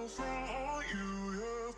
myself on you, yeah.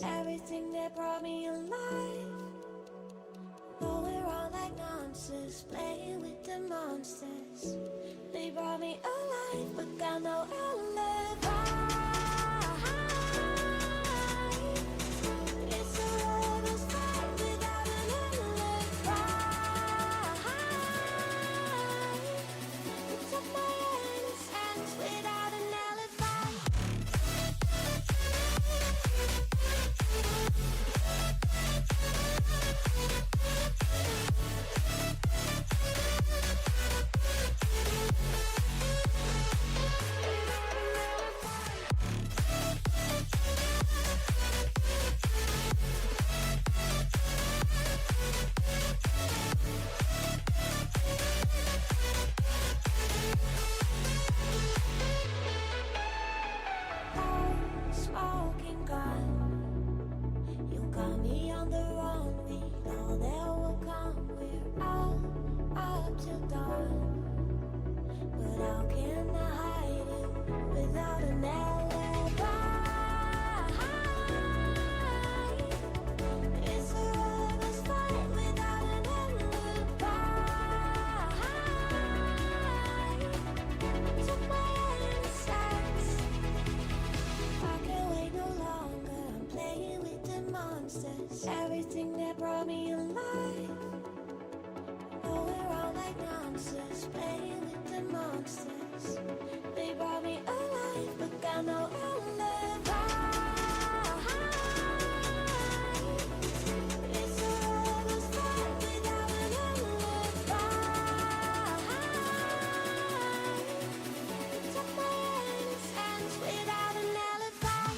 Everything that brought me alive. Though we're all like monsters, playing with the monsters. They brought me alive, but got no alibi. It's a lover's fight without an alibi. It took my innocence without an alibi. Smoking gun, you got me on the run. We know that will come. We're out up till dawn, but how can I hide it without an alibi? It's a lover's fight without an alibi. Took my innocence. I can't wait no longer. I'm playing with the monsters. Everything that brought me alive. Oh, we're all like monsters, playing with the monsters. They brought me alive, but got no alibi. It's a lover's fight without an alibi. It took my innocence without an alibi.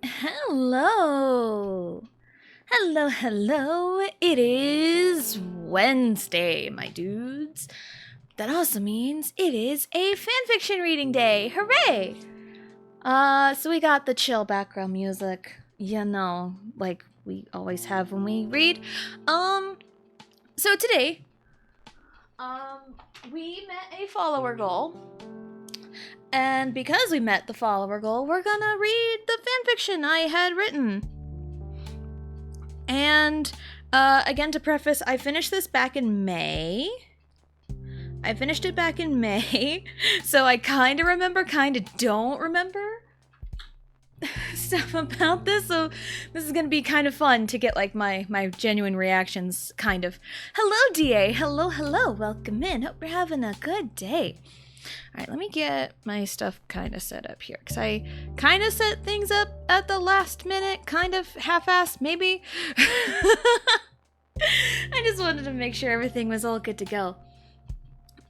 Hello! Hello, hello! It is Wednesday, my dudes. That also means it is a fanfiction reading day. Hooray! So we got the chill background music, like we always have when we read. So today, we met a follower goal. And because we met the follower goal, we're gonna read the fanfiction I had written. And, again, to preface, I finished this back in May. So I kinda remember, kinda don't remember stuff about this, so this is gonna be kind of fun to get, like, my genuine reactions, kind of. Hello, DA! Hello, welcome in. Hope you're having a good day. Alright, let me get my stuff kind of set up here, because I kind of set things up at the last minute, kind of half-assed, maybe? I just wanted to make sure everything was all good to go.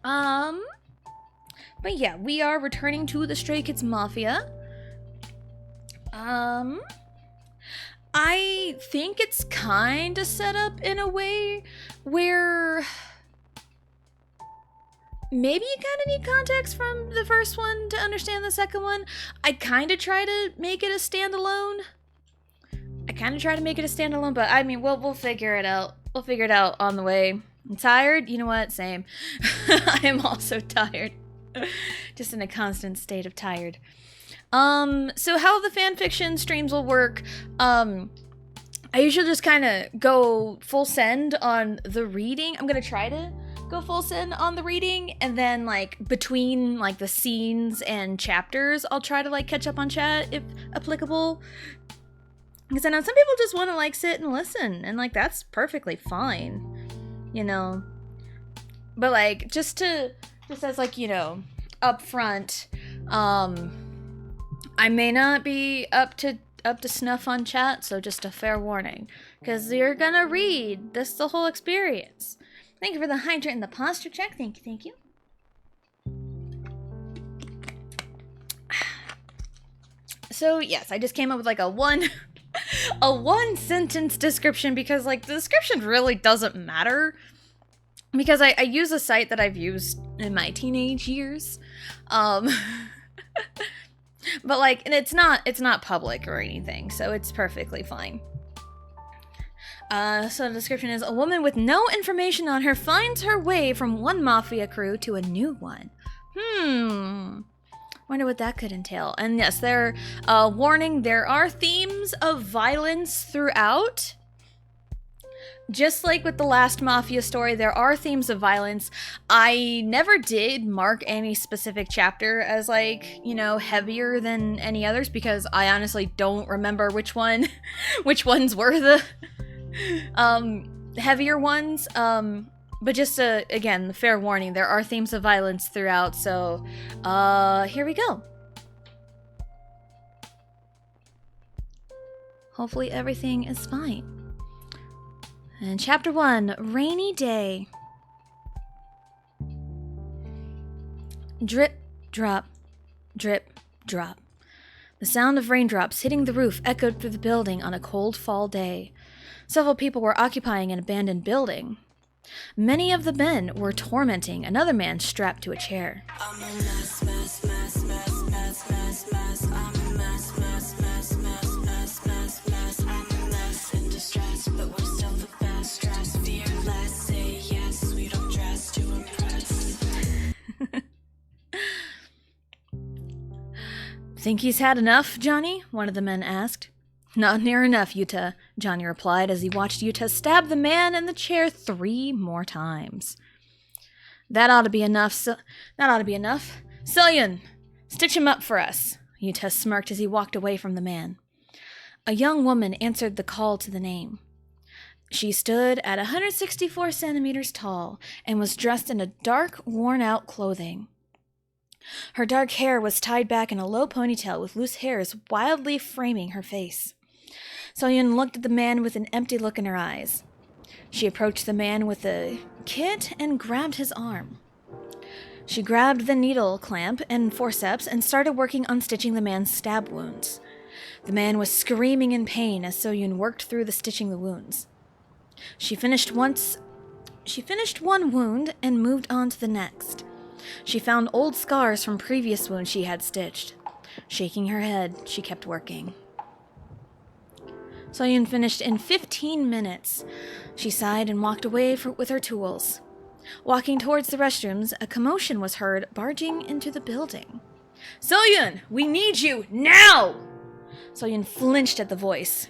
But yeah, we are returning to the Stray Kids Mafia. I think it's kind of set up in a way where maybe you kind of need context from the first one to understand the second one. I kind of try to make it a standalone. But I mean, we'll figure it out. We'll figure it out on the way. I'm tired? You know what? Same. I am also tired. Just in a constant state of tired. So how the fanfiction streams will work, I usually just kind of go full send on the reading. I'm gonna try to go full send on the reading, and then, like, between, like, the scenes and chapters, I'll try to, like, catch up on chat if applicable. Because I know some people just want to, like, sit and listen, and, like, that's perfectly fine, you know. But, like, just as, like, you know, up front, I may not be up to snuff on chat, so just a fair warning. Because you're gonna read the whole experience. Thank you for the hydrant and the posture check. Thank you. So, yes, I just came up with, like, a one sentence description, because, like, the description really doesn't matter. Because I use a site that I've used in my teenage years. But, like, and it's not public or anything, so it's perfectly fine. So the description is, a woman with no information on her finds her way from one mafia crew to a new one. Wonder what that could entail. And yes, warning, there are themes of violence throughout. Just like with the last Mafia story, there are themes of violence. I never did mark any specific chapter as, like, you know, heavier than any others, because I honestly don't remember which ones were the heavier ones. But just again, fair warning, there are themes of violence throughout, so here we go. Hopefully everything is fine. And chapter 1, Rainy Day. Drip, drop, drip, drop. The sound of raindrops hitting the roof echoed through the building on a cold fall day. Several people were occupying an abandoned building. Many of the men were tormenting another man strapped to a chair. I'm a mess, mess, mess, mess, mess, mess, mess. I'm a mess, mess, mess, mess, mess, mess, mess. I'm a mess in distress, but we're still the best. Stress, fear less, say yes. We don't dress to impress. Think he's had enough, Johnny? One of the men asked. Not near enough, Yuta, Johnny replied as he watched Yuta stab the man in the chair 3 more times. That ought to be enough, Selyun, stitch him up for us, Yuta smirked as he walked away from the man. A young woman answered the call to the name. She stood at 164 centimeters tall and was dressed in a dark, worn-out clothing. Her dark hair was tied back in a low ponytail with loose hairs wildly framing her face. Selyun looked at the man with an empty look in her eyes. She approached the man with a kit and grabbed his arm. She grabbed the needle clamp and forceps and started working on stitching the man's stab wounds. The man was screaming in pain as So-Yoon worked through the stitching the wounds. She finished one wound and moved on to the next. She found old scars from previous wounds she had stitched. Shaking her head, she kept working. So-Yoon finished in 15 minutes. She sighed and walked away with her tools. Walking towards the restrooms, a commotion was heard barging into the building. So-Yoon, we need you now! So-Yoon flinched at the voice.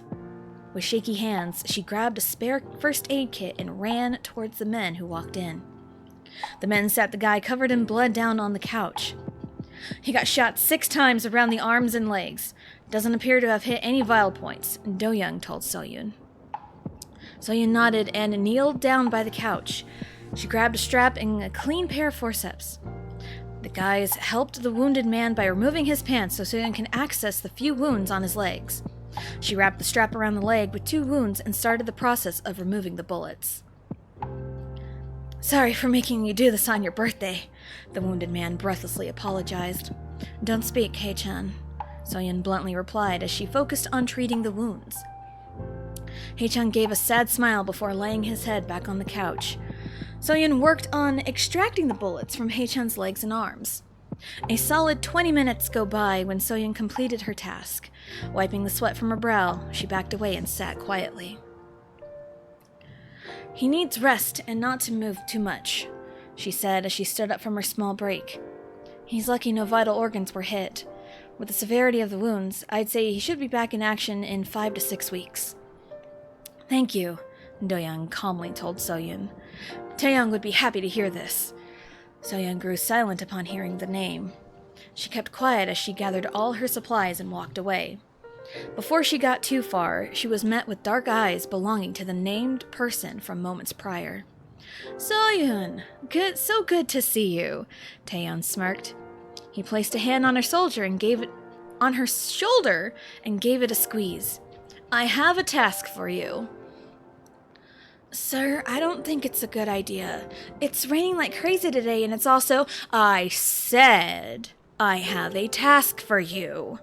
With shaky hands, she grabbed a spare first aid kit and ran towards the men who walked in. The men sat the guy covered in blood down on the couch. He got shot 6 times around the arms and legs. Doesn't appear to have hit any vital points, Do-young told So-Yoon. So-Yoon nodded and kneeled down by the couch. She grabbed a strap and a clean pair of forceps. The guys helped the wounded man by removing his pants so So-Yoon can access the few wounds on his legs. She wrapped the strap around the leg with 2 wounds and started the process of removing the bullets. Sorry for making you do this on your birthday, the wounded man breathlessly apologized. Don't speak, Hei-chan, So-Yoon bluntly replied as she focused on treating the wounds. Hei-chan gave a sad smile before laying his head back on the couch. So-Yoon worked on extracting the bullets from Hei-chan's legs and arms. A solid 20 minutes go by when So-Yoon completed her task. Wiping the sweat from her brow, she backed away and sat quietly. He needs rest and not to move too much, she said as she stood up from her small break. He's lucky no vital organs were hit. With the severity of the wounds, I'd say he should be back in action in 5 to 6 weeks. Thank you, Do-young calmly told So-Yoon. Taeyong would be happy to hear this. So-Yoon grew silent upon hearing the name. She kept quiet as she gathered all her supplies and walked away. Before she got too far, she was met with dark eyes belonging to the named person from moments prior. So-Yoon, so good to see you, Taeyeon smirked. He placed a hand on her shoulder and gave it a squeeze. I have a task for you. Sir, I don't think it's a good idea. It's raining like crazy today, and it's also... I said I have a task for you.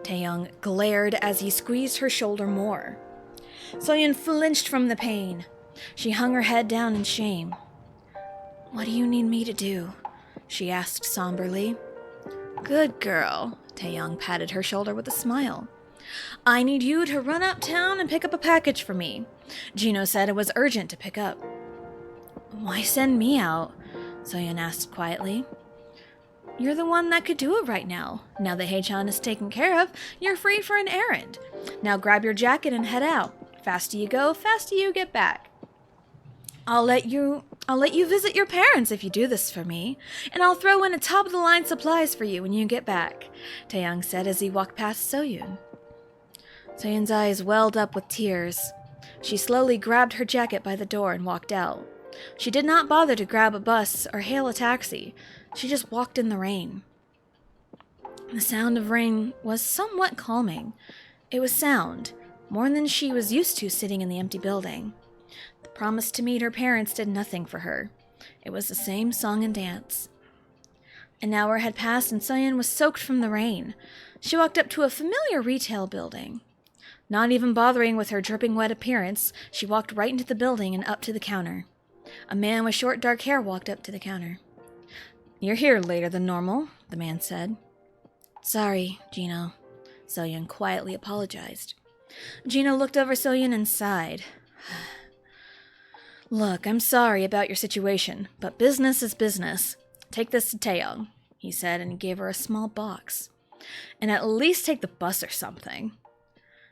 Taeyong glared as he squeezed her shoulder more. So-Yoon flinched from the pain. She hung her head down in shame. What do you need me to do? She asked somberly. Good girl. Taeyong patted her shoulder with a smile. I need you to run uptown and pick up a package for me. Gino said it was urgent to pick up. Why send me out? So-Yoon asked quietly. You're the one that could do it right now. Now that Hei-chan is taken care of, you're free for an errand. Now grab your jacket and head out. Faster you go, faster you get back. I'll let you visit your parents if you do this for me, and I'll throw in a top-of-the-line supplies for you when you get back, Taeyong said as he walked past So-Yoon. So-Yoon's eyes welled up with tears. She slowly grabbed her jacket by the door and walked out. She did not bother to grab a bus or hail a taxi. She just walked in the rain. The sound of rain was somewhat calming. It was sound, more than she was used to sitting in the empty building. The promise to meet her parents did nothing for her. It was the same song and dance. An hour had passed and So-Yoon was soaked from the rain. She walked up to a familiar retail building. Not even bothering with her dripping wet appearance, she walked right into the building and up to the counter. A man with short dark hair walked up to the counter. You're here later than normal, the man said. Sorry, Gino. So-Yoon quietly apologized. Gino looked over So-Yoon and sighed. Look, I'm sorry about your situation, but business is business. Take this to Taeyong, he said, and gave her a small box. And at least take the bus or something.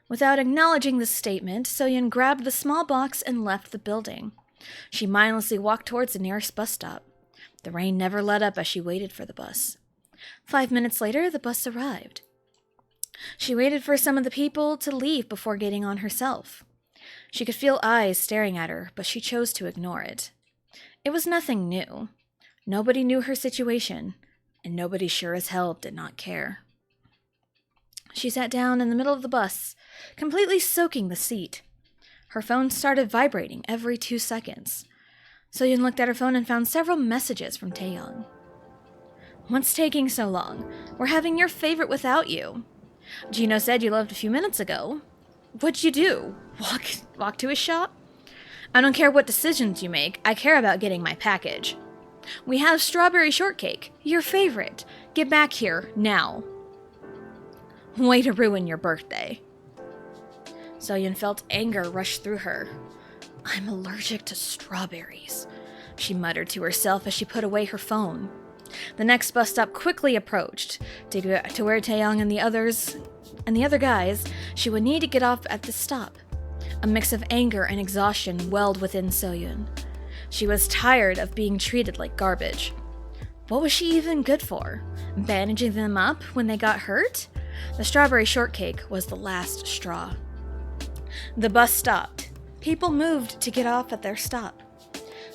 Without acknowledging this statement, So-Yoon grabbed the small box and left the building. She mindlessly walked towards the nearest bus stop. The rain never let up as she waited for the bus. 5 minutes later, the bus arrived. She waited for some of the people to leave before getting on herself. She could feel eyes staring at her, but she chose to ignore it. It was nothing new. Nobody knew her situation, and nobody sure as hell did not care. She sat down in the middle of the bus, completely soaking the seat. Her phone started vibrating every 2 seconds. So-Yoon looked at her phone and found several messages from Taeyong. What's taking so long? We're having your favorite without you. Gino said you left a few minutes ago. What'd you do? Walk to his shop? I don't care what decisions you make. I care about getting my package. We have strawberry shortcake. Your favorite. Get back here, now. Way to ruin your birthday. Soyun felt anger rush through her. I'm allergic to strawberries, she muttered to herself as she put away her phone. The next bus stop quickly approached. To where Taeyong and the other guys, she would need to get off at the stop. A mix of anger and exhaustion welled within Soyun. She was tired of being treated like garbage. What was she even good for? Bandaging them up when they got hurt? The strawberry shortcake was the last straw. The bus stopped. People moved to get off at their stop.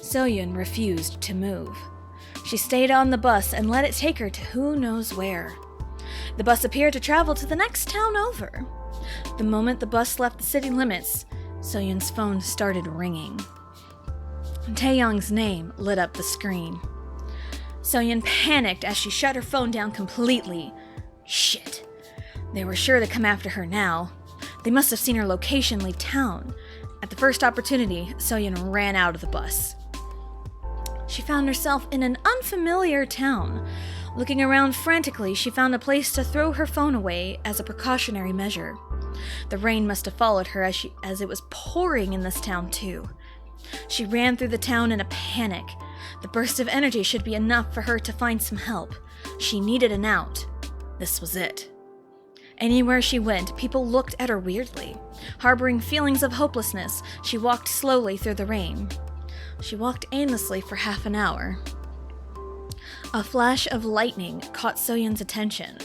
Soyun refused to move. She stayed on the bus and let it take her to who knows where. The bus appeared to travel to the next town over. The moment the bus left the city limits, Soyun's phone started ringing. Taeyong's name lit up the screen. Soyun panicked as she shut her phone down completely. Shit. They were sure to come after her now. They must have seen her location leave town. At the first opportunity, Soyun ran out of the bus. She found herself in an unfamiliar town. Looking around frantically, she found a place to throw her phone away as a precautionary measure. The rain must have followed her as it was pouring in this town too. She ran through the town in a panic. The burst of energy should be enough for her to find some help. She needed an out. This was it. Anywhere she went, people looked at her weirdly. Harboring feelings of hopelessness, she walked slowly through the rain. She walked aimlessly for half an hour. A flash of lightning caught Soyun's attention.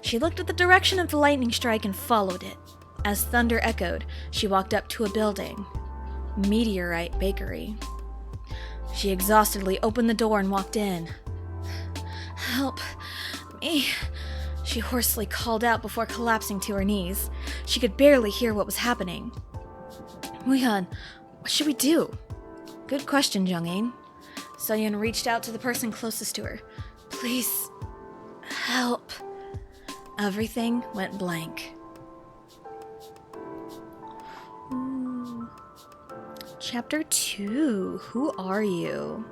She looked at the direction of the lightning strike and followed it. As thunder echoed, she walked up to a building. Meteorite Bakery. She exhaustedly opened the door and walked in. Help me, she hoarsely called out before collapsing to her knees. She could barely hear what was happening. Muhyun, what should we do? Good question, Jung-in. Soyun reached out to the person closest to her. Please, help. Everything went blank. Chapter 2. Who are you?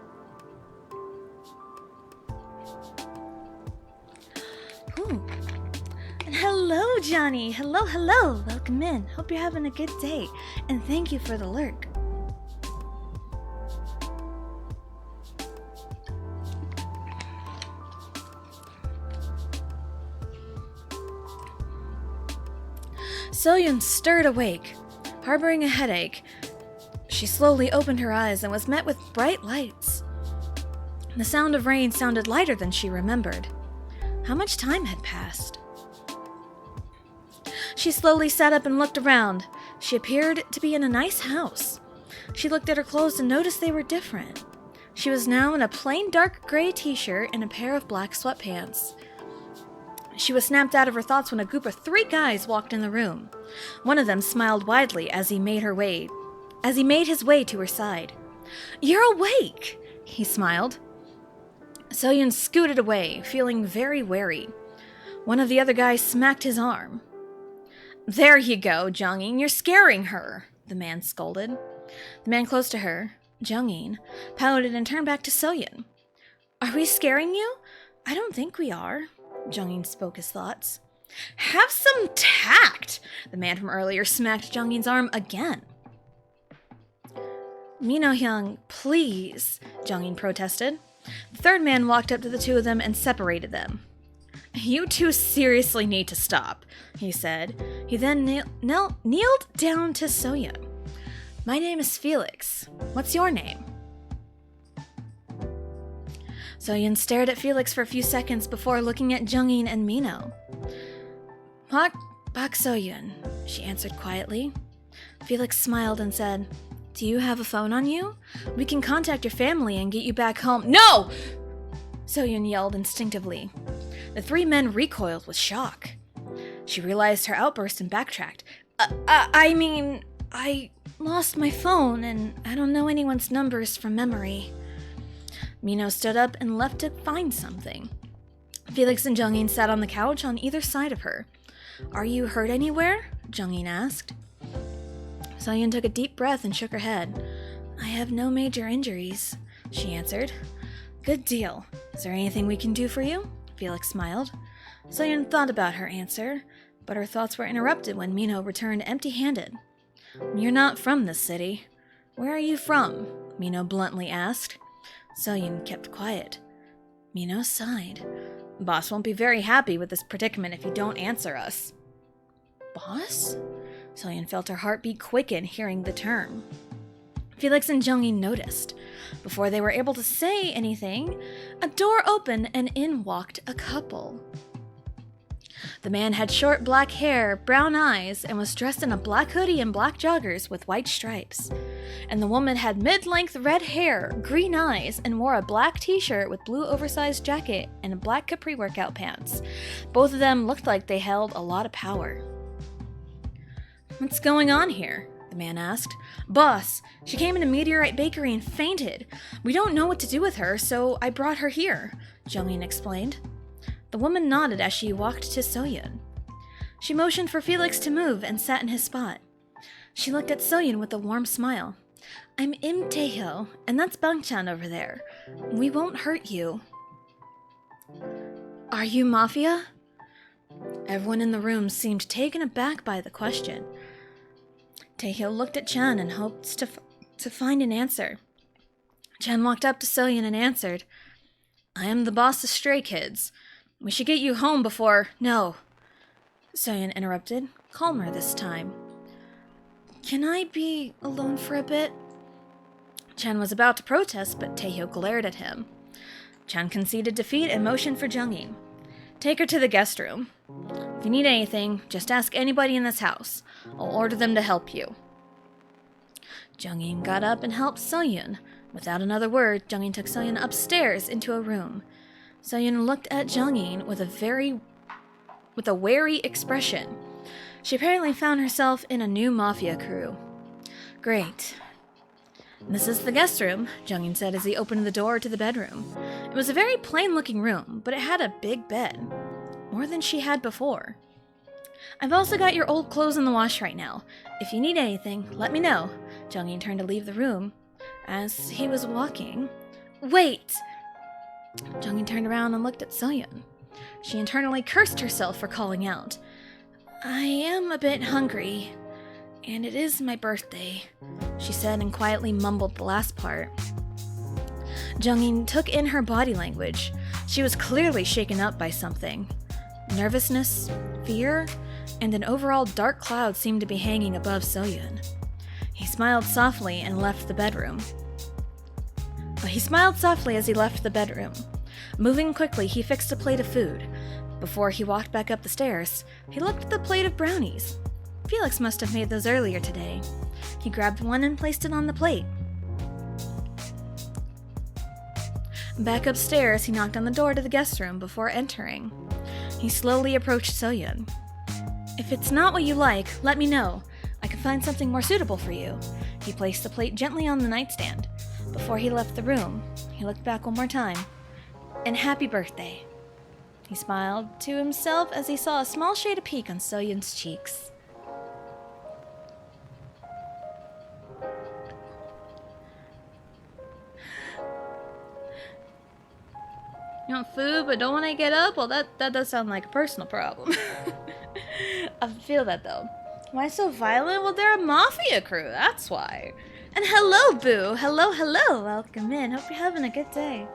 Ooh. And hello, Johnny. Hello. Welcome in. Hope you're having a good day. And thank you for the lurk. Soyun stirred awake. Harboring a headache, she slowly opened her eyes and was met with bright lights. The sound of rain sounded lighter than she remembered. How much time had passed? She slowly sat up and looked around. She appeared to be in a nice house. She looked at her clothes and noticed they were different. She was now in a plain dark gray t-shirt and a pair of black sweatpants. She was snapped out of her thoughts when a group of 3 guys walked in the room. One of them smiled widely as he made his way to her side. You're awake, he smiled. Soyun scooted away, feeling very wary. One of the other guys smacked his arm. There you go, Jung-in, you're scaring her, the man scolded. The man close to her, Jung-in, pouted and turned back to Soyun. Are we scaring you? I don't think we are. Jung-in spoke his thoughts. Have some tact! The man from earlier smacked Jung-in's arm again. Mino-hyung, please, Jung-in protested. The third man walked up to the two of them and separated them. You two seriously need to stop, he said. He then kneeled down to Soyun. My name is Felix. What's your name? Soyun stared at Felix for a few seconds before looking at Jung-in and Mino. Pak Soyun, she answered quietly. Felix smiled and said, Do you have a phone on you? We can contact your family and get you back home. No! Soyun yelled instinctively. The 3 men recoiled with shock. She realized her outburst and backtracked. I lost my phone and I don't know anyone's numbers from memory. Mino stood up and left to find something. Felix and Jungin sat on the couch on either side of her. Are you hurt anywhere? Jungin asked. Soyeon took a deep breath and shook her head. I have no major injuries, she answered. Good deal. Is there anything we can do for you? Felix smiled. Soyeon thought about her answer, but her thoughts were interrupted when Mino returned empty-handed. You're not from this city. Where are you from? Mino bluntly asked. Soyeon kept quiet. Mino sighed. Boss won't be very happy with this predicament if you don't answer us. Boss? Soyeon felt her heartbeat quicken hearing the term. Felix and Jungin noticed. Before they were able to say anything, a door opened and in walked a couple. The man had short black hair, brown eyes, and was dressed in a black hoodie and black joggers with white stripes. And the woman had mid-length red hair, green eyes, and wore a black t-shirt with blue oversized jacket and black capri workout pants. Both of them looked like they held a lot of power. What's going on here? The man asked. Boss, she came into Meteorite Bakery and fainted. We don't know what to do with her, so I brought her here, Jungin explained. The woman nodded as she walked to Soyeon. She motioned for Felix to move and sat in his spot. She looked at Soyeon with a warm smile. I'm Im Taeho, and that's Bangchan over there. We won't hurt you. Are you Mafia? Everyone in the room seemed taken aback by the question. Taeho looked at Chan and hoped to find an answer. Chan walked up to Soyeon and answered, I am the boss of Stray Kids. We should get you home before— No. Soyeon interrupted, calmer this time. Can I be alone for a bit? Chan was about to protest, but Taeho glared at him. Chan conceded defeat and motioned for Jungin. Take her to the guest room. If you need anything, just ask anybody in this house. I'll order them to help you. Jungin got up and helped Soyeon. Without another word, Jungin took Soyeon upstairs into a room. Soyeon looked at Jungin with a wary expression. She apparently found herself in a new Mafia crew. Great. This is the guest room, Jungin said as he opened the door to the bedroom. It was a very plain-looking room, but it had a big bed. More than she had before. I've also got your old clothes in the wash right now. If you need anything, let me know. Jungin turned to leave the room. As he was walking... Wait! Jungin turned around and looked at Soyeon. She internally cursed herself for calling out. I am a bit hungry, and it is my birthday, she said and quietly mumbled the last part. Jungin took in her body language. She was clearly shaken up by something. Nervousness, fear, and an overall dark cloud seemed to be hanging above Soyeon. He smiled softly and left the bedroom. He smiled softly as he left the bedroom. Moving quickly, he fixed a plate of food. Before he walked back up the stairs, he looked at the plate of brownies. Felix must have made those earlier today. He grabbed one and placed it on the plate. Back upstairs, he knocked on the door to the guest room before entering. He slowly approached Soyeon. If it's not what you like, let me know. I can find something more suitable for you. He placed the plate gently on the nightstand. Before he left the room, he looked back one more time. And happy birthday. He smiled to himself as he saw a small shade of pique on Soyeon's cheeks. You want food but don't want to get up? Well, that does sound like a personal problem. I feel that though. Why so violent? Well, they're a Mafia crew, that's why. And hello, Boo! Hello, hello! Welcome in. Hope you're having a good day.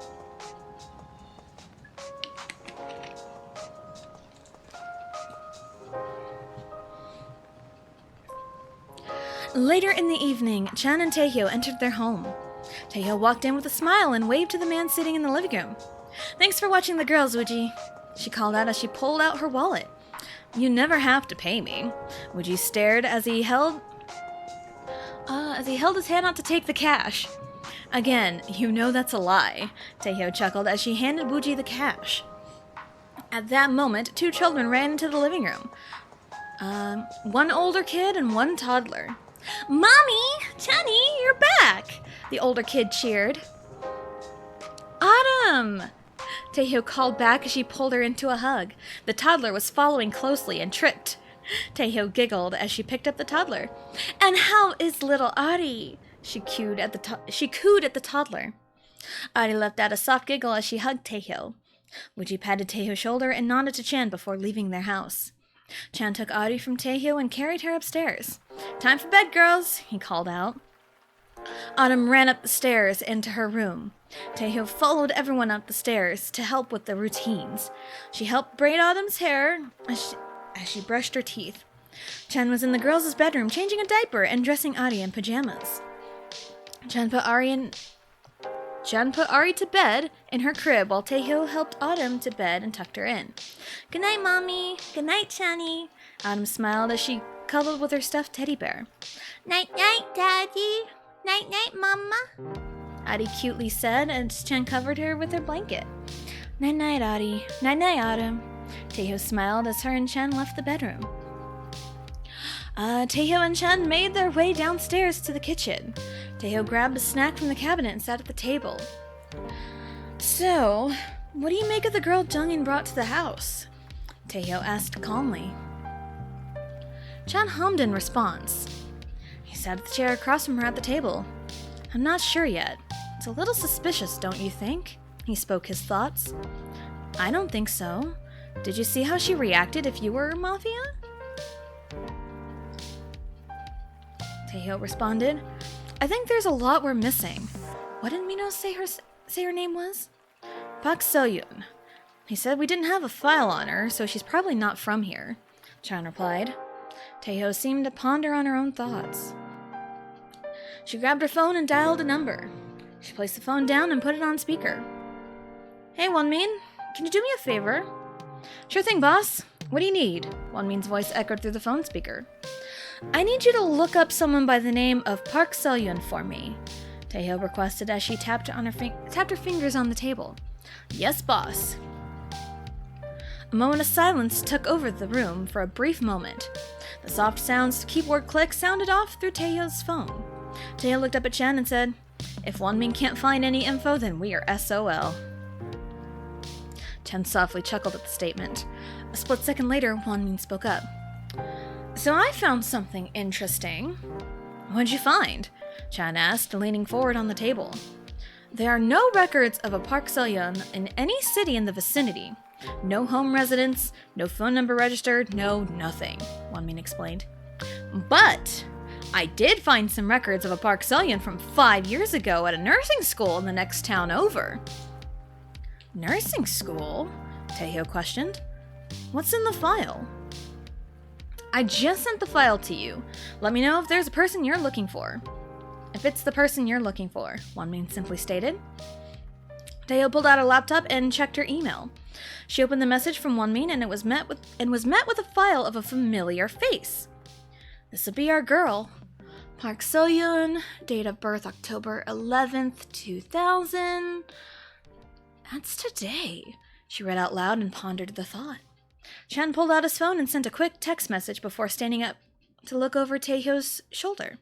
Later in the evening, Chan and Taeho entered their home. Taeho walked in with a smile and waved to the man sitting in the living room. Thanks for watching the girls, Wooji, she called out as she pulled out her wallet. You never have to pay me. Wooji stared as he held his hand out to take the cash. Again, you know that's a lie, Taeho chuckled as she handed Wooji the cash. At that moment, two children ran into the living room. One older kid and one toddler. Mommy! Chani, you're back! The older kid cheered. Autumn! Taehyung called back as she pulled her into a hug. The toddler was following closely and tripped. Taehyung giggled as she picked up the toddler. "And how is little Ari?" She cooed at the toddler. Ari let out a soft giggle as she hugged Taehyung. Wooji patted Taehyung's shoulder and nodded to Chan before leaving their house. Chan took Ari from Taehyung and carried her upstairs. "Time for bed, girls," he called out. Autumn ran up the stairs into her room. Taehyung followed everyone up the stairs to help with the routines. She helped braid Autumn's hair as she brushed her teeth. Chan was in the girls' bedroom changing a diaper and dressing Ari in pajamas. Chan put Ari to bed in her crib while Taehyung helped Autumn to bed and tucked her in. "Good night, Mommy. Good night, Chani." Autumn smiled as she cuddled with her stuffed teddy bear. "Night-night, Daddy. Night-night, Mama," Ari cutely said as Chan covered her with her blanket. "Night-night, Ari. Night-night, Autumn." Taehyung smiled as her and Chan left the bedroom. Taehyung and Chan made their way downstairs to the kitchen. Taehyung grabbed a snack from the cabinet and sat at the table. "So, what do you make of the girl Jungin brought to the house?" Taehyung asked calmly. Chan hummed in response. He sat at the chair across from her at the table. "I'm not sure yet. It's a little suspicious, don't you think?" He spoke his thoughts. "I don't think so. Did you see how she reacted if you were Mafia?" Taehyung responded, "I think there's a lot we're missing. What did Mino say her name was?" "Park Seo-yoon. He said we didn't have a file on her, so she's probably not from here," Chan replied. Taehyung seemed to ponder on her own thoughts. She grabbed her phone and dialed a number. She placed the phone down and put it on speaker. "Hey, Wonmin, can you do me a favor?" "Sure thing, boss. What do you need?" Wonmin's voice echoed through the phone speaker. "I need you to look up someone by the name of Park Seo-yoon for me," Taehyung requested as she tapped her fingers on the table. "Yes, boss." A moment of silence took over the room for a brief moment. The soft sounds of keyboard clicks sounded off through Taehyung's phone. Taehyung looked up at Chen and said, "If Wonmin can't find any info, then we are SOL." Chen softly chuckled at the statement. A split second later, Wonmin spoke up. "So I found something interesting." "What'd you find?" Chan asked, leaning forward on the table. "There are no records of a Park Seo-yoon in any city in the vicinity. No home residence, no phone number registered, no nothing," Wonmin explained. "But I did find some records of a Park Seo-yoon from 5 years ago at a nursing school in the next town over." "Nursing school?" Taehyung questioned. "What's in the file?" "I just sent the file to you. Let me know if there's a person you're looking for." "If it's the person you're looking for," Wonmin simply stated. Taehyung pulled out her laptop and checked her email. She opened the message from Wonmin and was met with a file of a familiar face. "This'll be our girl. Park Seo-yoon, date of birth October 11th, 2000. That's today," she read out loud and pondered the thought. Chan pulled out his phone and sent a quick text message before standing up to look over Taehyung's shoulder.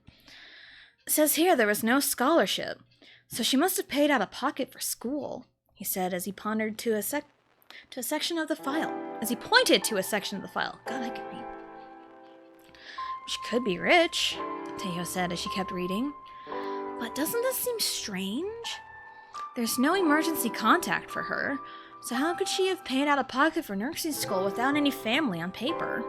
"It says here there was no scholarship, so she must have paid out of pocket for school," he said as he pointed to a section of the file. God, I can read. "She could be rich," Taehyung said as she kept reading. "But doesn't this seem strange? There's no emergency contact for her, so how could she have paid out of pocket for nursing school without any family on paper?"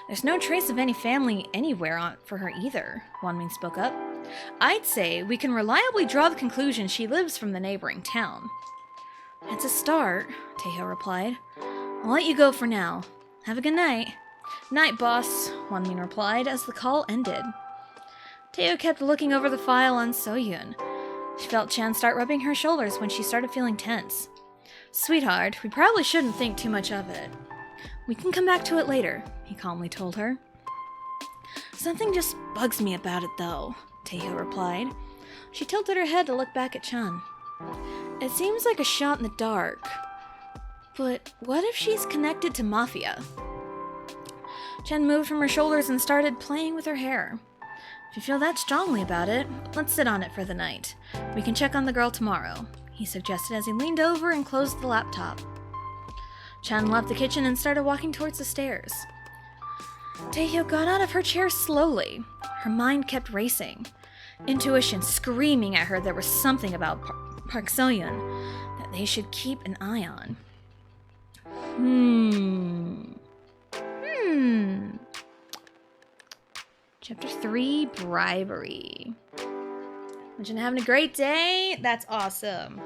"There's no trace of any family anywhere for her either," Wonmin spoke up. "I'd say we can reliably draw the conclusion she lives from the neighboring town." "It's a start," Taehyung replied. "I'll let you go for now. Have a good night." "Night, boss," Wonmin replied as the call ended. Taehyung kept looking over the file on Seo-yoon. She felt Chan start rubbing her shoulders when she started feeling tense. "Sweetheart, we probably shouldn't think too much of it. We can come back to it later," he calmly told her. "Something just bugs me about it, though," Taehyung replied. She tilted her head to look back at Chan. "It seems like a shot in the dark. But what if she's connected to Mafia?" Chen moved from her shoulders and started playing with her hair. "If you feel that strongly about it, let's sit on it for the night. We can check on the girl tomorrow," he he suggested as he leaned over and closed the laptop. Chan left the kitchen and started walking towards the stairs. Taehyeo got out of her chair slowly. Her mind kept racing. Intuition screaming at her there was something about Park Seo-yeon that they should keep an eye on. Chapter 3, Bribery. Imagine having a great day. That's awesome.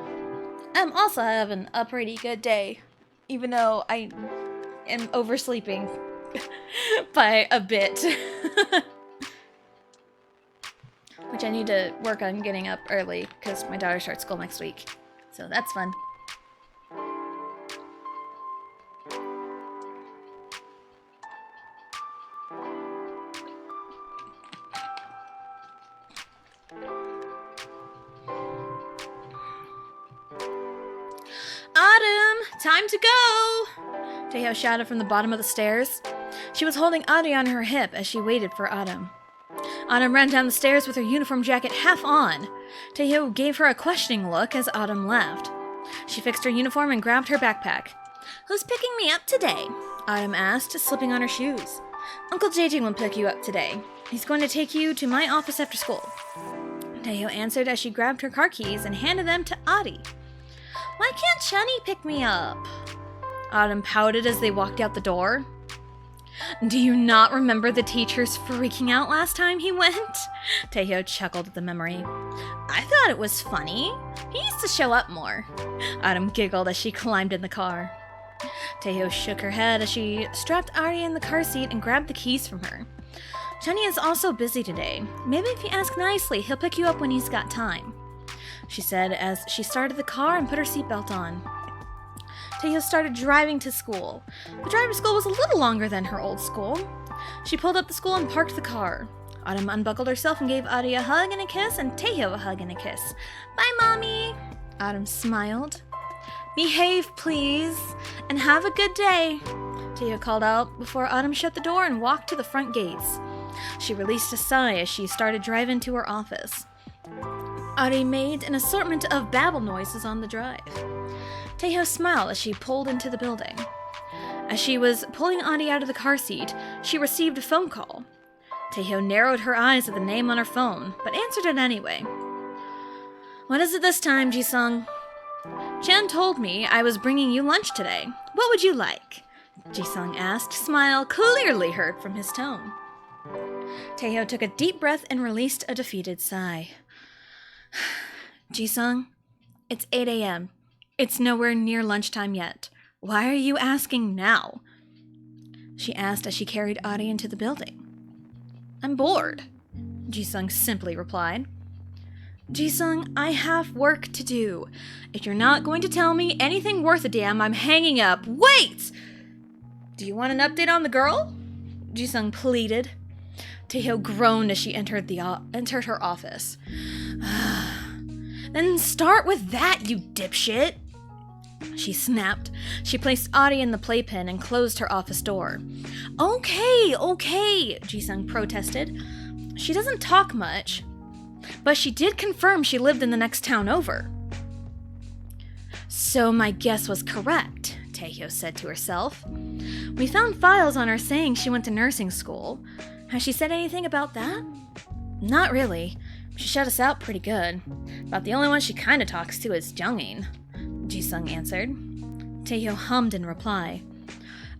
I'm also having a pretty good day, even though I am oversleeping by a bit. Which I need to work on getting up early because my daughter starts school next week. So that's fun. Autumn, time to go! Taehyeo shouted from the bottom of the stairs. She was holding Adi on her hip as she waited for Autumn. Autumn ran down the stairs with her uniform jacket half on. Taehyeo gave her a questioning look as Autumn left. She fixed her uniform and grabbed her backpack. "Who's picking me up today?" Autumn asked, slipping on her shoes. "Uncle JJ will pick you up today. He's going to take you to my office after school." Taehyeo answered as she grabbed her car keys and handed them to Adi. "Why can't Chunny pick me up?" Autumn pouted as they walked out the door. "Do you not remember the teachers freaking out last time he went?" Taehyeo chuckled at the memory. "I thought it was funny. He used to show up more." Autumn giggled as she climbed in the car. Taehyeo shook her head as she strapped Ari in the car seat and grabbed the keys from her. "Chunny is also busy today. Maybe if you ask nicely, he'll pick you up when he's got time," she said as she started the car and put her seatbelt on. Taehyeo started driving to school. The drive to school was a little longer than her old school. She pulled up the school and parked the car. Autumn unbuckled herself and gave Adi a hug and a kiss, and Taehyeo a hug and a kiss. "Bye, Mommy!" Autumn smiled. "Behave, please, and have a good day," Taehyeo called out before Autumn shut the door and walked to the front gates. She released a sigh as she started driving to her office. Adi made an assortment of babble noises on the drive. Taehyeo smiled as she pulled into the building. As she was pulling Adi out of the car seat, she received a phone call. Taehyeo narrowed her eyes at the name on her phone, but answered it anyway. "What is it this time, Jisung?" "Chan told me I was bringing you lunch today. What would you like?" Jisung asked, smile clearly heard from his tone. Taehyeo took a deep breath and released a defeated sigh. "Jisung, it's 8 a.m. It's nowhere near lunchtime yet. Why are you asking now?" she asked as she carried Adi into the building. "I'm bored," Jisung simply replied. "Jisung, I have work to do. If you're not going to tell me anything worth a damn, I'm hanging up." "Wait! Do you want an update on the girl?" Jisung pleaded. Taehyeo groaned as she entered her office. "Then start with that, you dipshit!" she snapped. She placed Adi in the playpen and closed her office door. Okay, Jisung protested. She doesn't talk much, but she did confirm she lived in the next town over. "So my guess was correct," Taehyeo said to herself. "We found files on her saying she went to nursing school. Has she said anything about that?" "Not really. She shut us out pretty good. About the only one she kinda talks to is Jungin," Jisung answered. Taehyeo hummed in reply.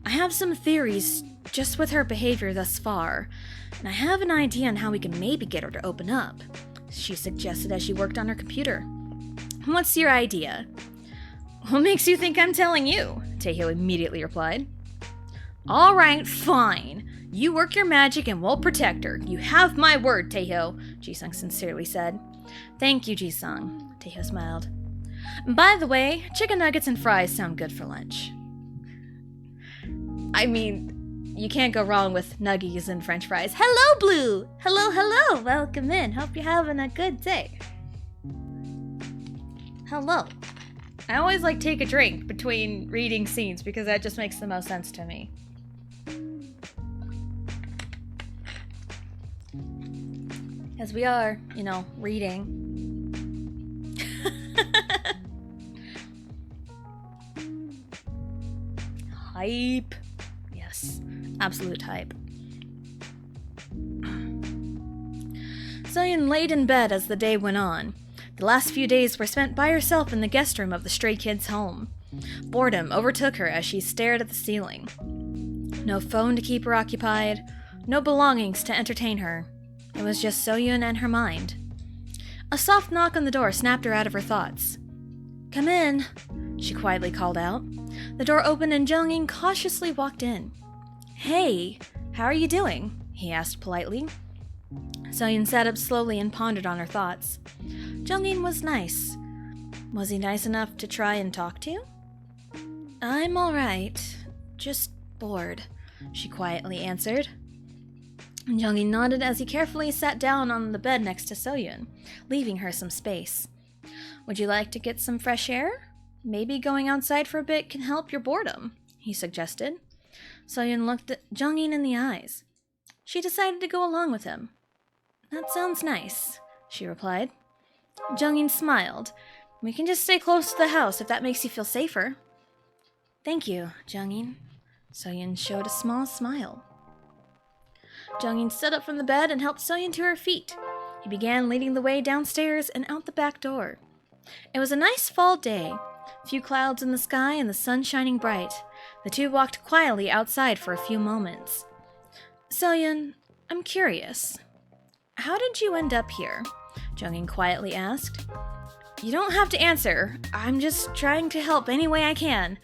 "I have some theories just with her behavior thus far, and I have an idea on how we can maybe get her to open up," she suggested as she worked on her computer. "What's your idea?" "What makes you think I'm telling you?" Taehyeo immediately replied. "All right, fine. You work your magic and we'll protect her. You have my word, Taehyeo," Jisung sincerely said. "Thank you, Jisung," Taehyeo smiled. "By the way, chicken nuggets and fries sound good for lunch." I mean, you can't go wrong with nuggies and french fries. "Hello, Blue! Hello! Welcome in. Hope you're having a good day." Hello. I always take a drink between reading scenes because that just makes the most sense to me. As we are, reading. Hype. Yes, absolute hype. Soyeon laid in bed as the day went on. The last few days were spent by herself in the guest room of the stray kids' home. Boredom overtook her as she stared at the ceiling. No phone to keep her occupied, no belongings to entertain her. It was just Soyeon and her mind. A soft knock on the door snapped her out of her thoughts. "Come in," she quietly called out. The door opened and Jungin cautiously walked in. "Hey, how are you doing?" he asked politely. Soyeon sat up slowly and pondered on her thoughts. Jungin was nice. Was he nice enough to try and talk to? "I'm alright, just bored," she quietly answered. Jungin nodded as he carefully sat down on the bed next to Soyeon, leaving her some space. "Would you like to get some fresh air? Maybe going outside for a bit can help your boredom," he suggested. Soyeon looked at Jungin in the eyes. She decided to go along with him. "That sounds nice," she replied. Jungin smiled. "We can just stay close to the house if that makes you feel safer." "Thank you, Jungin." Soyeon showed a small smile. Jungin stood up from the bed and helped Soyeon to her feet. He began leading the way downstairs and out the back door. It was a nice fall day. Few clouds in the sky and the sun shining bright. The two walked quietly outside for a few moments. "Soyeon, I'm curious. How did you end up here?" Jungin quietly asked. "You don't have to answer. I'm just trying to help any way I can.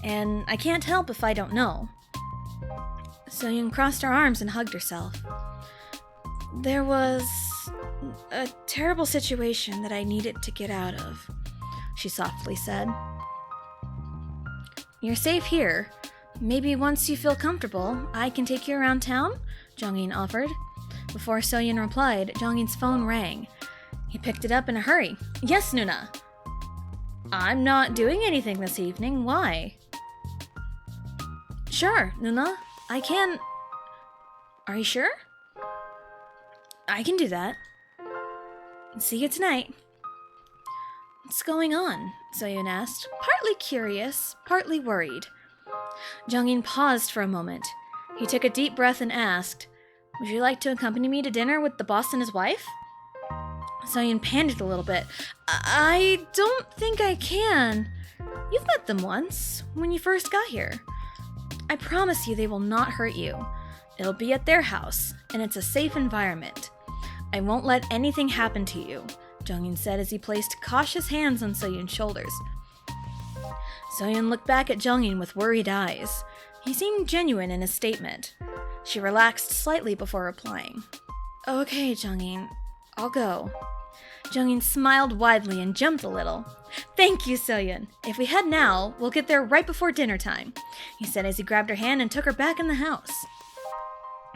And I can't help if I don't know." Soyeon crossed her arms and hugged herself. "There was a terrible situation that I needed to get out of," she softly said. "You're safe here. Maybe once you feel comfortable, I can take you around town?" Jungin offered. Before Soyeon replied, Jungin's phone rang. He picked it up in a hurry. "Yes, Nuna." "I'm not doing anything this evening. Why?" "Sure, Nuna. I can..." "Are you sure?" "I can do that." "See you tonight." "What's going on?" Soyeon asked, partly curious, partly worried. Jungin paused for a moment. He took a deep breath and asked, "Would you like to accompany me to dinner with the boss and his wife?" Soyeon panicked a little bit. I don't think I can. You've met them once, when you first got here. I promise you they will not hurt you. It'll be at their house, and it's a safe environment. I won't let anything happen to you," Jungin said as he placed cautious hands on Soyeon's shoulders. Soyeon looked back at Jungin with worried eyes. He seemed genuine in his statement. She relaxed slightly before replying. "Okay, Jungin, I'll go." Jungin smiled widely and jumped a little. "Thank you, Soyeon. If we head now, we'll get there right before dinner time," he said as he grabbed her hand and took her back in the house.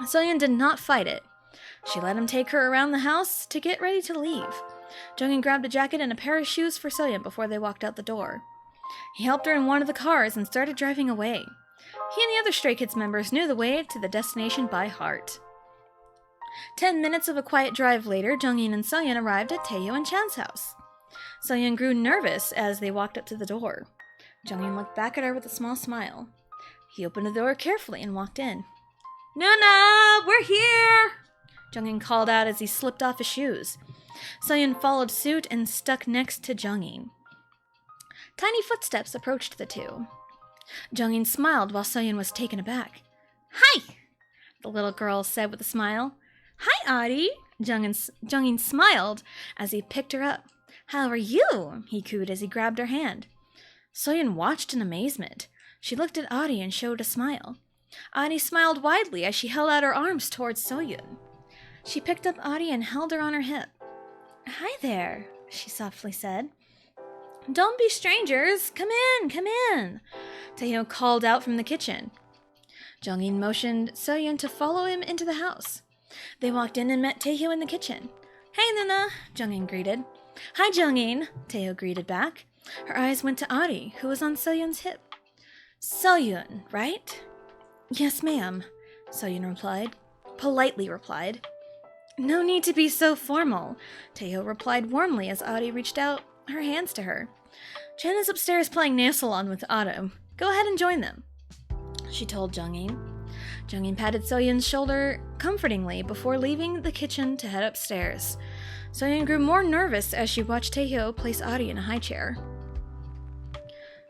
Soyeon did not fight it. She let him take her around the house to get ready to leave. Jungin grabbed a jacket and a pair of shoes for Soyeon before they walked out the door. He helped her in one of the cars and started driving away. He and the other Stray Kids members knew the way to the destination by heart. 10 minutes of a quiet drive later, Jungin and Soyeon arrived at Taeyo and Chan's house. Soyeon grew nervous as they walked up to the door. Jungin looked back at her with a small smile. He opened the door carefully and walked in. "Nuna, we're here!" Jungin called out as he slipped off his shoes. Soyeon followed suit and stuck next to Jungin. Tiny footsteps approached the two. Jungin smiled while Soyeon was taken aback. "Hi!" the little girl said with a smile. "Hi, Adi!" Jungin smiled as he picked her up. "How are you?" he cooed as he grabbed her hand. Soyeon watched in amazement. She looked at Adi and showed a smile. Adi smiled widely as she held out her arms towards Soyeon. She picked up Adi and held her on her hip. "Hi there," she softly said. "Don't be strangers. Come in, come in," Taeyo called out from the kitchen. Jungin motioned Soyeon to follow him into the house. They walked in and met Taeyo in the kitchen. "Hey, Nuna," Jungin greeted. "Hi, Jungin," Taeyo greeted back. Her eyes went to Adi, who was on Soyeon's hip. "Soyeon, right?" "Yes, ma'am," Soyeon politely replied. "No need to be so formal," Taeyo replied warmly as Adi reached out her hands to her. "Chen is upstairs playing nail salon with Autumn. Go ahead and join them." she told Jungin. Jungin patted Soyeon's shoulder comfortingly before leaving the kitchen to head upstairs. Soyeon grew more nervous as she watched Taeho place Adi in a high chair.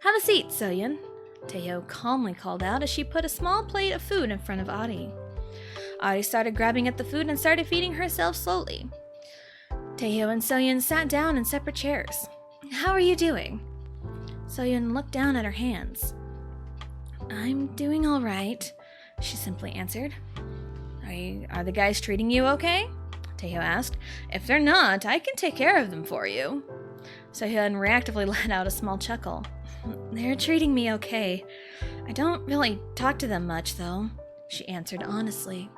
"Have a seat, Soyeon," Taeho calmly called out as she put a small plate of food in front of Adi. Adi started grabbing at the food and started feeding herself slowly. Taeho and Soyeon sat down in separate chairs. "How are you doing?" Soyeon looked down at her hands. "I'm doing all right," she simply answered. Are the guys treating you okay?" Taeho asked. "If they're not, I can take care of them for you." Soyeon reactively let out a small chuckle. "They're treating me okay. I don't really talk to them much, though," she answered honestly.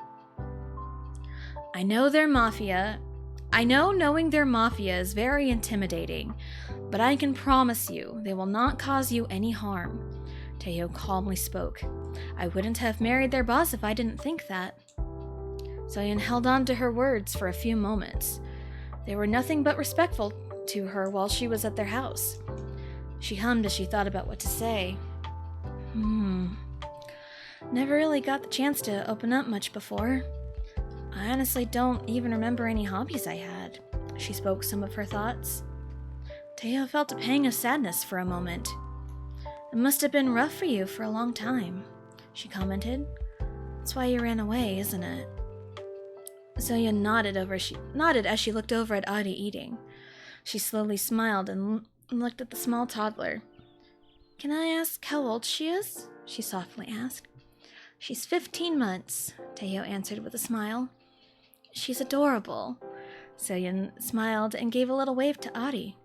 I know knowing they're Mafia is very intimidating, but I can promise you they will not cause you any harm," Taeho calmly spoke. "I wouldn't have married their boss if I didn't think that." Soyeon held on to her words for a few moments. They were nothing but respectful to her while she was at their house. She hummed as she thought about what to say. Never really got the chance to open up much before. I honestly don't even remember any hobbies I had. She spoke some of her thoughts. Taeho felt a pang of sadness for a moment. "It must have been rough for you for a long time," she commented. "That's why you ran away, isn't it?" Soyeon nodded as she looked over at Adi eating. She slowly smiled and looked at the small toddler. "Can I ask how old she is?" she softly asked. "She's 15 months," Taeho answered with a smile. "She's adorable." Soyeon smiled and gave a little wave to Adi.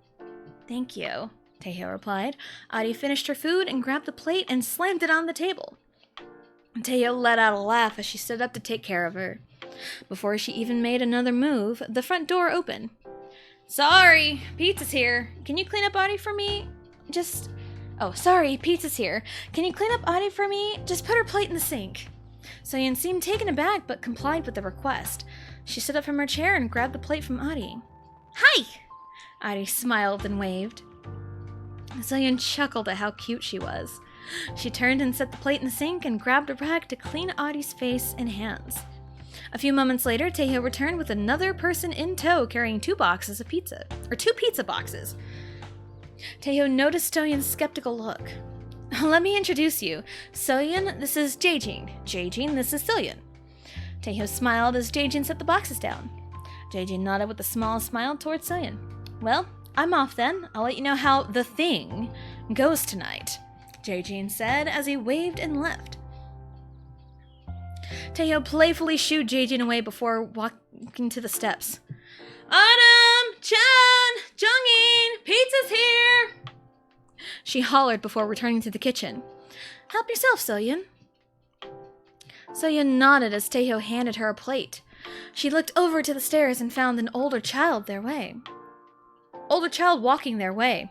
"Thank you," Taeho replied. Adi finished her food and grabbed the plate and slammed it on the table. Taeho let out a laugh as she stood up to take care of her. Before she even made another move, the front door opened. "Sorry, pizza's here. Can you clean up Adi for me? Sorry, pizza's here. Can you clean up Adi for me? Just put her plate in the sink." Soyeon seemed taken aback but complied with the request. She stood up from her chair and grabbed the plate from Adi. "Hi!" Adi smiled and waved. Soyeon chuckled at how cute she was. She turned and set the plate in the sink and grabbed a rag to clean Adi's face and hands. A few moments later, Taeho returned with another person in tow carrying two pizza boxes. Taeho noticed Soyeon's skeptical look. "Let me introduce you. Soyeon, this is Jaejin. Jaejin, this is Soyeon." Taeho smiled as Jaejin set the boxes down. Jaejin nodded with a small smile towards Soyeon. "Well, I'm off then. I'll let you know how the thing goes tonight," Jaejin said as he waved and left. Taeho playfully shooed Jaejin away before walking to the steps. "Autumn! Chan! Jungin! Pizza's here!" she hollered before returning to the kitchen. "Help yourself, Soyeon." Soyeon nodded as Taeho handed her a plate. She looked over to the stairs and found an older child walking their way.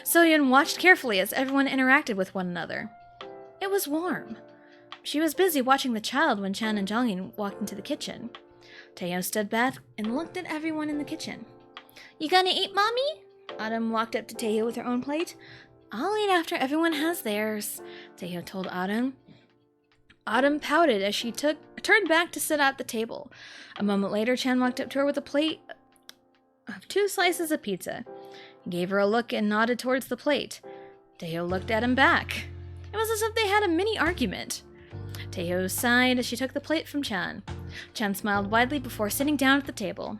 Soyeon watched carefully as everyone interacted with one another. It was warm. She was busy watching the child when Chan and Jongin walked into the kitchen. Taeho stood back and looked at everyone in the kitchen. "You gonna eat, Mommy?" Autumn walked up to Taeho with her own plate. "I'll eat after everyone has theirs," Taeho told Autumn. Autumn pouted as she turned back to sit at the table. A moment later, Chan walked up to her with a plate of 2 slices of pizza. He gave her a look and nodded towards the plate. Taeho looked at him back. It was as if they had a mini argument. Taeho sighed as she took the plate from Chan. Chan smiled widely before sitting down at the table.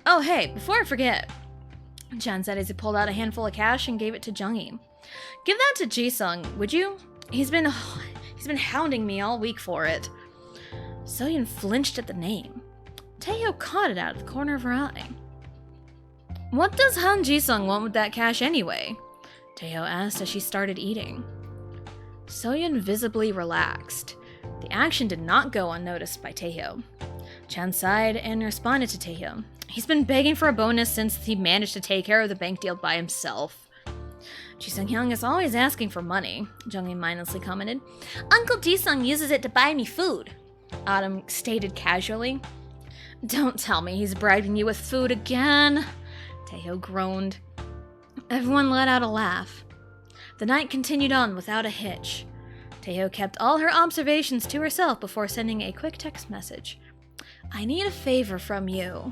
"Oh, hey, before I forget," Chan said as he pulled out a handful of cash and gave it to Jungin. "Give that to Jisung, would you? He's been hounding me all week for it." Soyeon flinched at the name. Taeho caught it out of the corner of her eye. "What does Han Jisung want with that cash anyway?" Taeho asked as she started eating. Soyeon visibly relaxed. The action did not go unnoticed by Taeho. Chan sighed and responded to Taeho. "He's been begging for a bonus since he managed to take care of the bank deal by himself." "Jisung-hyung is always asking for money," Jungin mindlessly commented. "Uncle Jisung uses it to buy me food," Autumn stated casually. "Don't tell me he's bribing you with food again," Taeho groaned. Everyone let out a laugh. The night continued on without a hitch. Teo kept all her observations to herself before sending a quick text message. I need a favor from you.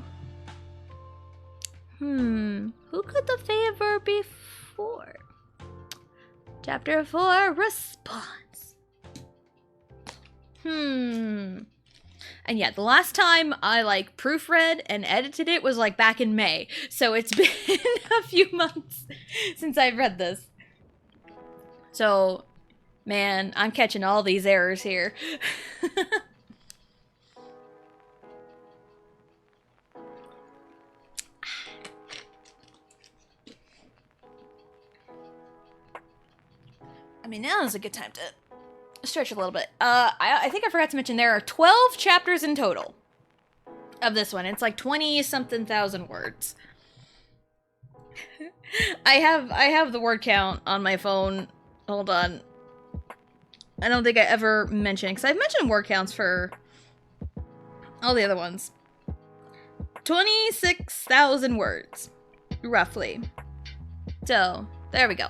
Who could the favor be for? Chapter 4, Response. And yeah, the last time I proofread and edited it was back in May. So it's been a few months since I've read this. So, man, I'm catching all these errors here. I mean, now is a good time to stretch a little bit. I think I forgot to mention there are 12 chapters in total of this one. It's 20-something thousand words. I have the word count on my phone. Hold on. I don't think I ever mentioned, because I've mentioned word counts for all the other ones. 26,000 words, roughly. So, there we go.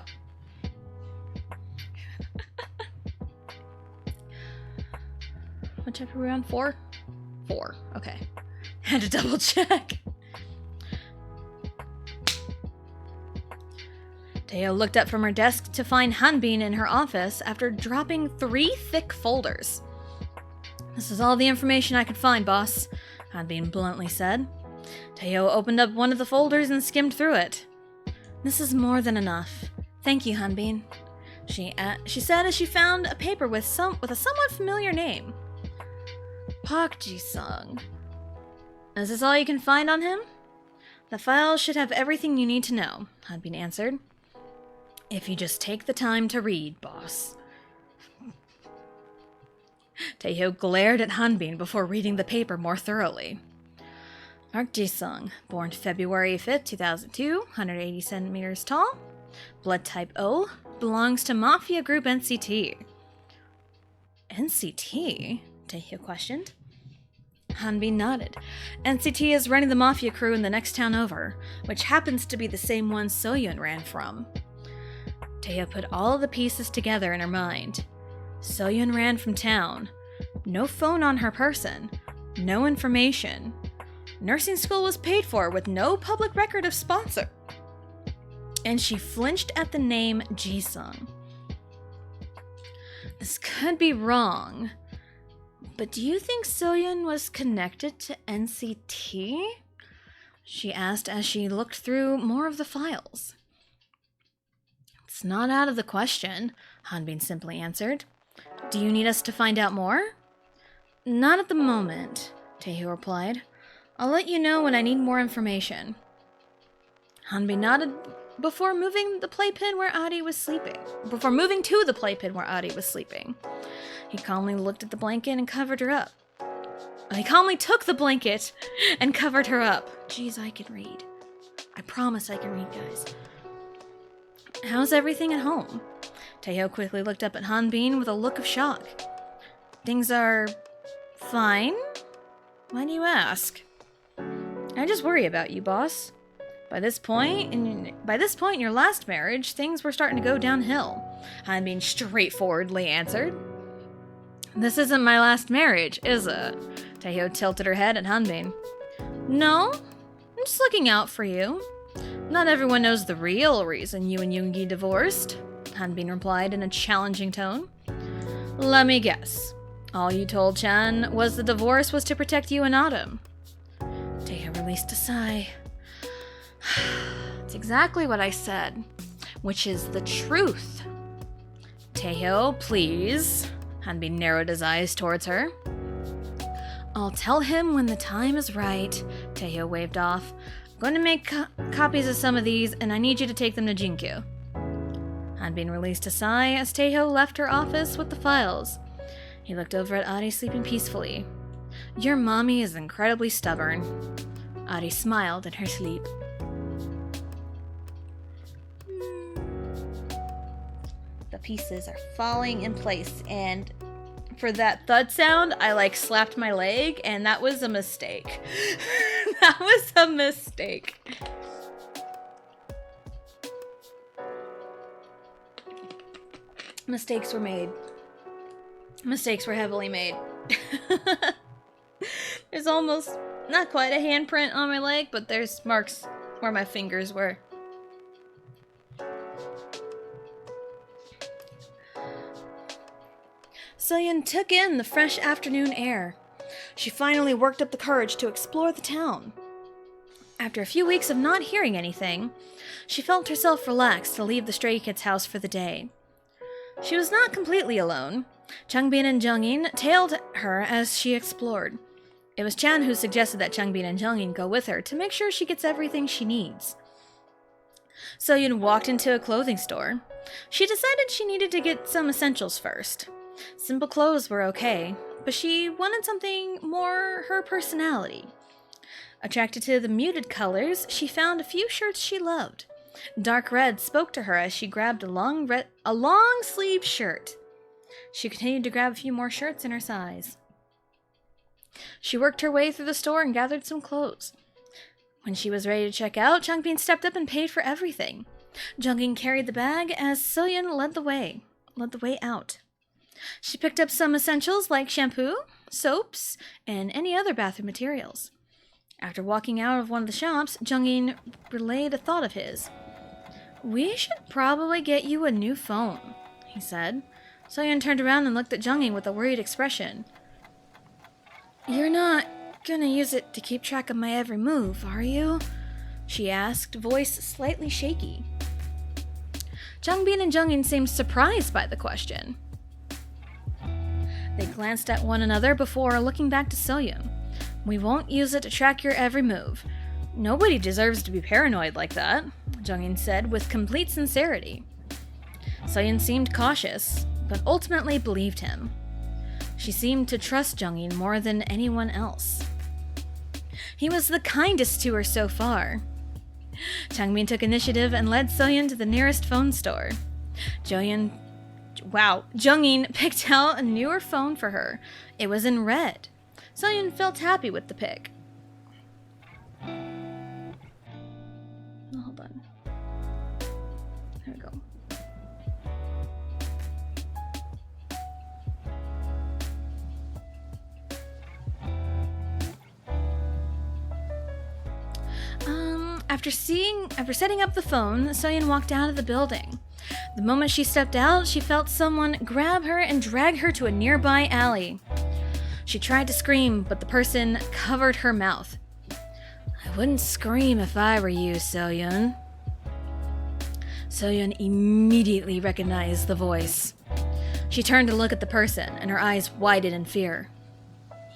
What chapter are we on? 4? 4. Okay. Had to double check. Teo looked up from her desk to find Hanbin in her office after dropping 3 thick folders. This is all the information I could find, boss, Hanbin bluntly said. Teo opened up one of the folders and skimmed through it. This is more than enough. Thank you, Hanbin, she said as she found a paper with a somewhat familiar name. Park Ji-sung. Is this all you can find on him? The file should have everything you need to know, Hanbin answered. If you just take the time to read, boss. Teo glared at Hanbin before reading the paper more thoroughly. Park Ji-sung, born February 5th, 2002, 180 centimeters tall, blood type O, belongs to Mafia Group NCT. NCT? Teo questioned. Hanbin nodded. NCT is running the Mafia crew in the next town over, which happens to be the same one Soyun ran from. Teo put all the pieces together in her mind. Soyun ran from town. No phone on her person. No information. Nursing school was paid for with no public record of sponsor. And she flinched at the name Ji-sung. This could be wrong. But do you think Soyun was connected to NCT? She asked as she looked through more of the files. It's not out of the question, Hanbin simply answered. Do you need us to find out more? Not at the moment, Teo replied. I'll let you know when I need more information. Hanbin nodded before moving to the playpen where Adi was sleeping. He calmly looked at the blanket and covered her up. He calmly took the blanket and covered her up. Jeez, I can read. I promise I can read, guys. How's everything at home? Teo quickly looked up at Hanbin with a look of shock. Things are fine? Why do you ask? I just worry about you, boss. By this point in your last marriage, things were starting to go downhill, Hanbin straightforwardly answered. This isn't my last marriage, is it? Teo tilted her head at Hanbin. No, I'm just looking out for you. Not everyone knows the real reason you and Yoongi divorced, Hanbin replied in a challenging tone. Let me guess. All you told Chan was the divorce was to protect you and Autumn. Teo released a sigh. It's exactly what I said, which is the truth. Teo, please. Hanbin narrowed his eyes towards her. I'll tell him when the time is right, Teo waved off. I'm going to make copies of some of these, and I need you to take them to Jinkyu. Hanbin released a sigh as Teo left her office with the files. He looked over at Adi sleeping peacefully. Your mommy is incredibly stubborn. Adi smiled in her sleep. The pieces are falling in place, and for that thud sound, I slapped my leg, and that was a mistake. That was a mistake. Mistakes were made. Mistakes were heavily made. There's almost not quite a handprint on my leg, but there's marks where my fingers were. So-yeon took in the fresh afternoon air. She finally worked up the courage to explore the town. After a few weeks of not hearing anything, she felt herself relaxed to leave the Stray Kids' house for the day. She was not completely alone. Changbin and Jungin tailed her as she explored. It was Chan who suggested that Changbin and Jungin go with her to make sure she gets everything she needs. So-yeon walked into a clothing store. She decided she needed to get some essentials first. Simple clothes were okay, but she wanted something more her personality. Attracted to the muted colors, she found a few shirts she loved. Dark red spoke to her as she grabbed a long-sleeved shirt. She continued to grab a few more shirts in her size. She worked her way through the store and gathered some clothes. When she was ready to check out, Changbin stepped up and paid for everything. Jungin carried the bag as So-yeon led the way out. She picked up some essentials like shampoo, soaps, and any other bathroom materials. After walking out of one of the shops, Jungin relayed a thought of his. "We should probably get you a new phone," he said. So-yeon turned around and looked at Jungin with a worried expression. "You're not gonna use it to keep track of my every move, are you?" she asked, voice slightly shaky. Changbin and Jungin seemed surprised by the question. They glanced at one another before looking back to So-yeon. "We won't use it to track your every move. Nobody deserves to be paranoid like that," Jungin said with complete sincerity. So-yeon seemed cautious, but ultimately believed him. She seemed to trust Jungin more than anyone else. He was the kindest to her so far. Changbin took initiative and led So-yeon to the nearest phone store. Jungin picked out a newer phone for her. It was in red. So-yeon felt happy with the pick. Hold on. There we go. After setting up the phone, So-yeon walked out of the building. The moment she stepped out, she felt someone grab her and drag her to a nearby alley. She tried to scream, but the person covered her mouth. "I wouldn't scream if I were you, So-yeon." So-yeon immediately recognized the voice. She turned to look at the person, and her eyes widened in fear.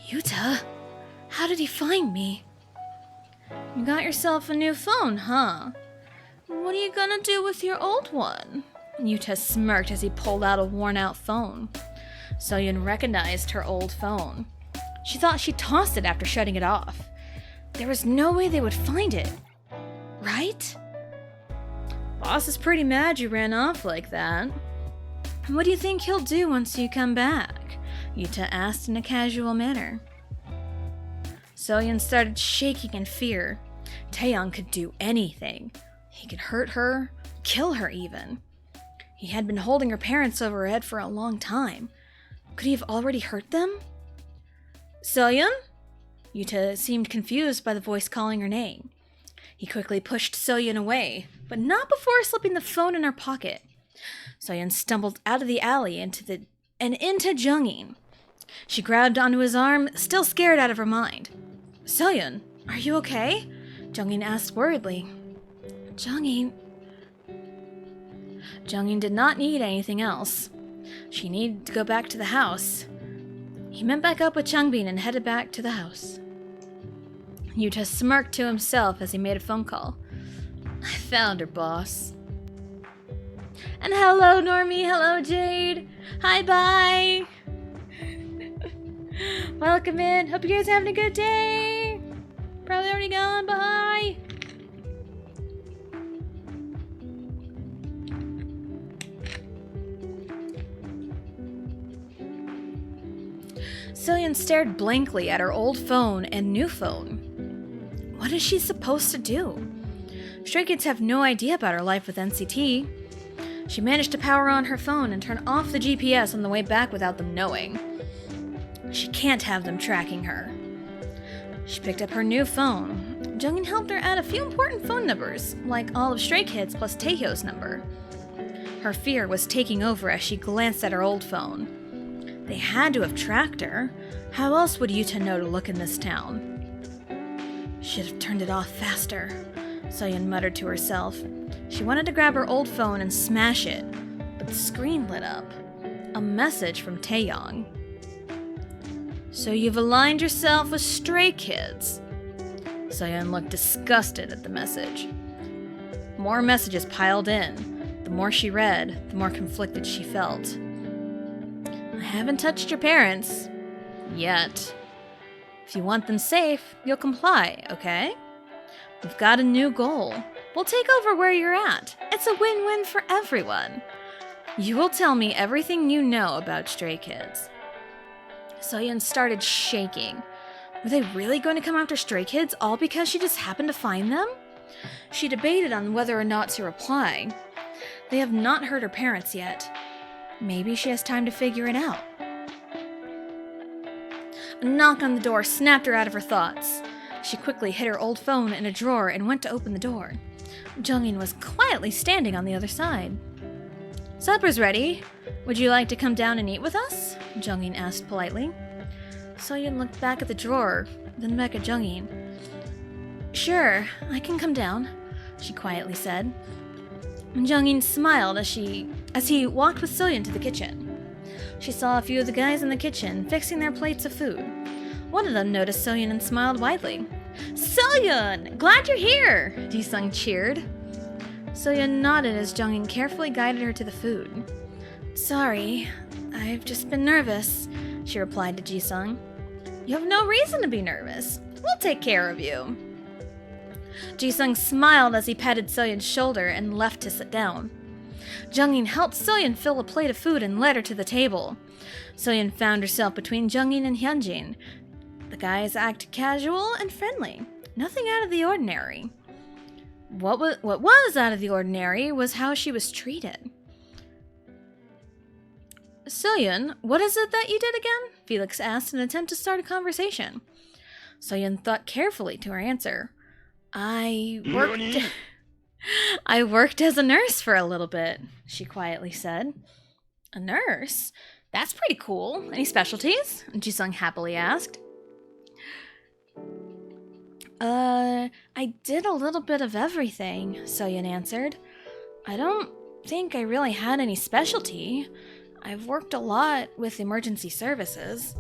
"Yuta? How did he find me?" "You got yourself a new phone, huh? What are you gonna do with your old one?" Yuta smirked as he pulled out a worn-out phone. So-yeon recognized her old phone. She thought she tossed it after shutting it off. There was no way they would find it. Right? "Boss is pretty mad you ran off like that." "What do you think he'll do once you come back?" Yuta asked in a casual manner. So-yeon started shaking in fear. Taeyong could do anything. He could hurt her, kill her even. He had been holding her parents over her head for a long time. Could he have already hurt them? "So-yeon?" Yuta seemed confused by the voice calling her name. He quickly pushed So-yeon away, but not before slipping the phone in her pocket. So-yeon stumbled out of the alley into Jungin. She grabbed onto his arm, still scared out of her mind. "So-yeon, are you okay?" Jungin asked worriedly. Jungin did not need anything else. She needed to go back to the house. He met back up with Changbin and headed back to the house. Yuta smirked to himself as he made a phone call. "I found her, boss." And hello, Normie. Hello, Jade. Hi, bye. Welcome in. Hope you guys are having a good day. Probably already gone. Bye. So-yeon stared blankly at her old phone and new phone. What is she supposed to do? Stray Kids have no idea about her life with NCT. She managed to power on her phone and turn off the GPS on the way back without them knowing. She can't have them tracking her. She picked up her new phone. Jungin helped her add a few important phone numbers, like all of Stray Kids plus Taehyou's number. Her fear was taking over as she glanced at her old phone. They had to have tracked her. How else would Yuta know to look in this town? Should have turned it off faster, Soyeon muttered to herself. She wanted to grab her old phone and smash it, but the screen lit up. A message from Taeyong. So you've aligned yourself with Stray Kids. Soyeon looked disgusted at the message. More messages piled in. The more she read, the more conflicted she felt. I haven't touched your parents. Yet. If you want them safe, you'll comply, okay? We've got a new goal. We'll take over where you're at. It's a win-win for everyone. You will tell me everything you know about Stray Kids. Soyeon started shaking. Were they really going to come after Stray Kids all because she just happened to find them? She debated on whether or not to reply. They have not heard her parents yet. Maybe she has time to figure it out. A knock on the door snapped her out of her thoughts. She quickly hid her old phone in a drawer and went to open the door. Jungin was quietly standing on the other side. Supper's ready. Would you like to come down and eat with us? Jungin asked politely. Soyeon looked back at the drawer, then back at Jungin. Sure, I can come down, she quietly said. Jungin smiled as he walked with Soyeon to the kitchen. She saw a few of the guys in the kitchen fixing their plates of food. One of them noticed Soyeon and smiled widely. Soyeon! Glad you're here! Jisung cheered. Soyeon nodded as Jungin carefully guided her to the food. Sorry, I've just been nervous, she replied to Jisung. You have no reason to be nervous. We'll take care of you. Jisung smiled as he patted Soyeon's shoulder and left to sit down. Jungin helped Soyeon fill a plate of food and led her to the table. Soyeon found herself between Jungin and Hyunjin. The guys acted casual and friendly. Nothing out of the ordinary. What was out of the ordinary was how she was treated. Soyeon, what is it that you did again? Felix asked in an attempt to start a conversation. Soyeon thought carefully to her answer. I worked as a nurse for a little bit, she quietly said. A nurse? That's pretty cool. Any specialties? Jisung happily asked. I did a little bit of everything, Soyeon answered. I don't think I really had any specialty. I've worked a lot with emergency services.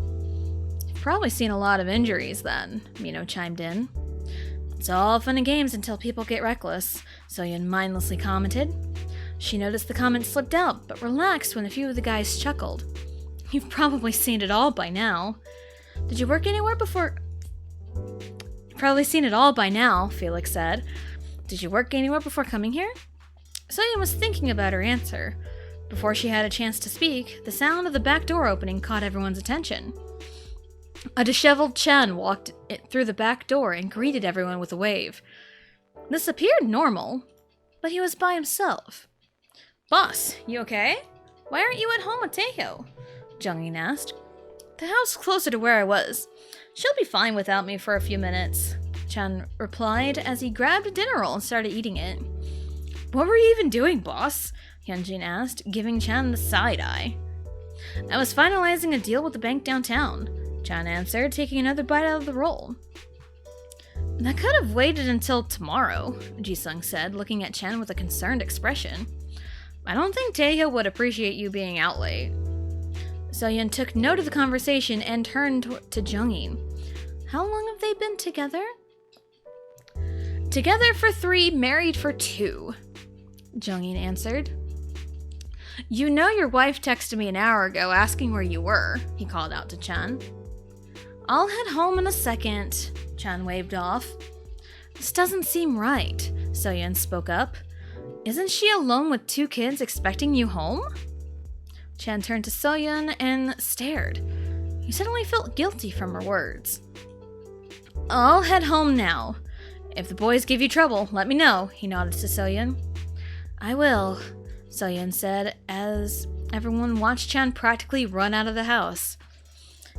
You've probably seen a lot of injuries then, Mino chimed in. It's all fun and games until people get reckless, Soyeon mindlessly commented. She noticed the comment slipped out, but relaxed when a few of the guys chuckled. You've probably seen it all by now. Did you work anywhere before... You've probably seen it all by now, Felix said. Did you work anywhere before coming here? Soyeon was thinking about her answer. Before she had a chance to speak, the sound of the back door opening caught everyone's attention. A disheveled Chen walked through the back door and greeted everyone with a wave. This appeared normal, but he was by himself. Boss, you okay? Why aren't you at home with Taehyou? Jungin asked. The house is closer to where I was. She'll be fine without me for a few minutes, Chen replied as he grabbed a dinner roll and started eating it. What were you even doing, boss? Hyunjin asked, giving Chen the side eye. I was finalizing a deal with the bank downtown, Chen answered, taking another bite out of the roll. That could have waited until tomorrow, Jisung said, looking at Chen with a concerned expression. I don't think Taehyou would appreciate you being out late. Soyeon took note of the conversation and turned to Jungin. How long have they been together? Together for 3, married for 2, Jungin answered. You know your wife texted me an hour ago asking where you were, he called out to Chen. I'll head home in a second, Chen waved off. This doesn't seem right, Soyeon spoke up. Isn't she alone with 2 kids expecting you home? Chen turned to Soyeon and stared. He suddenly felt guilty from her words. I'll head home now. If the boys give you trouble, let me know, he nodded to Soyeon. I will. Soyeon said as everyone watched Chan practically run out of the house.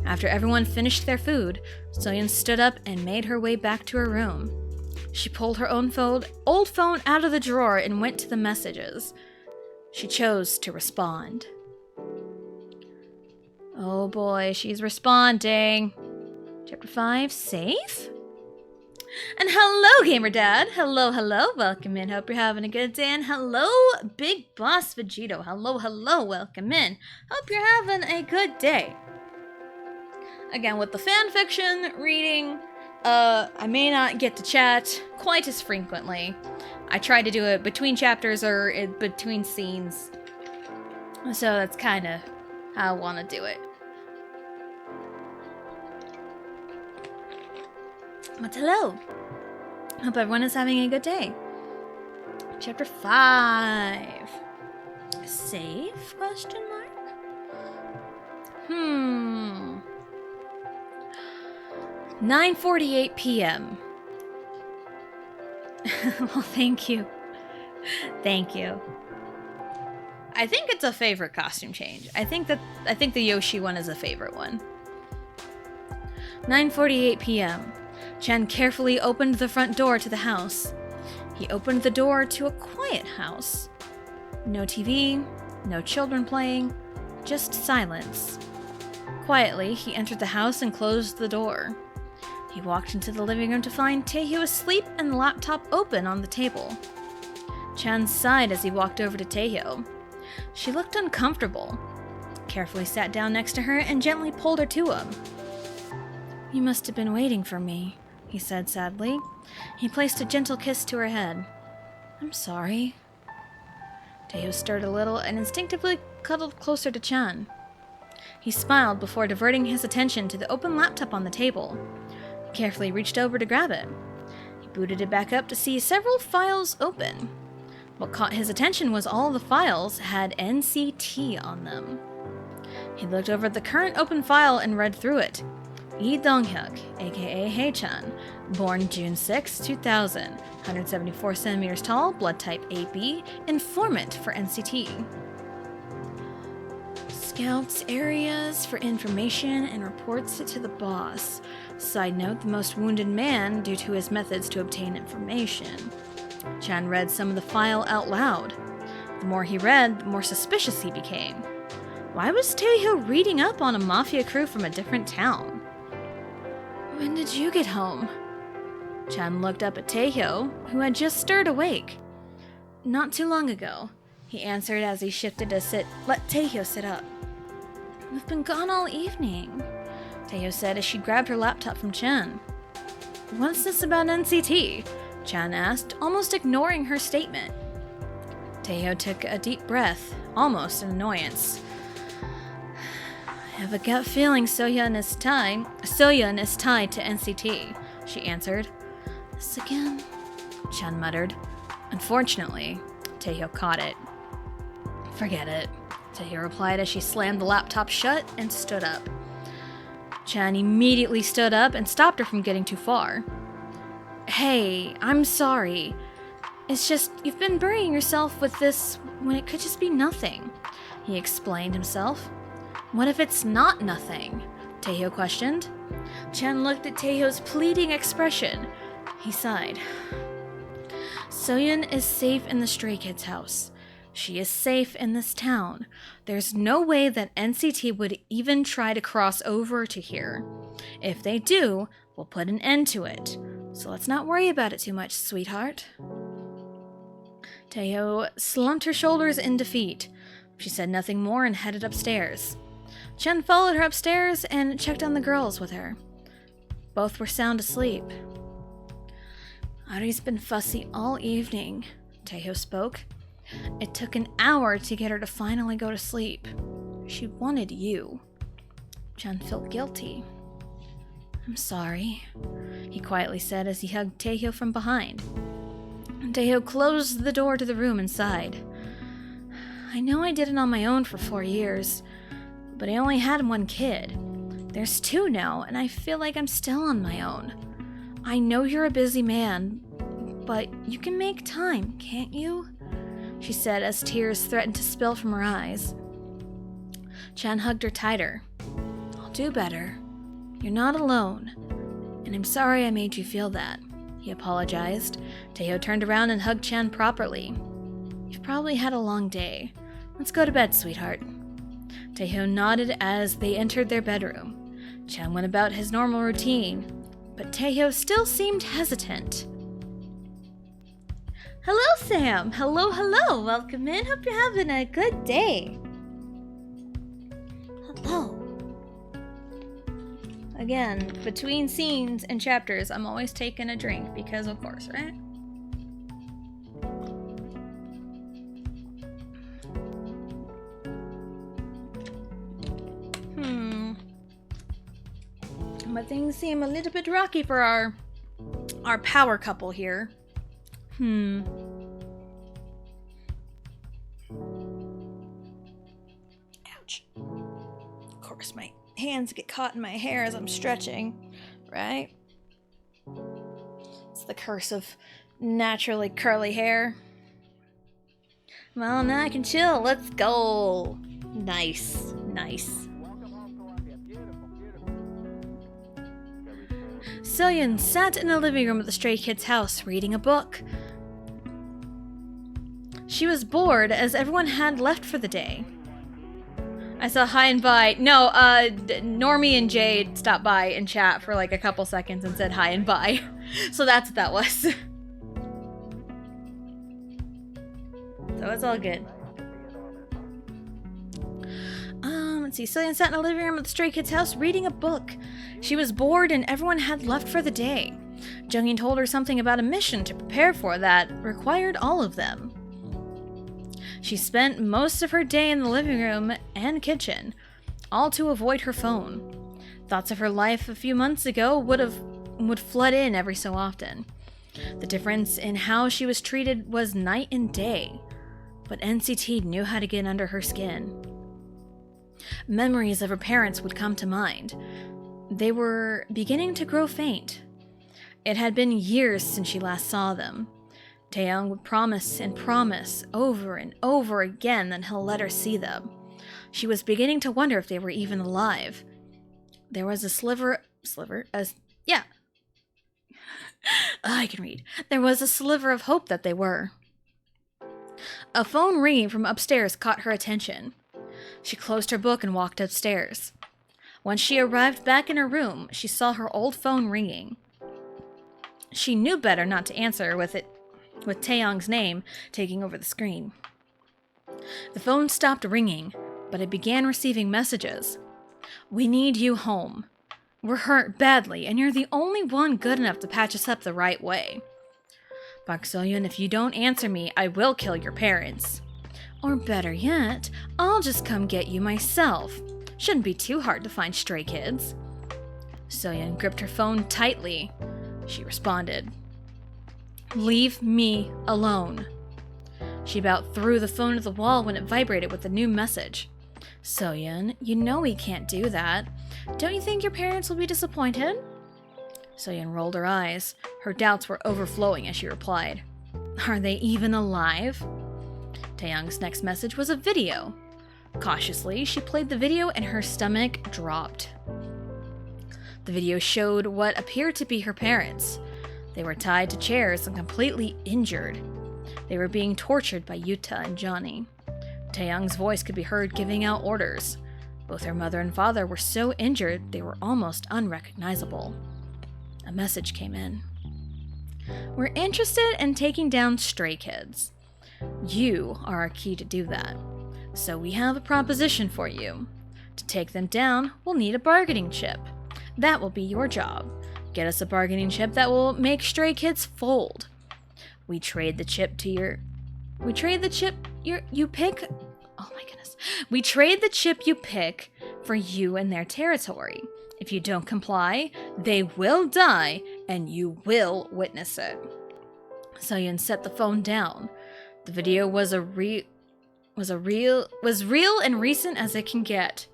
After everyone finished their food, Soyeon stood up and made her way back to her room. She pulled her old phone out of the drawer and went to the messages. She chose to respond. Oh boy, she's responding. Chapter 5, Safe? And hello, Gamer Dad. Hello, welcome in. Hope you're having a good day. And hello, Big Boss Vegito. Hello, welcome in. Hope you're having a good day. Again, with the fanfiction reading, I may not get to chat quite as frequently. I try to do it between chapters or between scenes. So that's kind of how I want to do it. But hello. Hope everyone is having a good day. Chapter 5. Safe? Question mark? 9:48 p.m. Well, thank you. Thank you. I think it's a favorite costume change. I think the Yoshi one is a favorite one. 9:48 p.m. Chan carefully opened the front door to the house. He opened the door to a quiet house. No TV, no children playing, just silence. Quietly, he entered the house and closed the door. He walked into the living room to find Taehyung asleep and the laptop open on the table. Chan sighed as he walked over to Taehyung. She looked uncomfortable. Carefully sat down next to her and gently pulled her to him. "You must have been waiting for me," he said sadly. He placed a gentle kiss to her head. "I'm sorry." Taehyung stirred a little and instinctively cuddled closer to Chan. He smiled before diverting his attention to the open laptop on the table. He carefully reached over to grab it. He booted it back up to see several files open. What caught his attention was all the files had NCT on them. He looked over at the current open file and read through it. Lee Dong-hyuk, aka Hae-chan, born June 6, 2000, 174 centimeters tall, blood type AB, informant for NCT. Scouts areas for information and reports it to the boss. Side note, the most wounded man due to his methods to obtain information. Chan read some of the file out loud. The more he read, the more suspicious he became. Why was Taehyung reading up on a Mafia crew from a different town? "When did you get home?" Chan looked up at Taehyung, who had just stirred awake. "Not too long ago," he answered as he shifted to let Taehyung sit up. "We've been gone all evening," Taehyung said as she grabbed her laptop from Chan. "What's this about NCT?" Chan asked, almost ignoring her statement. Taehyung took a deep breath, almost in annoyance. "I have a gut feeling Soyeon is tied to NCT," she answered. "This again?" Chan muttered. Unfortunately, Taehyung caught it. "Forget it," Taehyung replied as she slammed the laptop shut and stood up. Chan immediately stood up and stopped her from getting too far. "Hey, I'm sorry. It's just you've been burying yourself with this when it could just be nothing," he explained himself. "What if it's not nothing?" Taehyung questioned. Chan looked at Taehyung's pleading expression. He sighed. "Soyeon is safe in the Stray Kids' house. She is safe in this town. There's no way that NCT would even try to cross over to here. If they do, we'll put an end to it. So let's not worry about it too much, sweetheart." Taehyung slumped her shoulders in defeat. She said nothing more and headed upstairs. Chen followed her upstairs and checked on the girls with her. Both were sound asleep. "Ari's been fussy all evening," Taehyung spoke. "It took an hour to get her to finally go to sleep. She wanted you." Chen felt guilty. "I'm sorry," he quietly said as he hugged Taehyung from behind. Taehyung closed the door to the room and sighed. "I know I did it on my own for 4 years, but I only had one kid. There's 2 now, and I feel like I'm still on my own. I know you're a busy man, but you can make time, can't you?" she said as tears threatened to spill from her eyes. Chan hugged her tighter. I'll do better. You're not alone, and I'm sorry I made you feel that, he apologized. Taeho turned around and hugged Chan properly. You've probably had a long day. Let's go to bed, sweetheart. Taeho nodded as they entered their bedroom. Chan went about his normal routine, but Taeho still seemed hesitant. Hello, Sam! Hello, hello! Welcome in. Hope you're having a good day. Hello. Again, between scenes and chapters, I'm always taking a drink because, of course, right? But things seem a little bit rocky for our power couple here. Ouch. Of course, my hands get caught in my hair as I'm stretching, right? It's the curse of naturally curly hair. Well, now I can chill. Let's go. Nice, nice. Soyeon sat in the living room of the Stray Kids' house reading a book. She was bored as everyone had left for the day. I saw hi and bye. No, Normie and Jade stopped by in chat for like a couple seconds and said hi and bye. So that's what that was. So it's all good. Let's see. Soyeon sat in the living room of the Stray Kids' house reading a book. She was bored and everyone had left for the day. Jungin told her something about a mission to prepare for that required all of them. She spent most of her day in the living room and kitchen, all to avoid her phone. Thoughts of her life a few months ago would flood in every so often. The difference in how she was treated was night and day, but NCT knew how to get under her skin. Memories of her parents would come to mind. They were beginning to grow faint. It had been years since she last saw them. Taeyang would promise and promise over and over again that he'll let her see them. She was beginning to wonder if they were even alive. There was a I can read. There was a sliver of hope that they were. A phone ringing from upstairs caught her attention. She closed her book and walked upstairs. When she arrived back in her room, she saw her old phone ringing. She knew better not to answer with Taeyang's name taking over the screen. The phone stopped ringing, but it began receiving messages. We need you home. We're hurt badly, and you're the only one good enough to patch us up the right way. Park Soyeon, if you don't answer me, I will kill your parents. Or better yet, I'll just come get you myself. Shouldn't be too hard to find stray kids. Soyeon gripped her phone tightly. She responded, Leave me alone. She about threw the phone at the wall when it vibrated with a new message. Soyeon, you know we can't do that. Don't you think your parents will be disappointed? Soyeon rolled her eyes. Her doubts were overflowing as she replied, Are they even alive? Taeyang's next message was a video. Cautiously, she played the video and her stomach dropped. The video showed what appeared to be her parents. They were tied to chairs and completely injured. They were being tortured by Yuta and Johnny. Taeyang's voice could be heard giving out orders. Both her mother and father were so injured they were almost unrecognizable. A message came in. We're interested in taking down stray kids. You are our key to do that. So we have a proposition for you. To take them down, we'll need a bargaining chip. That will be your job. Get us a bargaining chip that will make stray kids fold. We trade the chip you pick. Oh my goodness. We trade the chip you pick for you and their territory. If you don't comply, they will die and you will witness it. Soyeon set the phone down. The video was real and recent as it can get.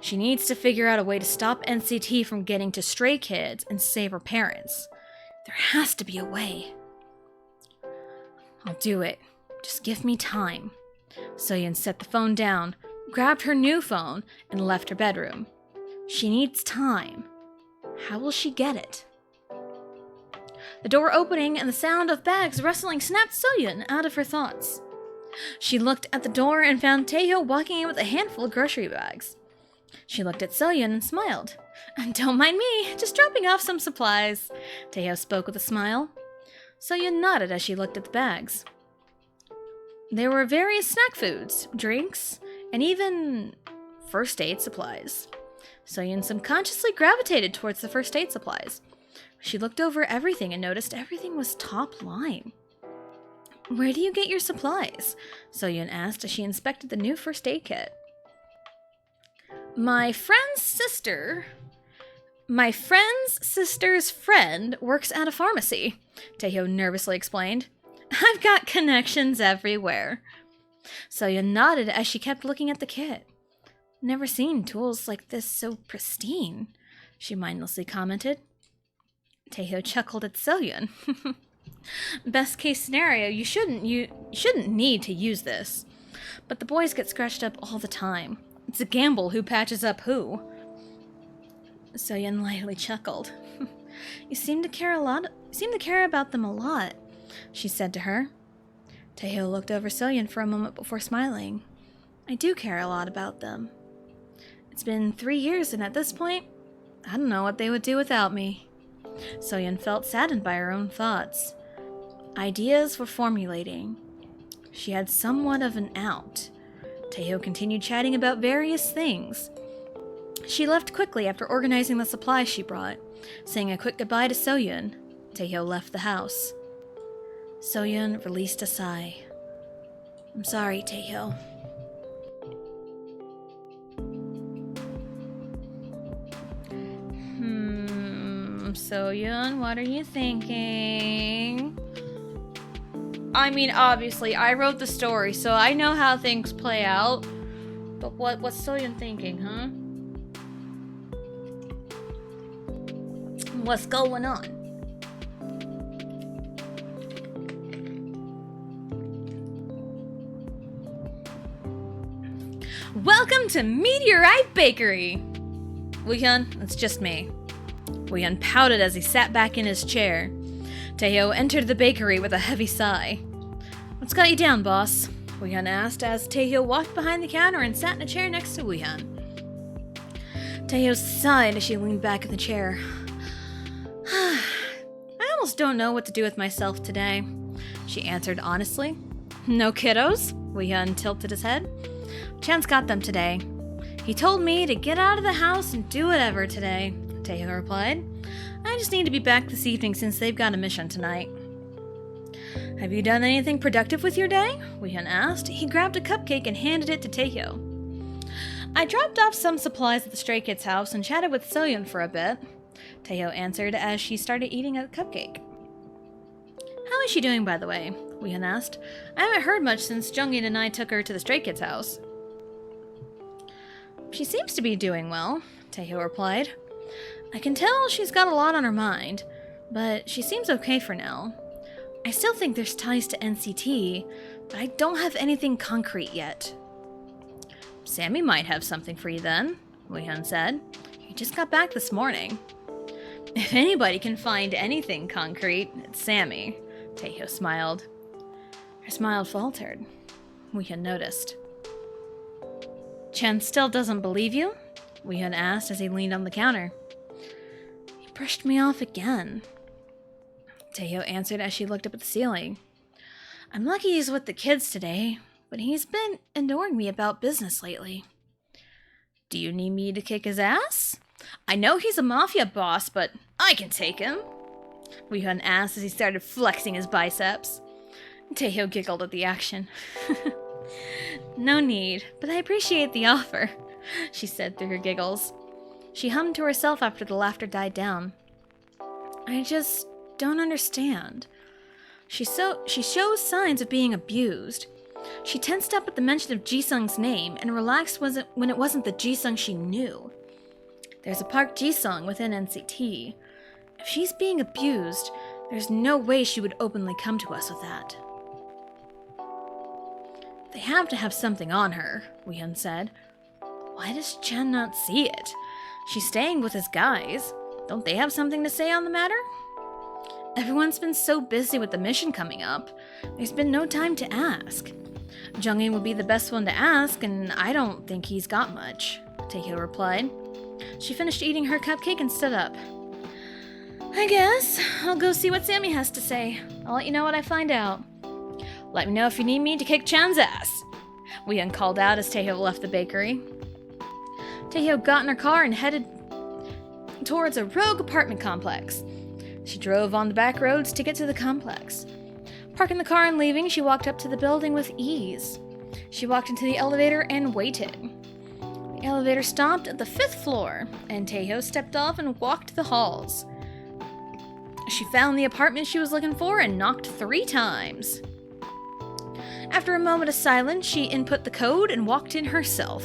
She needs to figure out a way to stop NCT from getting to stray kids and save her parents. There has to be a way. I'll do it. Just give me time. Soyeon set the phone down, grabbed her new phone, and left her bedroom. She needs time. How will she get it? The door opening and the sound of bags rustling snapped Soyeon out of her thoughts. She looked at the door and found Taeho walking in with a handful of grocery bags. She looked at Soyeon and smiled. Don't mind me, just dropping off some supplies. Taeho spoke with a smile. Soyeon nodded as she looked at the bags. There were various snack foods, drinks, and even first aid supplies. Soyeon subconsciously gravitated towards the first aid supplies. She looked over everything and noticed everything was top line. Where do you get your supplies? Soyeon asked as she inspected the new first aid kit. My friend's sister's friend works at a pharmacy, Taeho nervously explained. I've got connections everywhere. Soyeon nodded as she kept looking at the kit. Never seen tools like this so pristine, she mindlessly commented. Taeho chuckled at Soyeon. Best case scenario, you shouldn't need to use this. But the boys get scratched up all the time. It's a gamble who patches up who. Soyeon lightly chuckled. You seem to care about them a lot, she said to her. Taeho looked over Soyeon for a moment before smiling. I do care a lot about them. It's been 3 years, and at this point, I don't know what they would do without me. Soyeon felt saddened by her own thoughts. Ideas were formulating. She had somewhat of an out. Taeho continued chatting about various things. She left quickly after organizing the supplies she brought. Saying a quick goodbye to Soyeon, Taeho left the house. Soyeon released a sigh. I'm sorry, Taeho. Soyeon, what are you thinking? I mean, obviously, I wrote the story, so I know how things play out. But what's Soyeon thinking, huh? What's going on? Welcome to Meteorite Bakery! Woohyun, it's just me. Woohyun pouted as he sat back in his chair. Taeho entered the bakery with a heavy sigh. What's got you down, boss? Woohyun asked as Taeho walked behind the counter and sat in a chair next to Woohyun. Taeho sighed as she leaned back in the chair. I almost don't know what to do with myself today, she answered honestly. No kiddos? Woohyun tilted his head. Chan's got them today. He told me to get out of the house and do whatever today, Taeho replied. I just need to be back this evening since they've got a mission tonight. Have you done anything productive with your day? Woohyun asked. He grabbed a cupcake and handed it to Taeho. I dropped off some supplies at the Stray Kids' house and chatted with Soyeon for a bit, Taeho answered as she started eating a cupcake. How is she doing, by the way? Woohyun asked. I haven't heard much since Jungin and I took her to the Stray Kids' house. She seems to be doing well, Taeho replied. I can tell she's got a lot on her mind, but she seems okay for now. I still think there's ties to NCT, but I don't have anything concrete yet. Sammy might have something for you then, Woohyun said. He just got back this morning. If anybody can find anything concrete, it's Sammy, Taeho smiled. Her smile faltered. Woohyun noticed. Chen still doesn't believe you? Woohyun asked as he leaned on the counter. He brushed me off again, Taeho answered as she looked up at the ceiling. I'm lucky he's with the kids today, but he's been ignoring me about business lately. Do you need me to kick his ass? I know he's a Mafia boss, but I can take him, Woohyun asked as he started flexing his biceps. Taeho giggled at the action. No need, but I appreciate the offer, she said through her giggles. She hummed to herself after the laughter died down. I just don't understand. She shows signs of being abused. She tensed up at the mention of Jisung's name and relaxed when it wasn't the Jisung she knew. There's a Park Jisung within NCT. If she's being abused, there's no way she would openly come to us with that. They have to have something on her, Wheon said. Why does Chen not see it? She's staying with his guys. Don't they have something to say on the matter? Everyone's been so busy with the mission coming up. There's been no time to ask. Jungin would be the best one to ask, and I don't think he's got much, Taeho replied. She finished eating her cupcake and stood up. I guess I'll go see what Sammy has to say. I'll let you know what I find out. Let me know if you need me to kick Chan's ass, Wheon called out as Taeho left the bakery. Taeho got in her car and headed towards a rogue apartment complex. She drove on the back roads to get to the complex. Parking the car and leaving, she walked up to the building with ease. She walked into the elevator and waited. The elevator stopped at the 5th floor, and Taeho stepped off and walked the halls. She found the apartment she was looking for and knocked 3 times. After a moment of silence, she input the code and walked in herself.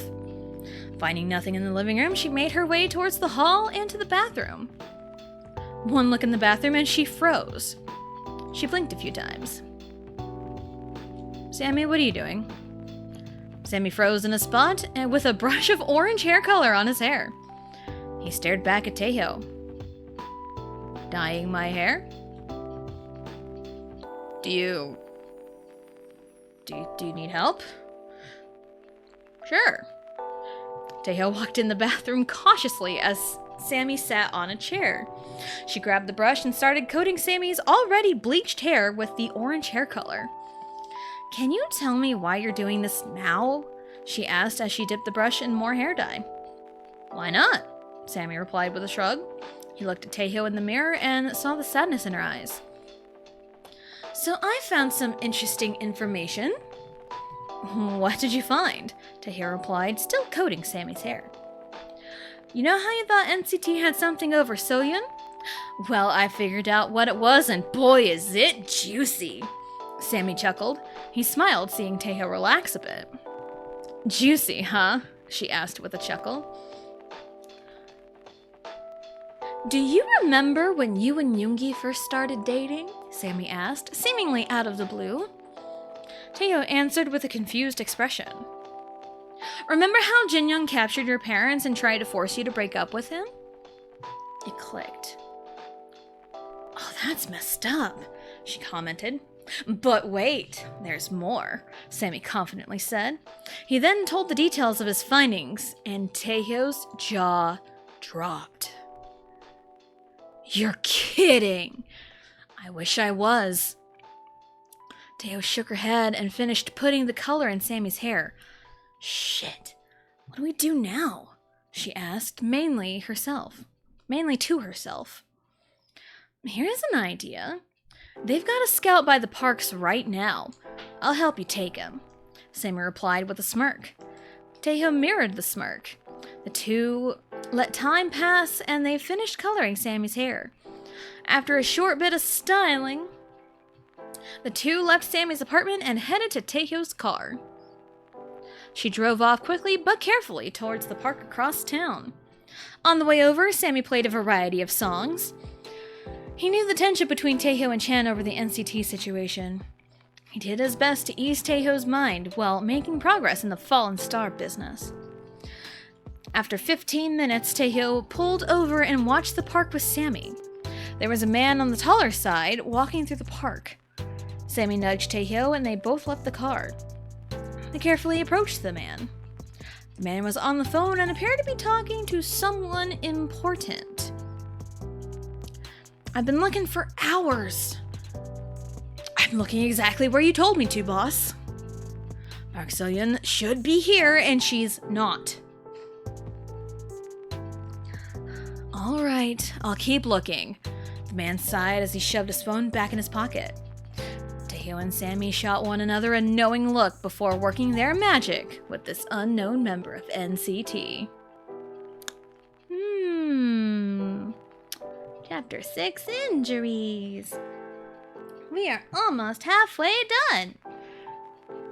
Finding nothing in the living room, she made her way towards the hall and to the bathroom. One look in the bathroom and she froze. She blinked a few times. Sammy, what are you doing? Sammy froze in a spot and with a brush of orange hair color on his hair. He stared back at Taeho. Dyeing my hair? Do you need help? Sure. Taeho walked in the bathroom cautiously as Sammy sat on a chair. She grabbed the brush and started coating Sammy's already bleached hair with the orange hair color. Can you tell me why you're doing this now? She asked as she dipped the brush in more hair dye. Why not? Sammy replied with a shrug. He looked at Taeho in the mirror and saw the sadness in her eyes. So I found some interesting information. What did you find? Taeho replied, still coating Sammy's hair. You know how you thought NCT had something over Soyeon? Well, I figured out what it was, and boy is it juicy. Sammy chuckled. He smiled, seeing Taeho relax a bit. Juicy, huh? She asked with a chuckle. Do you remember when you and Yoongi first started dating? Sammy asked, seemingly out of the blue. Taeho answered with a confused expression. Remember how Jinyoung captured your parents and tried to force you to break up with him? It clicked. Oh, that's messed up, she commented. But wait, there's more, Sammy confidently said. He then told the details of his findings, and Taeho's jaw dropped. You're kidding! I wish I was. Taeho shook her head and finished putting the color in Sammy's hair. Shit, what do we do now? She asked, mainly to herself. Here's an idea. They've got a scout by the parks right now. I'll help you take him, Sammy replied with a smirk. Taeho mirrored the smirk. The two let time pass and they finished coloring Sammy's hair. After a short bit of styling, the two left Sammy's apartment and headed to Taeho's car. She drove off quickly but carefully towards the park across town. On the way over, Sammy played a variety of songs. He knew the tension between Taeho and Chan over the NCT situation. He did his best to ease Taeho's mind while making progress in the fallen star business. After 15 minutes, Taeho pulled over and watched the park with Sammy. There was a man on the taller side walking through the park. Sammy nudged Taeho and they both left the car. They carefully approached the man. The man was on the phone and appeared to be talking to someone important. I've been looking for hours. I'm looking exactly where you told me to, boss. Park So-yeon should be here, and she's not. All right, I'll keep looking. The man sighed as he shoved his phone back in his pocket. Taeho and Sammy shot one another a knowing look before working their magic with this unknown member of NCT. Chapter 6, Injuries. We are almost halfway done.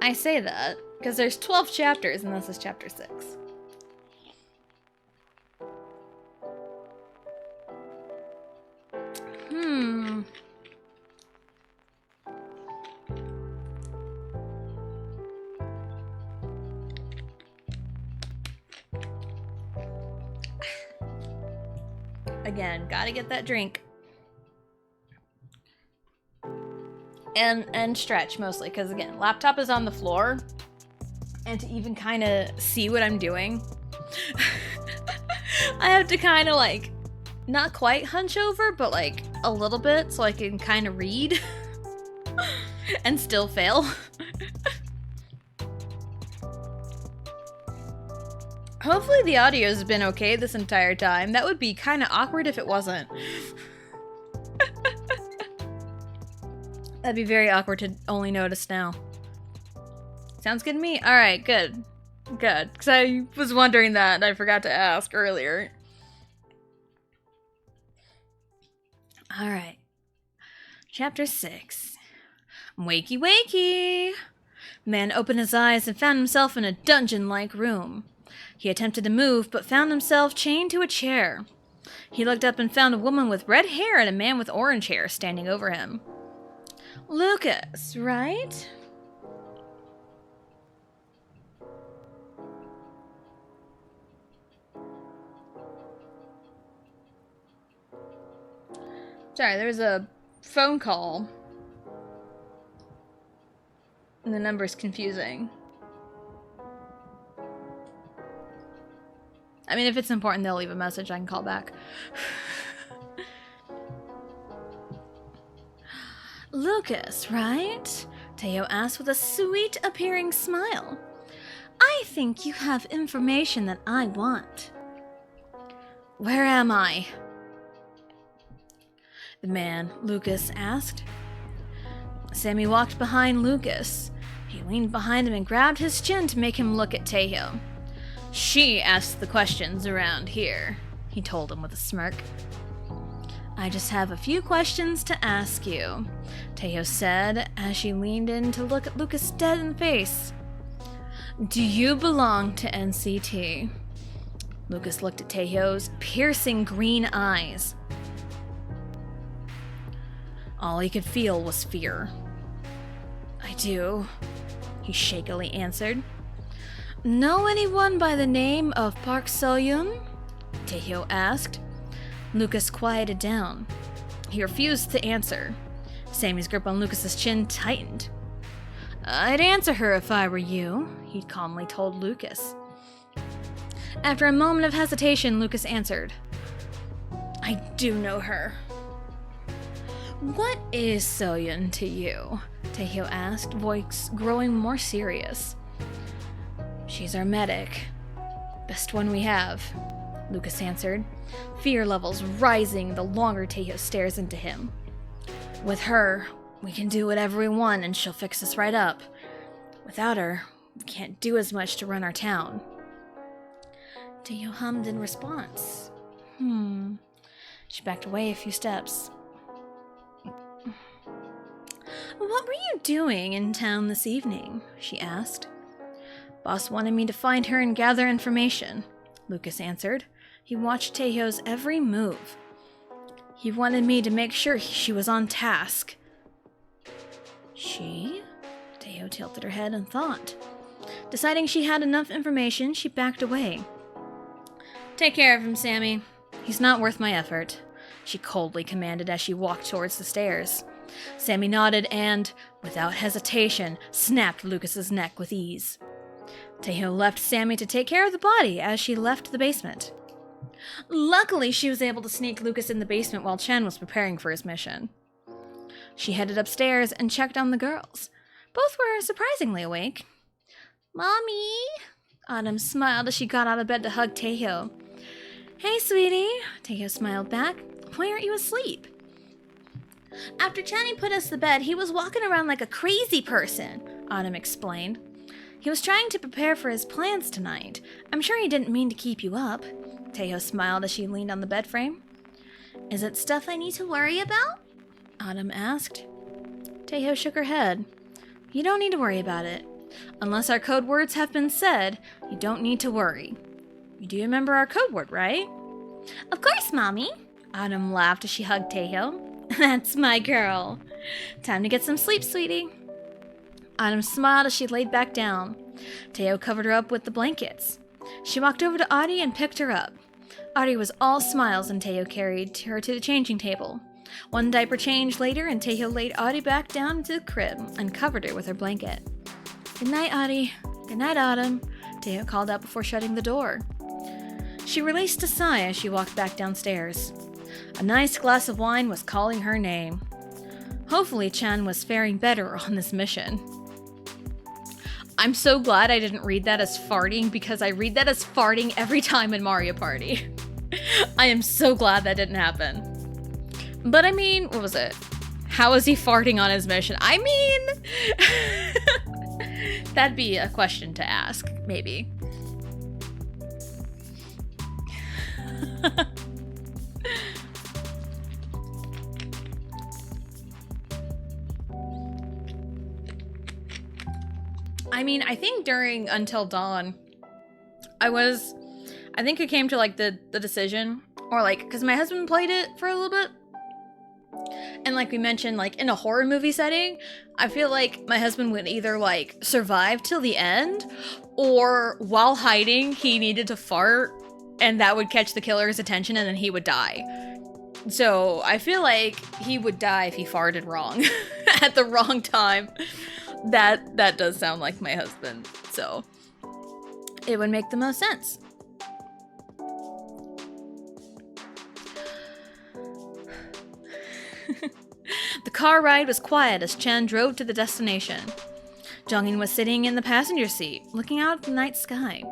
I say that because there's 12 chapters and this is chapter 6. Again, gotta get that drink. And stretch mostly, because again, laptop is on the floor. And to even kind of see what I'm doing, I have to kind of like, not quite hunch over, but like a little bit so I can kind of read and still fail. Hopefully the audio's been okay this entire time. That would be kind of awkward if it wasn't. That'd be very awkward to only notice now. Sounds good to me? Alright, good. Good. Because I was wondering that and I forgot to ask earlier. Alright. Chapter 6. Wakey wakey! The man opened his eyes and found himself in a dungeon-like room. He attempted to move, but found himself chained to a chair. He looked up and found a woman with red hair and a man with orange hair standing over him. Lucas, right? Sorry, there was a phone call. And the number's confusing. I mean, if it's important, they'll leave a message. I can call back. Lucas, right? Teo asked with a sweet-appearing smile. I think you have information that I want. Where am I? The man, Lucas, asked. Sammy walked behind Lucas. He leaned behind him and grabbed his chin to make him look at Teo. She asks the questions around here, he told him with a smirk. I just have a few questions to ask you, Teo said as she leaned in to look at Lucas dead in the face. Do you belong to NCT? Lucas looked at Teo's piercing green eyes. All he could feel was fear. I do, he shakily answered. Know anyone by the name of Park Seo-yoon? Taehyeo asked. Lucas quieted down. He refused to answer. Sammy's grip on Lucas's chin tightened. I'd answer her if I were you, he calmly told Lucas. After a moment of hesitation, Lucas answered. I do know her. What is Seo-yoon to you? Taehyeo asked, voice growing more serious. She's our medic. Best one we have, Lucas answered, fear levels rising the longer Taehyeo stares into him. With her, we can do whatever we want and she'll fix us right up. Without her, we can't do as much to run our town. Taehyeo hummed in response. She backed away a few steps. What were you doing in town this evening? She asked. Boss wanted me to find her and gather information, Lucas answered. He watched Taehyeu's every move. He wanted me to make sure she was on task. She? Taehyeo tilted her head and thought. Deciding she had enough information, she backed away. Take care of him, Sammy. He's not worth my effort, she coldly commanded as she walked towards the stairs. Sammy nodded and, without hesitation, snapped Lucas's neck with ease. Taehyeo left Sammy to take care of the body as she left the basement. Luckily, she was able to sneak Lucas in the basement while Chen was preparing for his mission. She headed upstairs and checked on the girls. Both were surprisingly awake. Mommy! Autumn smiled as she got out of bed to hug Taehyeo. Hey, sweetie, Taehyeo smiled back. Why aren't you asleep? After Channy put us to bed, he was walking around like a crazy person, Autumn explained. He was trying to prepare for his plans tonight. I'm sure he didn't mean to keep you up. Taehyeo smiled as she leaned on the bed frame. Is it stuff I need to worry about? Autumn asked. Taehyeo shook her head. You don't need to worry about it. Unless our code words have been said, you don't need to worry. You do remember our code word, right? Of course, Mommy. Autumn laughed as she hugged Taehyeo. That's my girl. Time to get some sleep, sweetie. Autumn smiled as she laid back down. Taehyeo covered her up with the blankets. She walked over to Audie and picked her up. Ari was all smiles and Teo carried her to the changing table. One diaper change later and Teo laid Ari back down into the crib and covered her with her blanket. "Good night, Ari. Good night, Autumn," Teo called out before shutting the door. She released a sigh as she walked back downstairs. A nice glass of wine was calling her name. Hopefully Chan was faring better on this mission. I'm so glad I didn't read that as farting because I read that as farting every time in Mario Party. I am so glad that didn't happen. But I mean, what was it? How is he farting on his mission? I mean, that'd be a question to ask, maybe. I mean, I think during Until Dawn, I think it came to like the decision, or like, because my husband played it for a little bit. And like we mentioned, like in a horror movie setting, I feel like my husband would either like survive till the end, or while hiding, he needed to fart and that would catch the killer's attention and then he would die. So I feel like he would die if he farted wrong at the wrong time. That does sound like my husband, so it would make the most sense. The car ride was quiet as Chen drove to the destination. Jongin was sitting in the passenger seat, looking out at the night sky.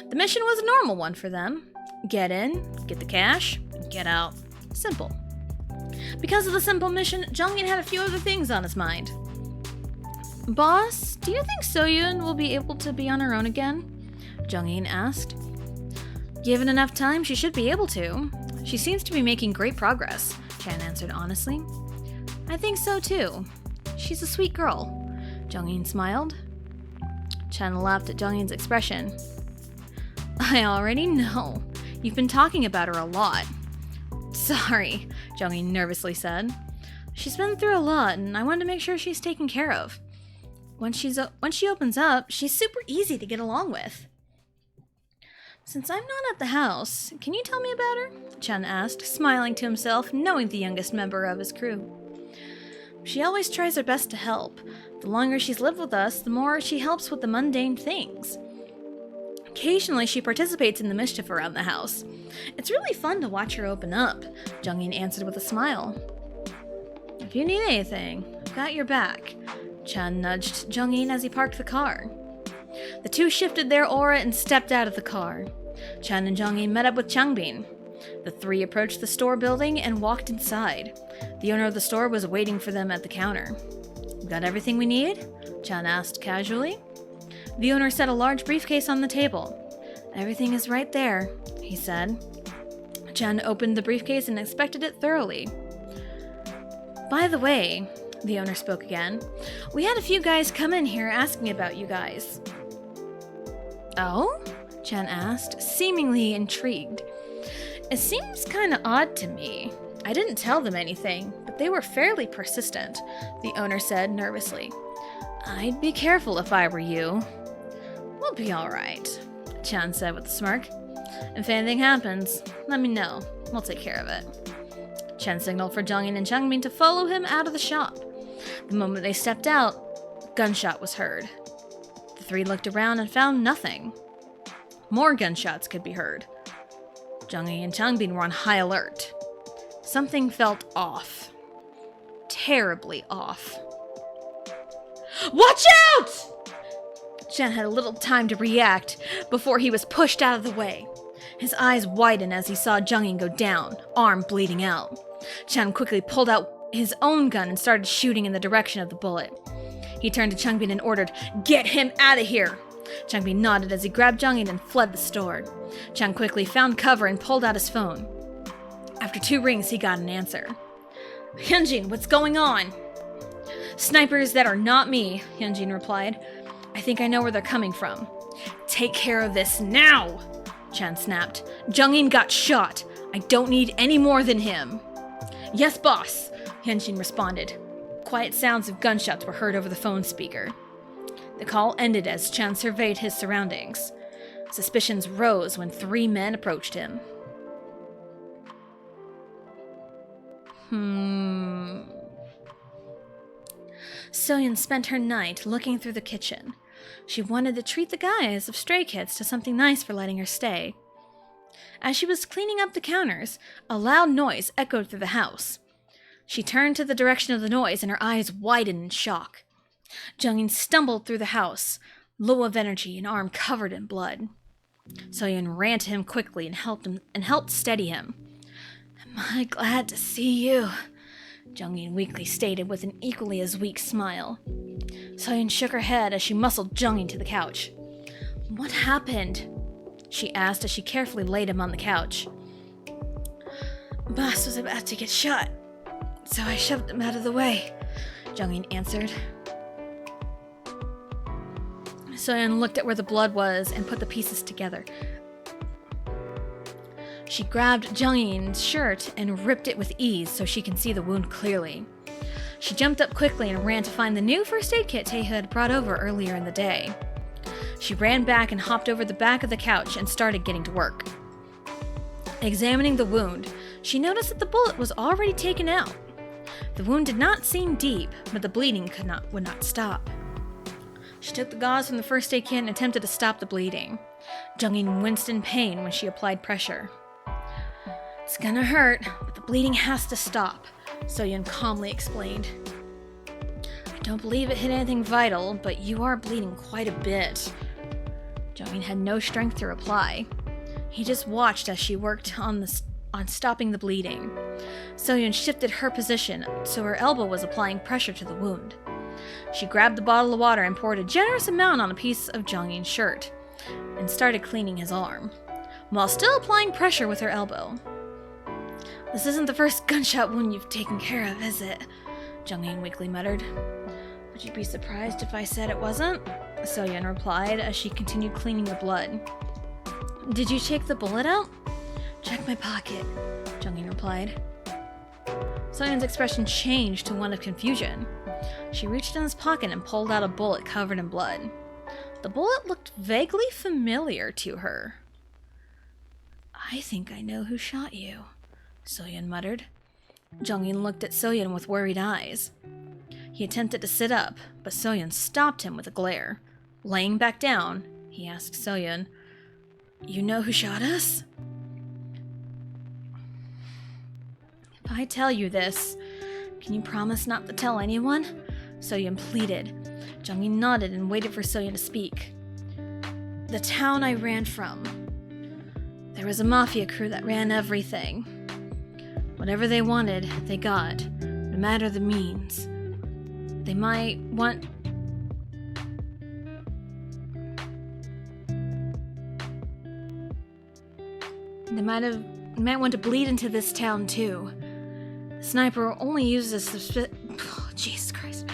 The mission was a normal one for them. Get in, get the cash, and get out. Simple. Because of the simple mission, Jongin had a few other things on his mind. "Boss, do you think Soyun will be able to be on her own again?" Jongin asked. "Given enough time, she should be able to. She seems to be making great progress," Chan answered honestly. "I think so too. She's a sweet girl." Jongin smiled. Chan laughed at Jongin's expression. "I already know. You've been talking about her a lot." "Sorry," Jongin nervously said. "She's been through a lot and I want to make sure she's taken care of. Once she opens up, she's super easy to get along with." "Since I'm not at the house, can you tell me about her?" Chen asked, smiling to himself, knowing the youngest member of his crew. "She always tries her best to help. The longer she's lived with us, the more she helps with the mundane things. Occasionally, she participates in the mischief around the house. It's really fun to watch her open up," Jongin answered with a smile. "If you need anything, I've got your back." Chan nudged Jongin as he parked the car. The two shifted their aura and stepped out of the car. Chan and Jongin met up with Changbin. The three approached the store building and walked inside. The owner of the store was waiting for them at the counter. "Got everything we need?" Chan asked casually. The owner set a large briefcase on the table. "Everything is right there," he said. Chan opened the briefcase and inspected it thoroughly. "By the way," the owner spoke again, "we had a few guys come in here asking about you guys." "Oh?" Chan asked, seemingly intrigued. "It seems kinda odd to me. I didn't tell them anything, but they were fairly persistent," the owner said nervously. "I'd be careful if I were you." "We'll be alright," Chan said with a smirk. "If anything happens, let me know. We'll take care of it." Chen signaled for Jongin and Changbin to follow him out of the shop. The moment they stepped out, a gunshot was heard. The three looked around and found nothing. More gunshots could be heard. Jongin and Changbin were on high alert. Something felt off. Terribly off. "Watch out!" Chen had a little time to react before he was pushed out of the way. His eyes widened as he saw Jongin go down, arm bleeding out. Chen quickly pulled out his own gun and started shooting in the direction of the bullet. He turned to Changbin and ordered, "Get him out of here!" Changbin nodded as he grabbed Jongin and fled the store. Chen quickly found cover and pulled out his phone. After 2 rings, he got an answer. "Hyunjin, what's going on?" "Snipers that are not me," Hyunjin replied. "I think I know where they're coming from." "Take care of this now!" Chan snapped. "Jongin got shot. I don't need any more than him." "Yes, boss," Hyunjin responded. Quiet sounds of gunshots were heard over the phone speaker. The call ended as Chan surveyed his surroundings. Suspicions rose when 3 men approached him. Soyeon spent her night looking through the kitchen. She wanted to treat the guys of Stray Kids to something nice for letting her stay. As she was cleaning up the counters, a loud noise echoed through the house. She turned to the direction of the noise and her eyes widened in shock. Jungin stumbled through the house, low of energy and arm covered in blood. Soyeon ran to him quickly and helped steady him. "Am I glad to see you?" Jungin weakly stated with an equally as weak smile. Soyeon shook her head as she muscled Jungin to the couch. "What happened?" she asked as she carefully laid him on the couch. "Boss was about to get shot, so I shoved him out of the way," Jungin answered. Soyeon looked at where the blood was and put the pieces together. She grabbed Jungin's shirt and ripped it with ease so she can see the wound clearly. She jumped up quickly and ran to find the new first aid kit Tae had brought over earlier in the day. She ran back and hopped over the back of the couch and started getting to work. Examining the wound, she noticed that the bullet was already taken out. The wound did not seem deep, but the bleeding would not stop. She took the gauze from the first aid kit and attempted to stop the bleeding. Jungin winced in pain when she applied pressure. "It's gonna hurt, but the bleeding has to stop," Soyeon calmly explained. "I don't believe it hit anything vital, but you are bleeding quite a bit." Jungin had no strength to reply. He just watched as she worked on stopping the bleeding. Soyeon shifted her position so her elbow was applying pressure to the wound. She grabbed the bottle of water and poured a generous amount on a piece of Jungin's shirt and started cleaning his arm, while still applying pressure with her elbow. "This isn't the first gunshot wound you've taken care of, is it?" Jungin weakly muttered. "Would you be surprised if I said it wasn't?" Soyeon replied as she continued cleaning the blood. "Did you take the bullet out?" "Check my pocket," Jungin replied. Soyeon's expression changed to one of confusion. She reached in his pocket and pulled out a bullet covered in blood. The bullet looked vaguely familiar to her. "I think I know who shot you," Soyeon muttered. Jungin looked at Soyeon with worried eyes. He attempted to sit up, but Soyeon stopped him with a glare. Laying back down, he asked Soyeon, "You know who shot us?" "If I tell you this, can you promise not to tell anyone?" Soyeon pleaded. Jungin nodded and waited for Soyeon to speak. "The town I ran from. There was a Mafia crew that ran everything. Whatever they wanted, they got, no matter the means. They might want... They might want to bleed into this town too. The sniper only uses Jesus Christ.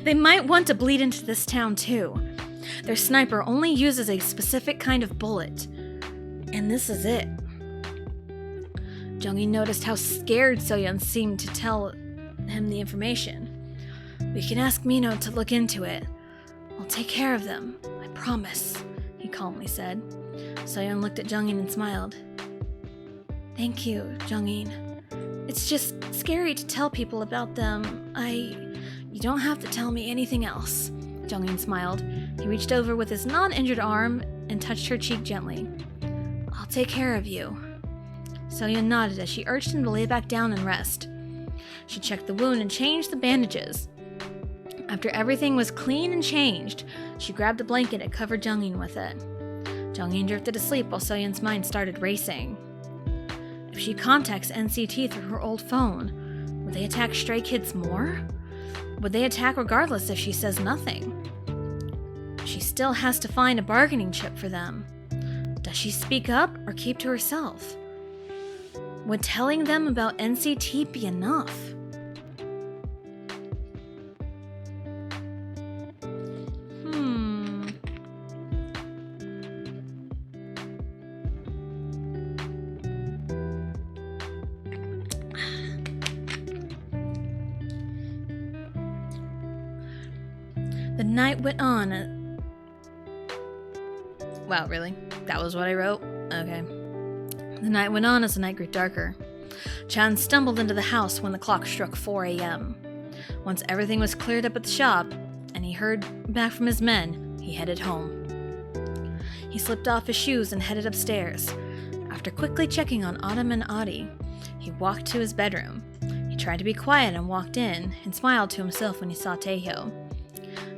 They might want to bleed into this town too. Their sniper only uses a specific kind of bullet. And this is it." Jungin noticed how scared Soyeon seemed to tell him the information. "We can ask Mino to look into it. I'll take care of them, I promise," he calmly said. Soyeon looked at Jungin and smiled. "Thank you, Jungin. It's just scary to tell people about them. You don't have to tell me anything else." Jungin smiled. He reached over with his non-injured arm and touched her cheek gently. "I'll take care of you." Soyeon nodded as she urged him to lay back down and rest. She checked the wound and changed the bandages. After everything was clean and changed, she grabbed a blanket and covered Jungin with it. Jungin drifted to sleep while Soyeon's mind started racing. If she contacts NCT through her old phone, would they attack Stray Kids more? Would they attack regardless if she says nothing? She still has to find a bargaining chip for them. Does she speak up or keep to herself? Would telling them about NCT be enough? The night went on. Wow, really? That was what I wrote? Okay. The night went on as the night grew darker. Chan stumbled into the house when the clock struck 4 a.m. Once everything was cleared up at the shop, and he heard back from his men, he headed home. He slipped off his shoes and headed upstairs. After quickly checking on Autumn and Audie, he walked to his bedroom. He tried to be quiet and walked in, and smiled to himself when he saw Taeho.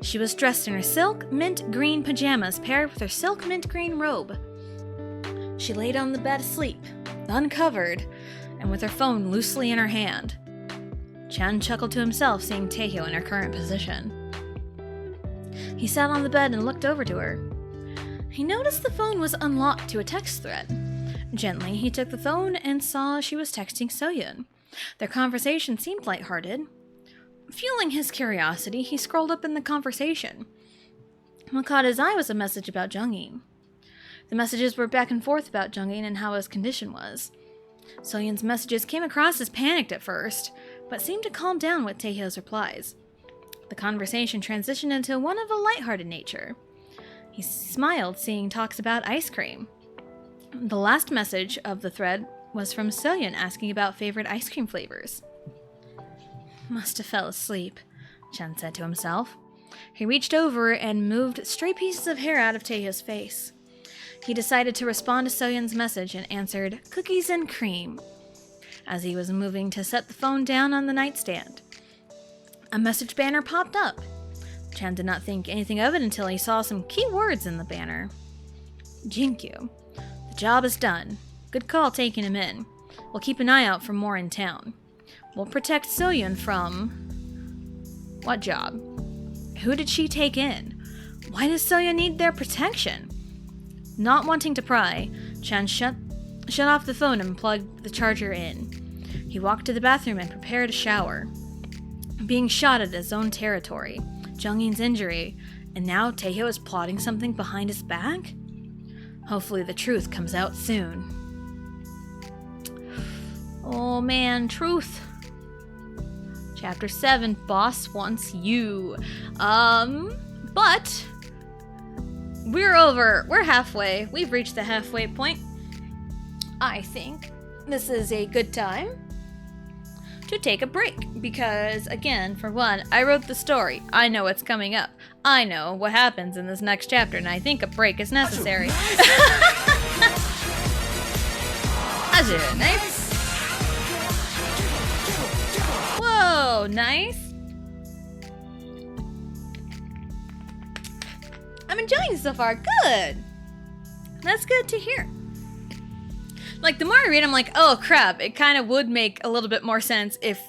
She was dressed in her silk mint green pajamas paired with her silk mint green robe. She laid on the bed asleep, uncovered, and with her phone loosely in her hand. Chan chuckled to himself seeing Taeho in her current position. He sat on the bed and looked over to her. He noticed the phone was unlocked to a text thread. Gently, he took the phone and saw she was texting Soyun. Their conversation seemed lighthearted. Fueling his curiosity, he scrolled up in the conversation. What caught his eye was a message about Jungin. The messages were back and forth about Jungin and how his condition was. Soyun's messages came across as panicked at first, but seemed to calm down with Taeho's replies. The conversation transitioned into one of a lighthearted nature. He smiled, seeing talks about ice cream. The last message of the thread was from Soyun asking about favorite ice cream flavors. Must have fell asleep, Chan said to himself. He reached over and moved stray pieces of hair out of Taeho's face. He decided to respond to Soyun's message and answered, "Cookies and cream," as he was moving to set the phone down on the nightstand. A message banner popped up. Chan did not think anything of it until he saw some key words in the banner. Jinkyu. The job is done. Good call taking him in. We'll keep an eye out for more in town. We'll protect Soyun from... What job? Who did she take in? Why does Soyun need their protection? Not wanting to pry, Chan shut off the phone and plugged the charger in. He walked to the bathroom and prepared a shower. Being shot at his own territory, Jungin's injury, and now Taeho is plotting something behind his back? Hopefully the truth comes out soon. Oh man, truth. Chapter 7, Boss Wants You. But we're halfway. We've reached the halfway point. I think this is a good time to take a break because, again, for one, I wrote the story. I know what's coming up. I know what happens in this next chapter, and I think a break is necessary. Nice. Whoa, nice. I'm enjoying it so far. Good. That's good to hear. Like, the more I read, I'm like, oh crap, it kind of would make a little bit more sense if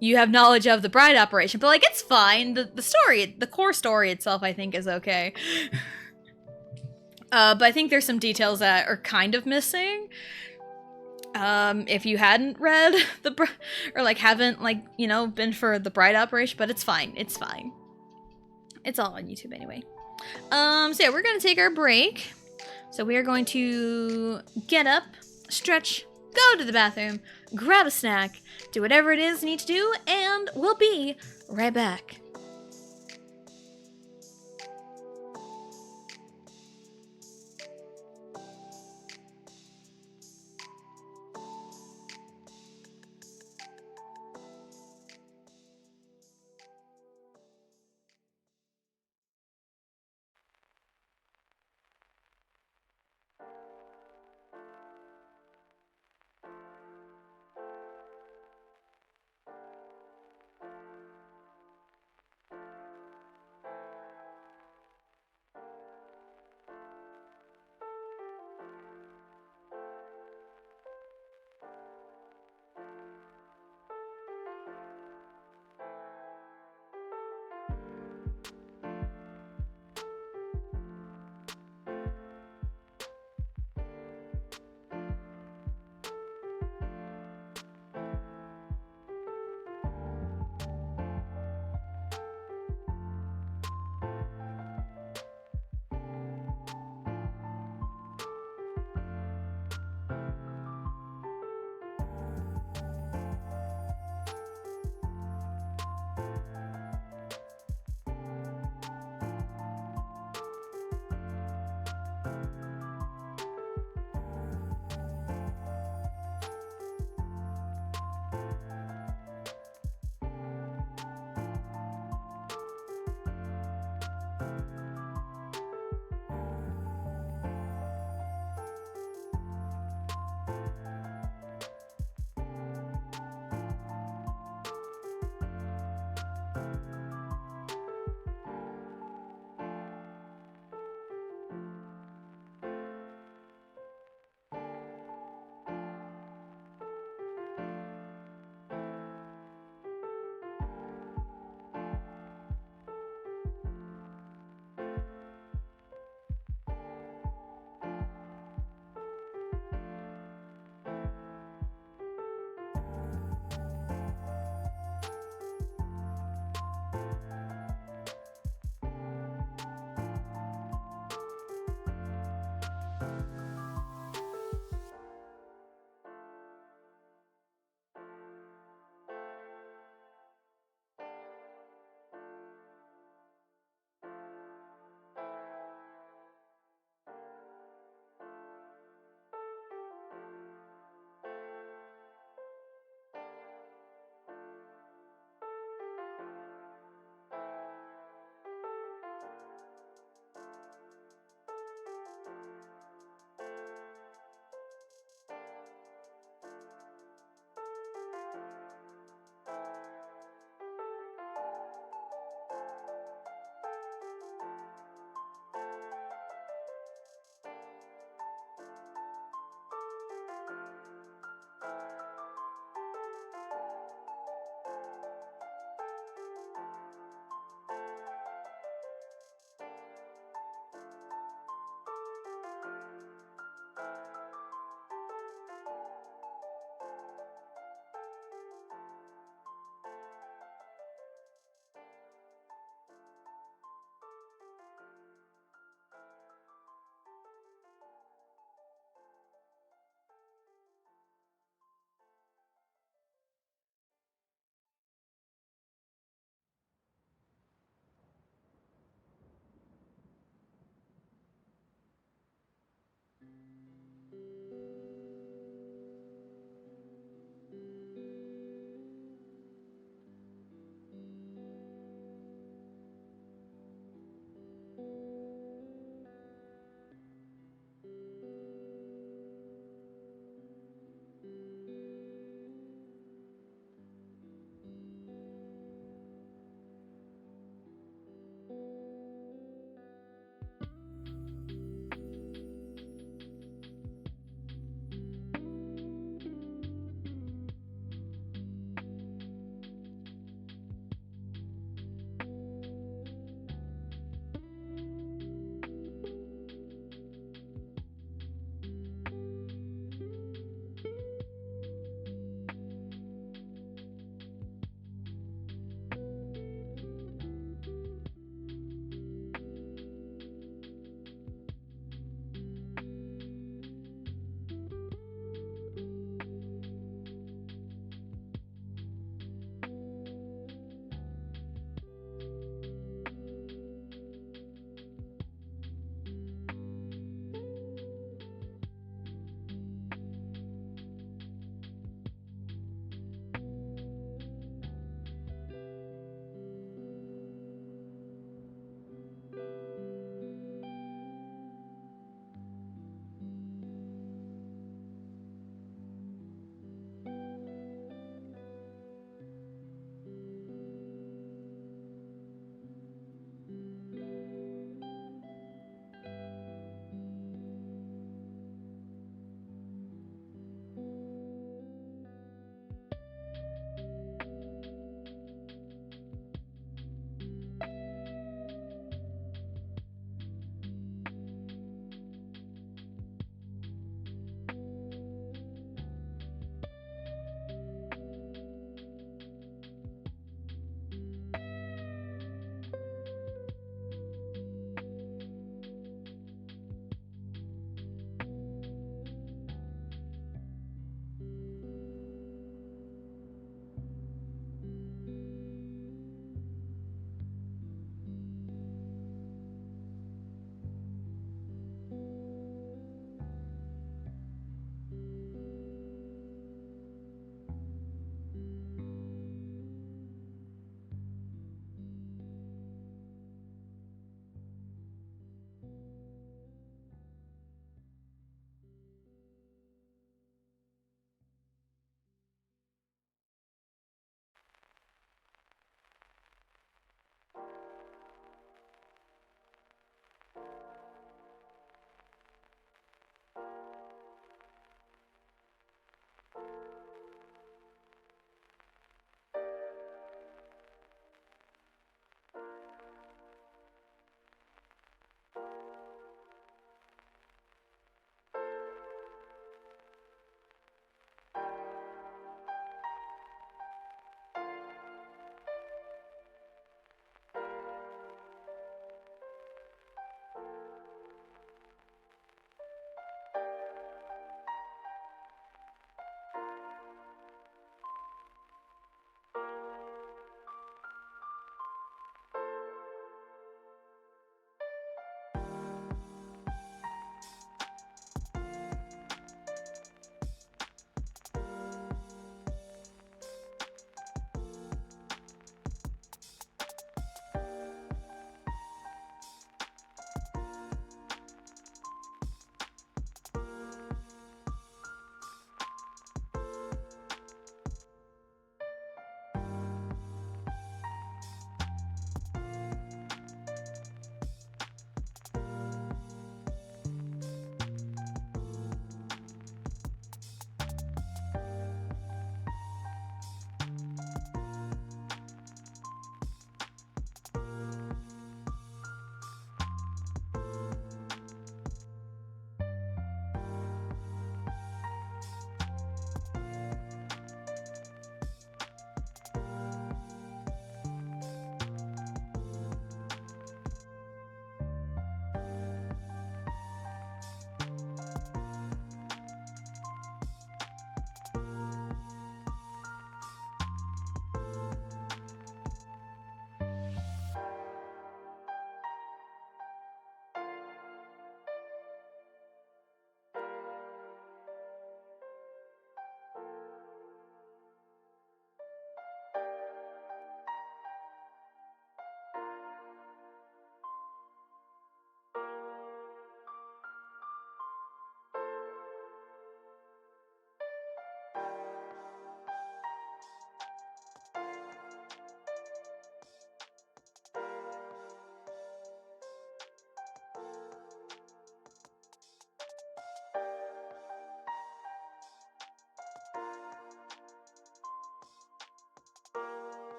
you have knowledge of the bride operation. But, like, it's fine. The story, the core story itself, I think is okay. But I think there's some details that are kind of missing. If you hadn't read or, like, haven't, like, you know, been for the bride operation, but it's fine. It's fine. It's all on YouTube anyway. So yeah, we're gonna take our break. So we are going to get up, stretch, go to the bathroom, grab a snack, do whatever it is you need to do, and we'll be right back.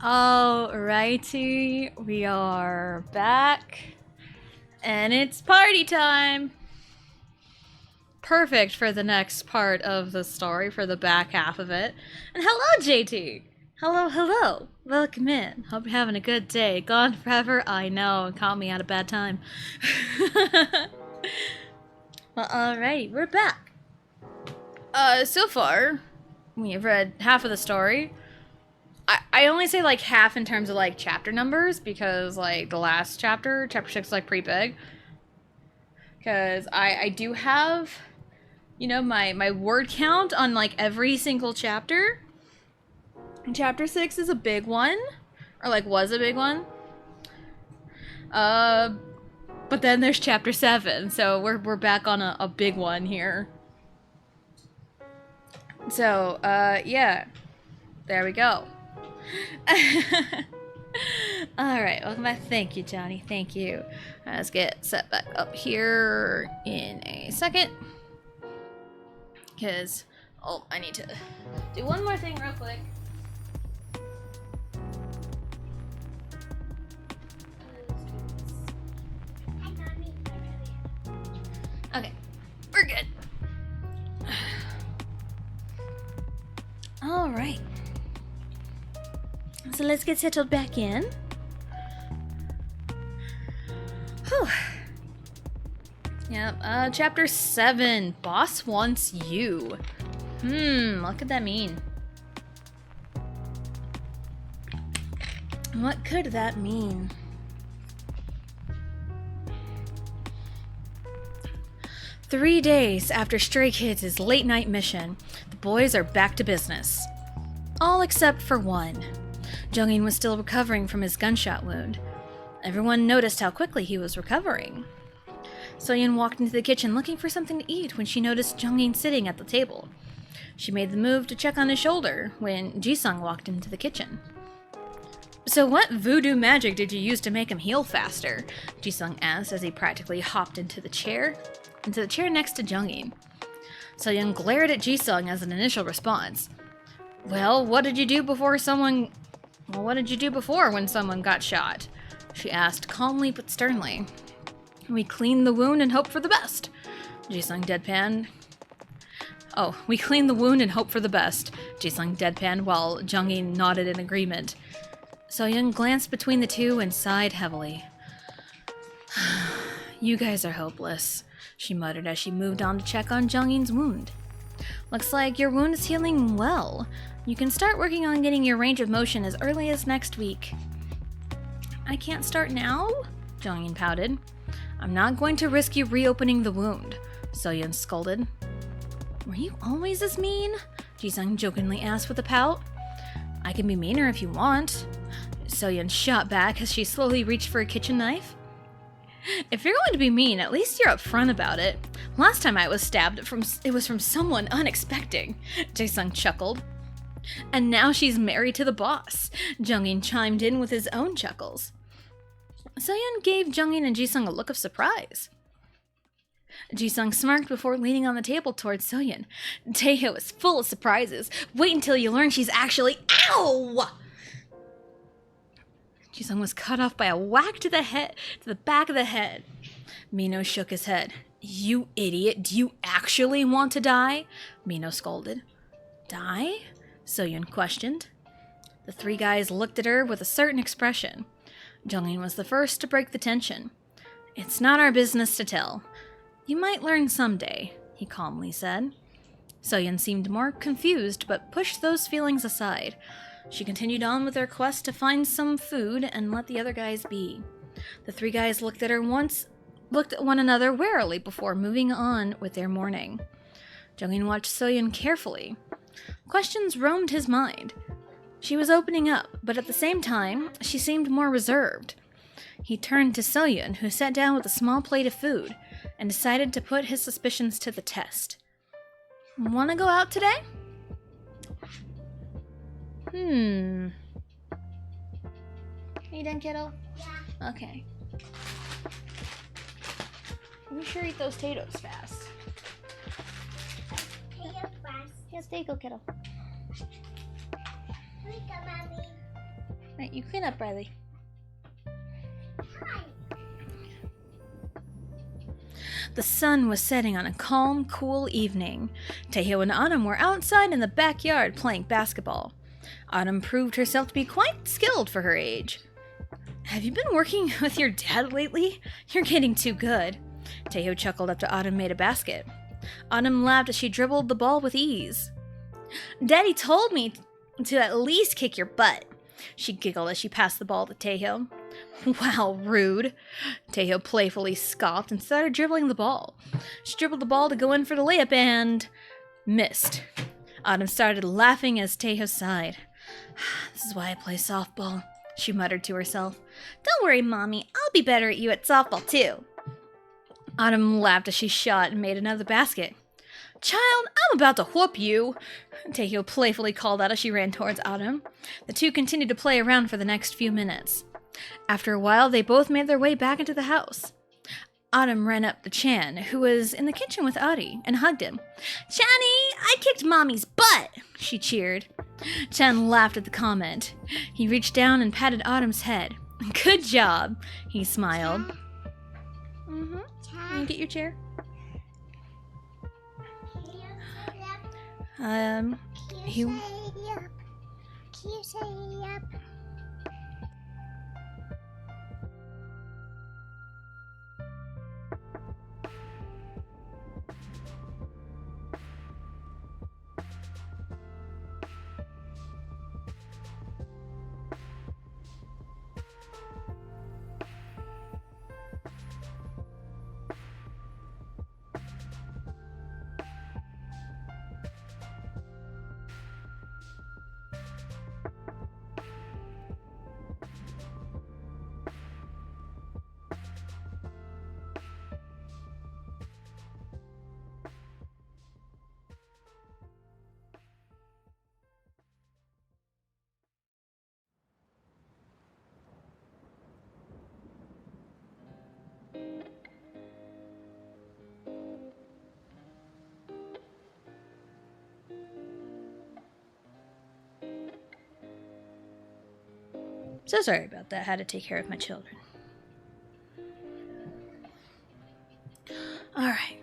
Alrighty, we are back, and it's party time! Perfect for the next part of the story, for the back half of it. And hello, JT! Hello. Welcome in. Hope you're having a good day. Gone forever? I know, it caught me at a bad time. Well, alrighty, we're back. So far, we have read half of the story. I only say like half in terms of like chapter numbers because like the last chapter 6 is like pretty big. Because I do have, you know, my word count on like every single chapter. And chapter 6 is a big one. Or like was a big one. But then there's chapter 7, so we're back on a big one here. So, yeah. There we go. Alright, welcome back. Thank you, Johnny. Thank you. Let's get set back up here in a second. Because, oh, I need to do one more thing real quick. Okay, we're good. Alright. So let's get settled back in. Whew. Yep, chapter 7. Boss wants you. What could that mean? What could that mean? Three days after Stray Kids' late-night mission, the boys are back to business. All except for one. Jungin was still recovering from his gunshot wound. Everyone noticed how quickly he was recovering. Soyeon walked into the kitchen looking for something to eat when she noticed Jungin sitting at the table. She made the move to check on his shoulder when Jisung walked into the kitchen. "So what voodoo magic did you use to make him heal faster?" Jisung asked as he practically hopped into the chair next to Jungin. Soyeon glared at Jisung as an initial response. "Well, what did you do before when someone got shot?" she asked calmly but sternly. "We cleaned the wound and hoped for the best." Jisung deadpanned. We cleaned the wound and hoped for the best," Jisung deadpanned while Jungin nodded in agreement. Soyeon glanced between the two and sighed heavily. "You guys are hopeless," she muttered as she moved on to check on Jungin's wound. "Looks like your wound is healing well. You can start working on getting your range of motion as early as next week." "I can't start now?" Jungin pouted. "I'm not going to risk you reopening the wound," Soyeon scolded. "Were you always this mean?" Jisung jokingly asked with a pout. "I can be meaner if you want." Soyeon shot back as she slowly reached for a kitchen knife. "If you're going to be mean, at least you're upfront about it. Last time I was stabbed, it was from someone unexpected," Jisung chuckled. "And now she's married to the boss," Jungin chimed in with his own chuckles. Soyeon gave Jungin and Jisung a look of surprise. Jisung smirked before leaning on the table towards Soyeon. "Taeho is full of surprises. Wait until you learn she's actually— Ow!" Jisung was cut off by a whack to the back of the head. Mino shook his head. "You idiot, do you actually want to die?" Mino scolded. "Die?" Soyeon questioned. The three guys looked at her with a certain expression. Jungin was the first to break the tension. "It's not our business to tell. You might learn someday," he calmly said. Soyeon seemed more confused, but pushed those feelings aside. She continued on with her quest to find some food and let the other guys be. The three guys looked at one another warily before moving on with their morning. Jungin watched Soyeon carefully. Questions roamed his mind. She was opening up, but at the same time, she seemed more reserved. He turned to Soyeon, who sat down with a small plate of food, and decided to put his suspicions to the test. "Wanna go out today?" Are you done, kiddo? Yeah. Okay. You sure eat those potatoes fast. Potato fast. Yes, there you go, kiddo. Here we go, Mommy. Right, you clean up, Riley. The sun was setting on a calm, cool evening. Tejo and Autumn were outside in the backyard playing basketball. Autumn proved herself to be quite skilled for her age. Have you been working with your dad lately? You're getting too good. Tejo chuckled after Autumn made a basket. Autumn laughed as she dribbled the ball with ease. Daddy told me to at least kick your butt. She giggled as she passed the ball to Tejo. Wow, rude. Tejo playfully scoffed and started dribbling the ball. She dribbled the ball to go in for the layup and missed. Autumn started laughing as Tejo sighed. This is why I play softball, she muttered to herself. Don't worry, Mommy. I'll be better at you at softball, too. Autumn laughed as she shot and made another basket. Child, I'm about to whoop you, Tejo playfully called out as she ran towards Autumn. The two continued to play around for the next few minutes. After a while, they both made their way back into the house. Autumn ran up to Chan, who was in the kitchen with Audie, and hugged him. Channy, I kicked Mommy's butt, she cheered. Chan laughed at the comment. He reached down and patted Autumn's head. Good job, he smiled. Can you get your chair? He... Can you say yep? So sorry about that. I had to take care of my children. Alright.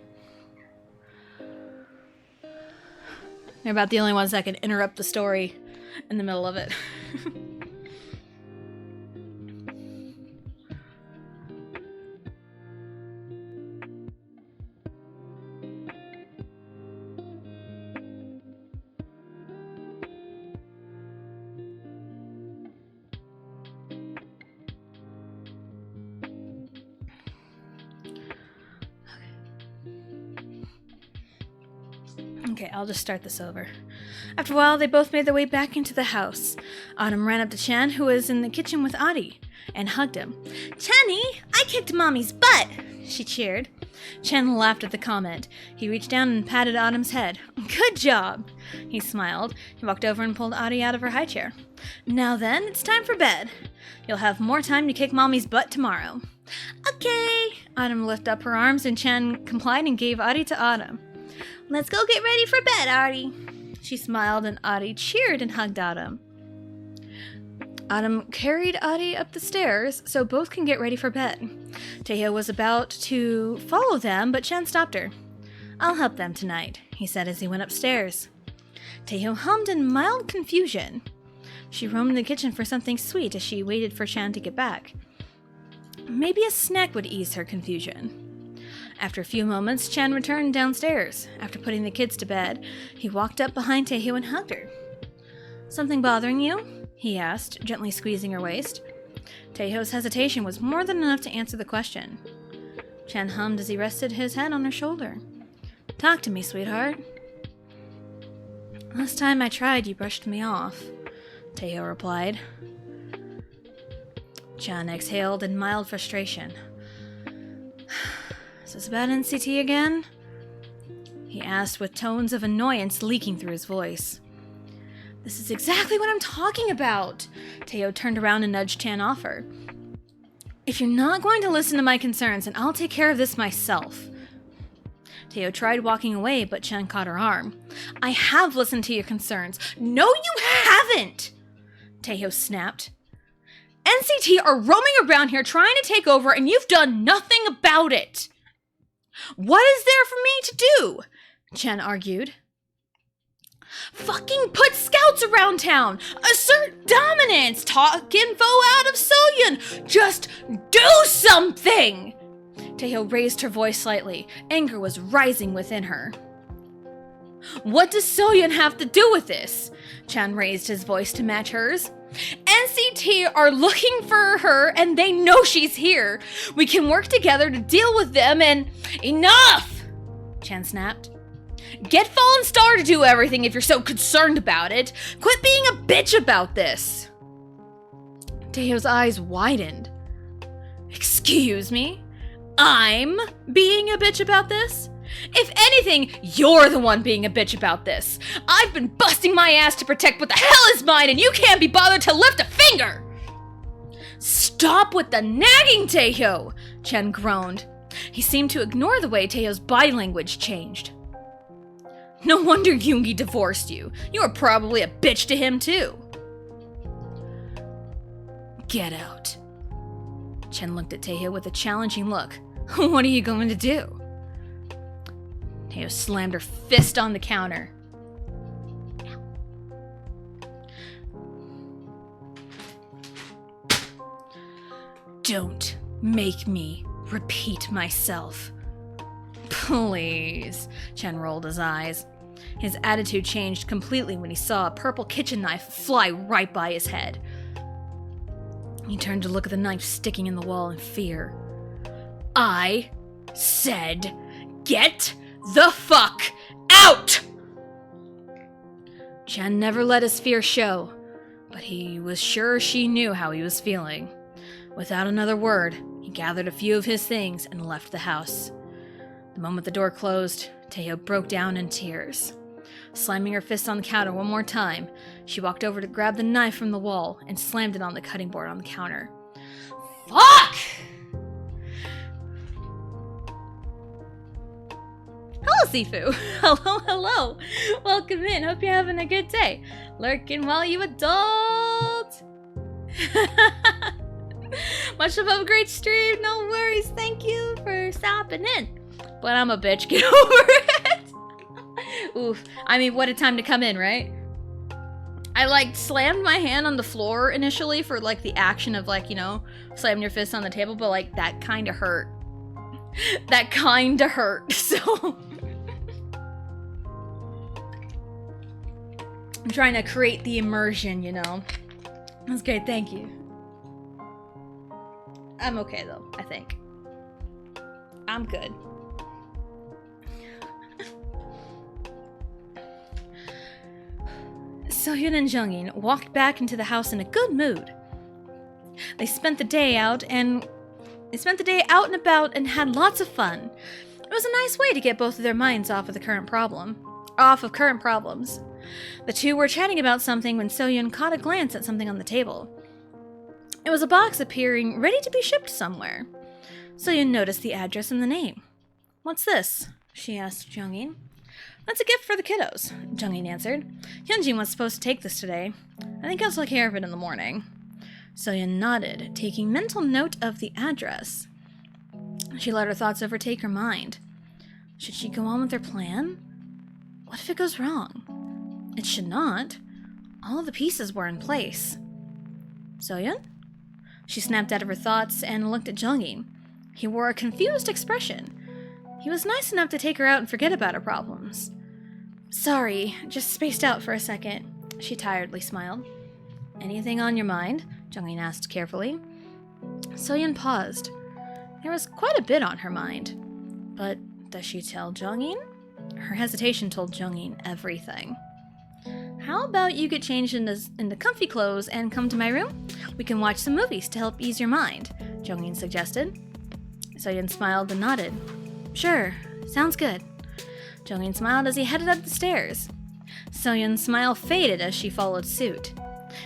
They're about the only ones that can interrupt the story in the middle of it. Okay, I'll just start this over. After a while, they both made their way back into the house. Autumn ran up to Chan, who was in the kitchen with Audie, and hugged him. Channy, I kicked Mommy's butt, she cheered. Chan laughed at the comment. He reached down and patted Autumn's head. Good job, he smiled. He walked over and pulled Audie out of her high chair. Now then, it's time for bed. You'll have more time to kick Mommy's butt tomorrow. Okay. Autumn lifted up her arms, and Chan complied and gave Audie to Autumn. Let's go get ready for bed, Audie. She smiled, and Audie cheered and hugged Autumn. Autumn carried Audie up the stairs so both can get ready for bed. Tejo was about to follow them, but Chan stopped her. I'll help them tonight, he said as he went upstairs. Tejo hummed in mild confusion. She roamed the kitchen for something sweet as she waited for Chan to get back. Maybe a snack would ease her confusion. After a few moments, Chan returned downstairs. After putting the kids to bed, he walked up behind Tejo and hugged her. Something bothering you? He asked, gently squeezing her waist. Tejo's hesitation was more than enough to answer the question. Chan hummed as he rested his head on her shoulder. Talk to me, sweetheart. Last time I tried, you brushed me off, Tejo replied. Chan exhaled in mild frustration. Is this about NCT again? He asked with tones of annoyance leaking through his voice. This is exactly what I'm talking about. Tejo turned around and nudged Chan off her. If you're not going to listen to my concerns, then I'll take care of this myself. Tejo tried walking away, but Chan caught her arm. I have listened to your concerns. No, you haven't! Tejo snapped. NCT are roaming around here trying to take over and you've done nothing about it. What is there for me to do? Chen argued. Fucking put scouts around town! Assert dominance! Talk info out of Soyeon! Just do something! Taeho raised her voice slightly. Anger was rising within her. What does Soyeon have to do with this? Chan raised his voice to match hers. NCT are looking for her and they know she's here. We can work together to deal with them and... Enough! Chan snapped. Get Fallen Star to do everything if you're so concerned about it. Quit being a bitch about this. Taeho's eyes widened. Excuse me? I'm being a bitch about this? If anything, you're the one being a bitch about this. I've been busting my ass to protect what the hell is mine and you can't be bothered to lift a finger! Stop with the nagging, Taeho! Chen groaned. He seemed to ignore the way Taeho's body language changed. No wonder Yoongi divorced you. You were probably a bitch to him too. Get out. Chen looked at Taeho with a challenging look. What are you going to do? Taeho slammed her fist on the counter. Don't make me repeat myself. Please. Chen rolled his eyes. His attitude changed completely when he saw a purple kitchen knife fly right by his head. He turned to look at the knife sticking in the wall in fear. I said, get the fuck out! Chen never let his fear show, but he was sure she knew how he was feeling. Without another word, he gathered a few of his things and left the house. The moment the door closed, Taeho broke down in tears. Slamming her fist on the counter one more time, she walked over to grab the knife from the wall and slammed it on the cutting board on the counter. Fuck! Hello, Sifu. Hello. Welcome in. Hope you're having a good day. Lurking while you adult. Much love, have a great stream. No worries. Thank you for stopping in. But I'm a bitch. Get over it. Oof. I mean, what a time to come in, right? I, slammed my hand on the floor initially for, the action of, slamming your fist on the table, but, that kinda hurt. That kinda hurt, so... I'm trying to create the immersion, That's great, thank you. I'm okay, though, I think. I'm good. Sohyun and Jungin walked back into the house in a good mood. They spent the day out and about and had lots of fun. It was a nice way to get both of their minds off of current problems. The two were chatting about something when Sohyun caught a glance at something on the table. It was a box appearing ready to be shipped somewhere. Sohyun noticed the address and the name. What's this? She asked Jungin. That's a gift for the kiddos, Jungin answered. Hyunjin was supposed to take this today. I think I'll take care of it in the morning. Sohyun nodded, taking mental note of the address. She let her thoughts overtake her mind. Should she go on with her plan? What if it goes wrong? It should not. All of the pieces were in place. Sohyun? She snapped out of her thoughts and looked at Jungin. He wore a confused expression. He was nice enough to take her out and forget about her problems. Sorry, just spaced out for a second. She tiredly smiled. Anything on your mind? Jungin asked carefully. Sohyun paused. There was quite a bit on her mind. But does she tell Jungin? Her hesitation told Jungin everything. How about you get changed into comfy clothes and come to my room? We can watch some movies to help ease your mind, Jungin suggested. Sohyun smiled and nodded. Sure, sounds good. Jungin smiled as he headed up the stairs. Sohyun's smile faded as she followed suit.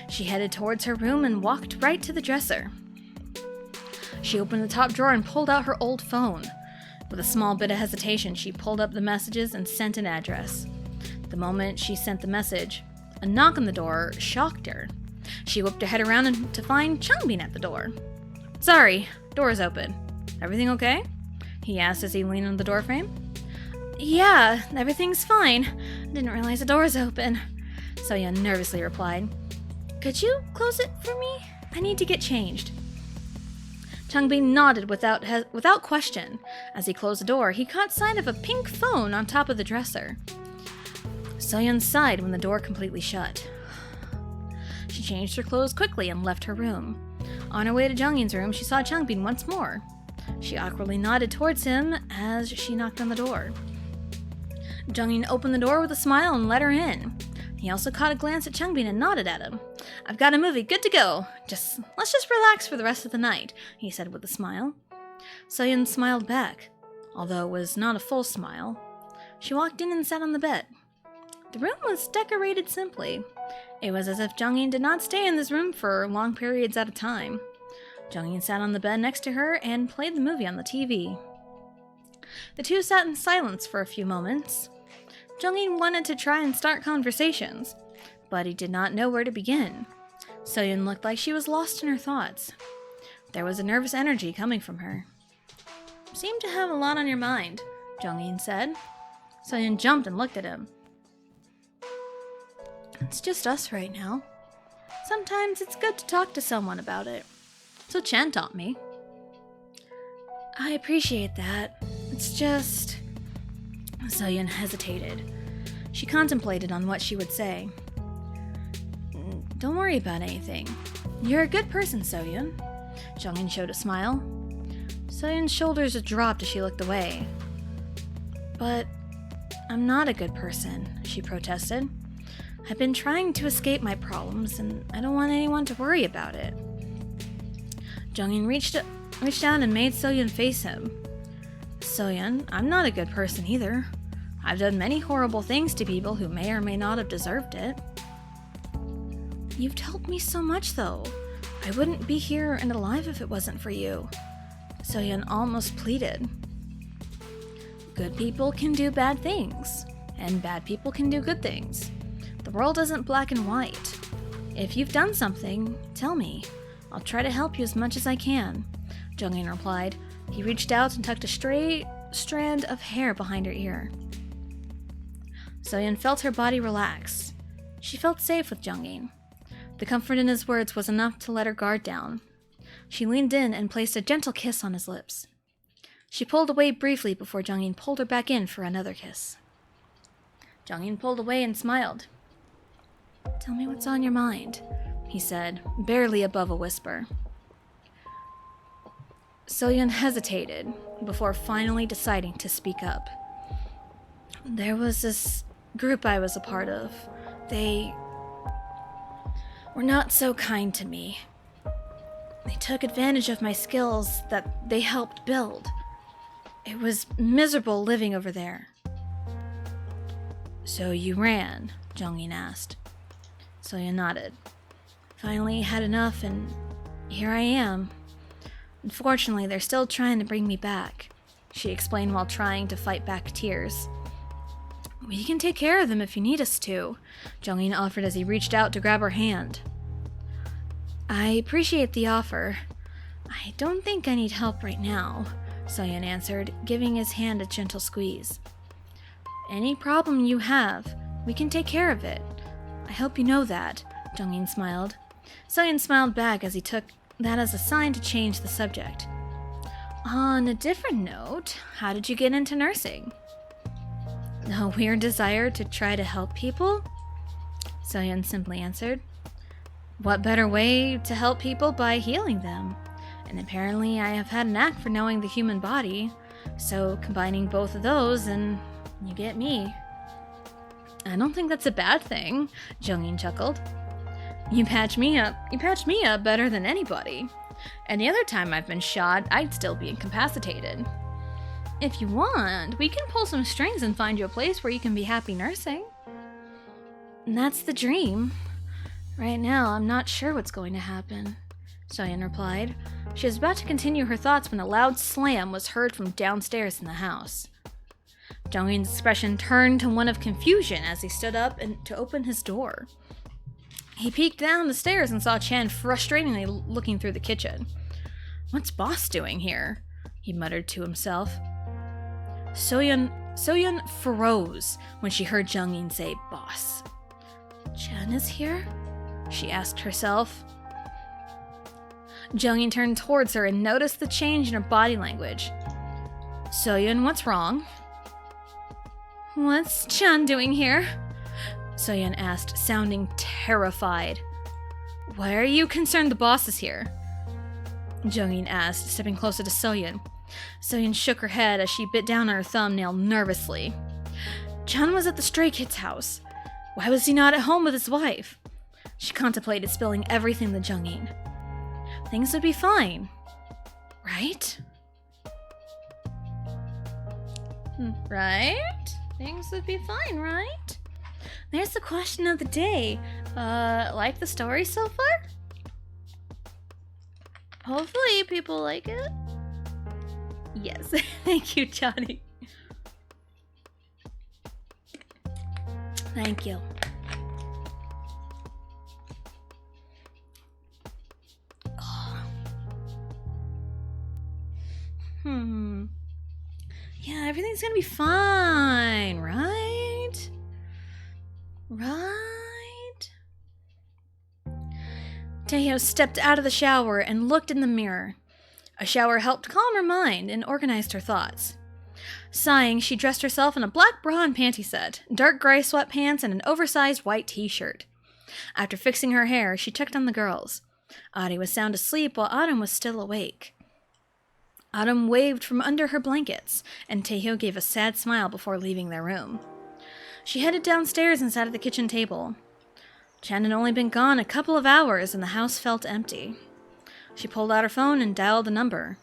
She headed towards her room and walked right to the dresser. She opened the top drawer and pulled out her old phone. With a small bit of hesitation, she pulled up the messages and sent an address. The moment she sent the message, a knock on the door shocked her. She whipped her head around to find Changbin at the door. "Sorry, door's open. Everything okay?" he asked as he leaned on the doorframe. "Yeah, everything's fine. Didn't realize the door's open," Soyeon nervously replied. "Could you close it for me? I need to get changed." Changbin nodded without question. As he closed the door, he caught sight of a pink phone on top of the dresser. Soyeon sighed when the door completely shut. She changed her clothes quickly and left her room. On her way to Junghyun's room, she saw Changbin once more. She awkwardly nodded towards him as she knocked on the door. Junghyun opened the door with a smile and let her in. He also caught a glance at Changbin and nodded at him. "I've got a movie good to go. Let's just relax for the rest of the night," he said with a smile. Soyeon smiled back, although it was not a full smile. She walked in and sat on the bed. The room was decorated simply. It was as if Junghyun did not stay in this room for long periods at a time. Junghyun sat on the bed next to her and played the movie on the TV. The two sat in silence for a few moments. Junghyun wanted to try and start conversations, but he did not know where to begin. Soyeon looked like she was lost in her thoughts. There was a nervous energy coming from her. "You seem to have a lot on your mind," Junghyun said. Soyeon jumped and looked at him. "It's just us right now. Sometimes it's good to talk to someone about it. So Chan taught me." "I appreciate that. It's just..." Soyeon hesitated. She contemplated on what she would say. "Don't worry about anything. You're a good person, Soyeon." Junghyun showed a smile. Soyeon's shoulders dropped as she looked away. "But I'm not a good person," she protested. "I've been trying to escape my problems, and I don't want anyone to worry about it." Junghyun reached out and made Soyeon face him. "Soyeon, I'm not a good person either. I've done many horrible things to people who may or may not have deserved it." "You've helped me so much, though. I wouldn't be here and alive if it wasn't for you," Soyeon almost pleaded. "Good people can do bad things, and bad people can do good things. The world isn't black and white. If you've done something, tell me. I'll try to help you as much as I can," Junghyun replied. He reached out and tucked a stray strand of hair behind her ear. Soyeon felt her body relax. She felt safe with Junghyun. The comfort in his words was enough to let her guard down. She leaned in and placed a gentle kiss on his lips. She pulled away briefly before Junghyun pulled her back in for another kiss. Junghyun pulled away and smiled. "Tell me what's on your mind," he said, barely above a whisper. Soyeon hesitated before finally deciding to speak up. "There was this group I was a part of. They were not so kind to me. They took advantage of my skills that they helped build. It was miserable living over there." "So you ran?" Junghyun asked. Soyeon nodded. "Finally had enough, and here I am. Unfortunately, they're still trying to bring me back," she explained while trying to fight back tears. "We can take care of them if you need us to," Junghyun offered as he reached out to grab her hand. "I appreciate the offer. I don't think I need help right now," Soyeon answered, giving his hand a gentle squeeze. "Any problem you have, we can take care of it. I hope you know that," Junghyun smiled. Soyeon smiled back as he took that as a sign to change the subject. "On a different note, how did you get into nursing?" "A weird desire to try to help people?" Soyeon simply answered. "What better way to help people by healing them? And apparently I have had a knack for knowing the human body, so combining both of those and you get me." "I don't think that's a bad thing," Junghyun chuckled. You patched me up better than anybody. Any other time I've been shot, I'd still be incapacitated. If you want, we can pull some strings and find you a place where you can be happy nursing." "That's the dream. Right now, I'm not sure what's going to happen," Soyeon replied. She was about to continue her thoughts when a loud slam was heard from downstairs in the house. Junghyun's expression turned to one of confusion as he stood up to open his door. He peeked down the stairs and saw Chan frustratingly looking through the kitchen. "What's boss doing here?" he muttered to himself. Soyeon froze when she heard Jungin say boss. "Chan is here?" she asked herself. Jungin turned towards her and noticed the change in her body language. "Soyeon, what's wrong?" "What's Chan doing here?" Soyeon asked, sounding terrified. "Why are you concerned the boss is here?" Jungin asked, stepping closer to Soyeon. Soyeon shook her head as she bit down on her thumbnail nervously. Chan was at the Stray Kids' house. Why was he not at home with his wife? She contemplated spilling everything to Jungin. Things would be fine, right? Right? Things would be fine, right? There's the question of the day. Like the story so far? Hopefully people like it. Yes, thank you, Johnny. Thank you. Yeah, everything's gonna be fine, right? Right? Taeho stepped out of the shower and looked in the mirror. A shower helped calm her mind and organized her thoughts. Sighing, she dressed herself in a black bra and panty set, dark gray sweatpants, and an oversized white t-shirt. After fixing her hair, she checked on the girls. Adi was sound asleep while Autumn was still awake. Autumn waved from under her blankets, and Taeho gave a sad smile before leaving their room. She headed downstairs and sat at the kitchen table. Chan had only been gone a couple of hours, and the house felt empty. She pulled out her phone and dialed the number.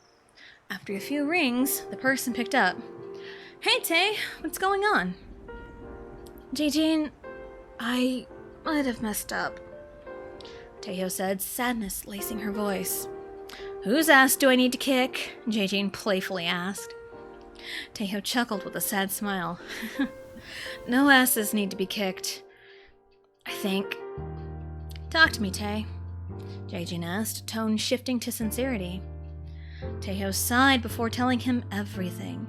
After a few rings, the person picked up. "Hey, Tae, what's going on?" "Jaejin, I might have messed up," Taeho said, sadness lacing her voice. "Whose ass do I need to kick?" Jaejin playfully asked. Taeho chuckled with a sad smile. "No asses need to be kicked, I think." "Talk to me, Tae," Jaejin asked, tone shifting to sincerity. Taeho sighed before telling him everything.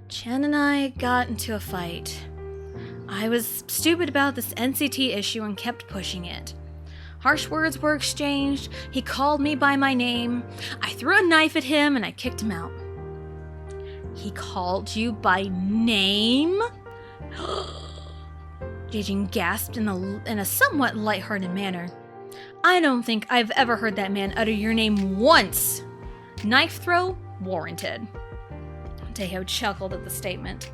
"Chan and I got into a fight. I was stupid about this NCT issue and kept pushing it. Harsh words were exchanged, he called me by my name, I threw a knife at him and I kicked him out." "He called you by name?" Jaejin gasped in a somewhat lighthearted manner. "I don't think I've ever heard that man utter your name once. Knife throw warranted." Taeho chuckled at the statement.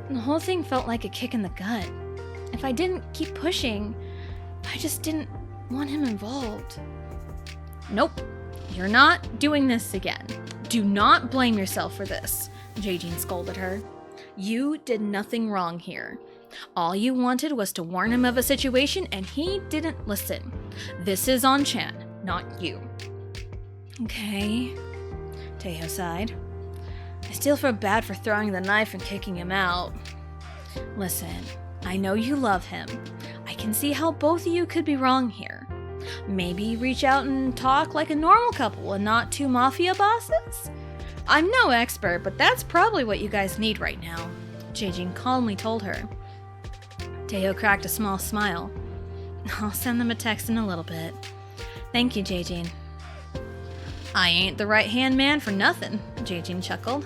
The whole thing felt like a kick in the gut. If I didn't keep pushing, I just didn't want him involved. "Nope, you're not doing this again. Do not blame yourself for this," Jaejin scolded her. "You did nothing wrong here. All you wanted was to warn him of a situation and he didn't listen. This is on Chan, not you." "Okay," Taeho sighed. "I still feel bad for throwing the knife and kicking him out. Listen, I know you love him. I can see how both of you could be wrong here. Maybe reach out and talk like a normal couple and not two mafia bosses? I'm no expert, but that's probably what you guys need right now," Jaejin calmly told her. Taeho cracked a small smile. "I'll send them a text in a little bit. Thank you, Jaejin." "I ain't the right-hand man for nothing," Jaejin chuckled.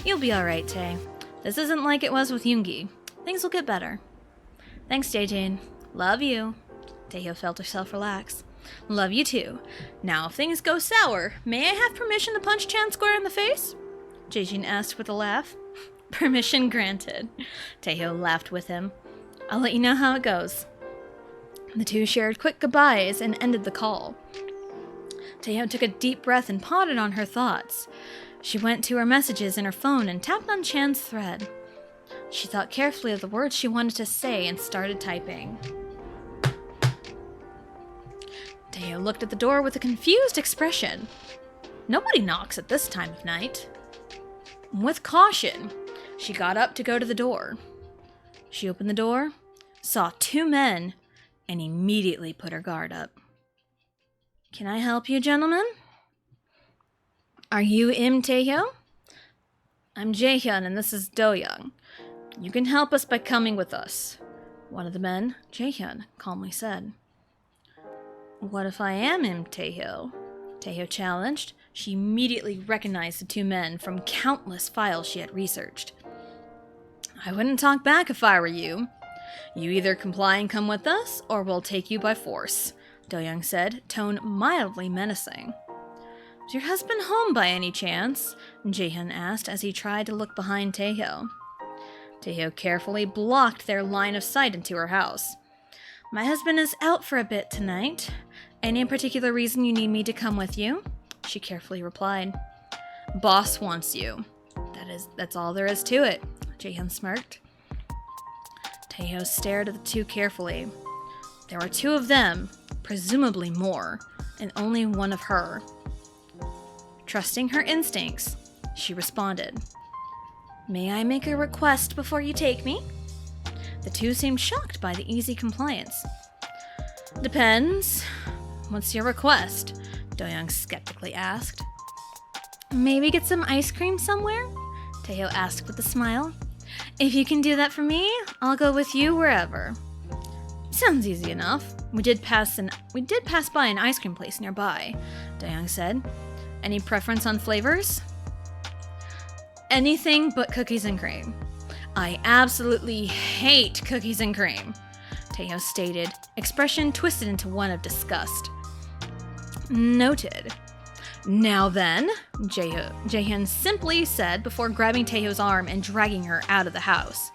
"You'll be alright, Tae. This isn't like it was with Yoongi. Things will get better." "Thanks, Jaejin. Love you." Taeho felt herself relax. "Love you too. Now, if things go sour, may I have permission to punch Chan square in the face?" Jaejin asked with a laugh. "Permission granted." Taeho laughed with him. "I'll let you know how it goes." The two shared quick goodbyes and ended the call. Taeho took a deep breath and pondered on her thoughts. She went to her messages in her phone and tapped on Chan's thread. She thought carefully of the words she wanted to say and started typing. Taeho looked at the door with a confused expression. Nobody knocks at this time of night. With caution, she got up to go to the door. She opened the door, saw two men, and immediately put her guard up. "Can I help you, gentlemen? Are you Im Taehyung? I'm Jaehyun, and this is Do-young. You can help us by coming with us," one of the men, Jaehyun, calmly said. "What if I am Im Taehyung?" Taehyung challenged. She immediately recognized the two men from countless files she had researched. "I wouldn't talk back if I were you. You either comply and come with us, or we'll take you by force," Do-young said, tone mildly menacing. "Is your husband home by any chance?" Jaehyun asked as he tried to look behind Taehyung. Taehyung carefully blocked their line of sight into her house. "My husband is out for a bit tonight. Any particular reason you need me to come with you?" She carefully replied. "Boss wants you. That's all there is to it," Jaehyun smirked. Taehyung stared at the two carefully. There were two of them, presumably more, and only one of her. Trusting her instincts, she responded, "May I make a request before you take me?" The two seemed shocked by the easy compliance. "Depends. What's your request?" Do-young skeptically asked. "Maybe get some ice cream somewhere?" Taehyung asked with a smile. "If you can do that for me, I'll go with you wherever." "Sounds easy enough. We did pass by an ice cream place nearby," Do-young said. "Any preference on flavors?" "Anything but cookies and cream. I absolutely hate cookies and cream," Taehyung stated, expression twisted into one of disgust. "Noted. Now then," Jaehyun simply said before grabbing Taehyung's arm and dragging her out of the house.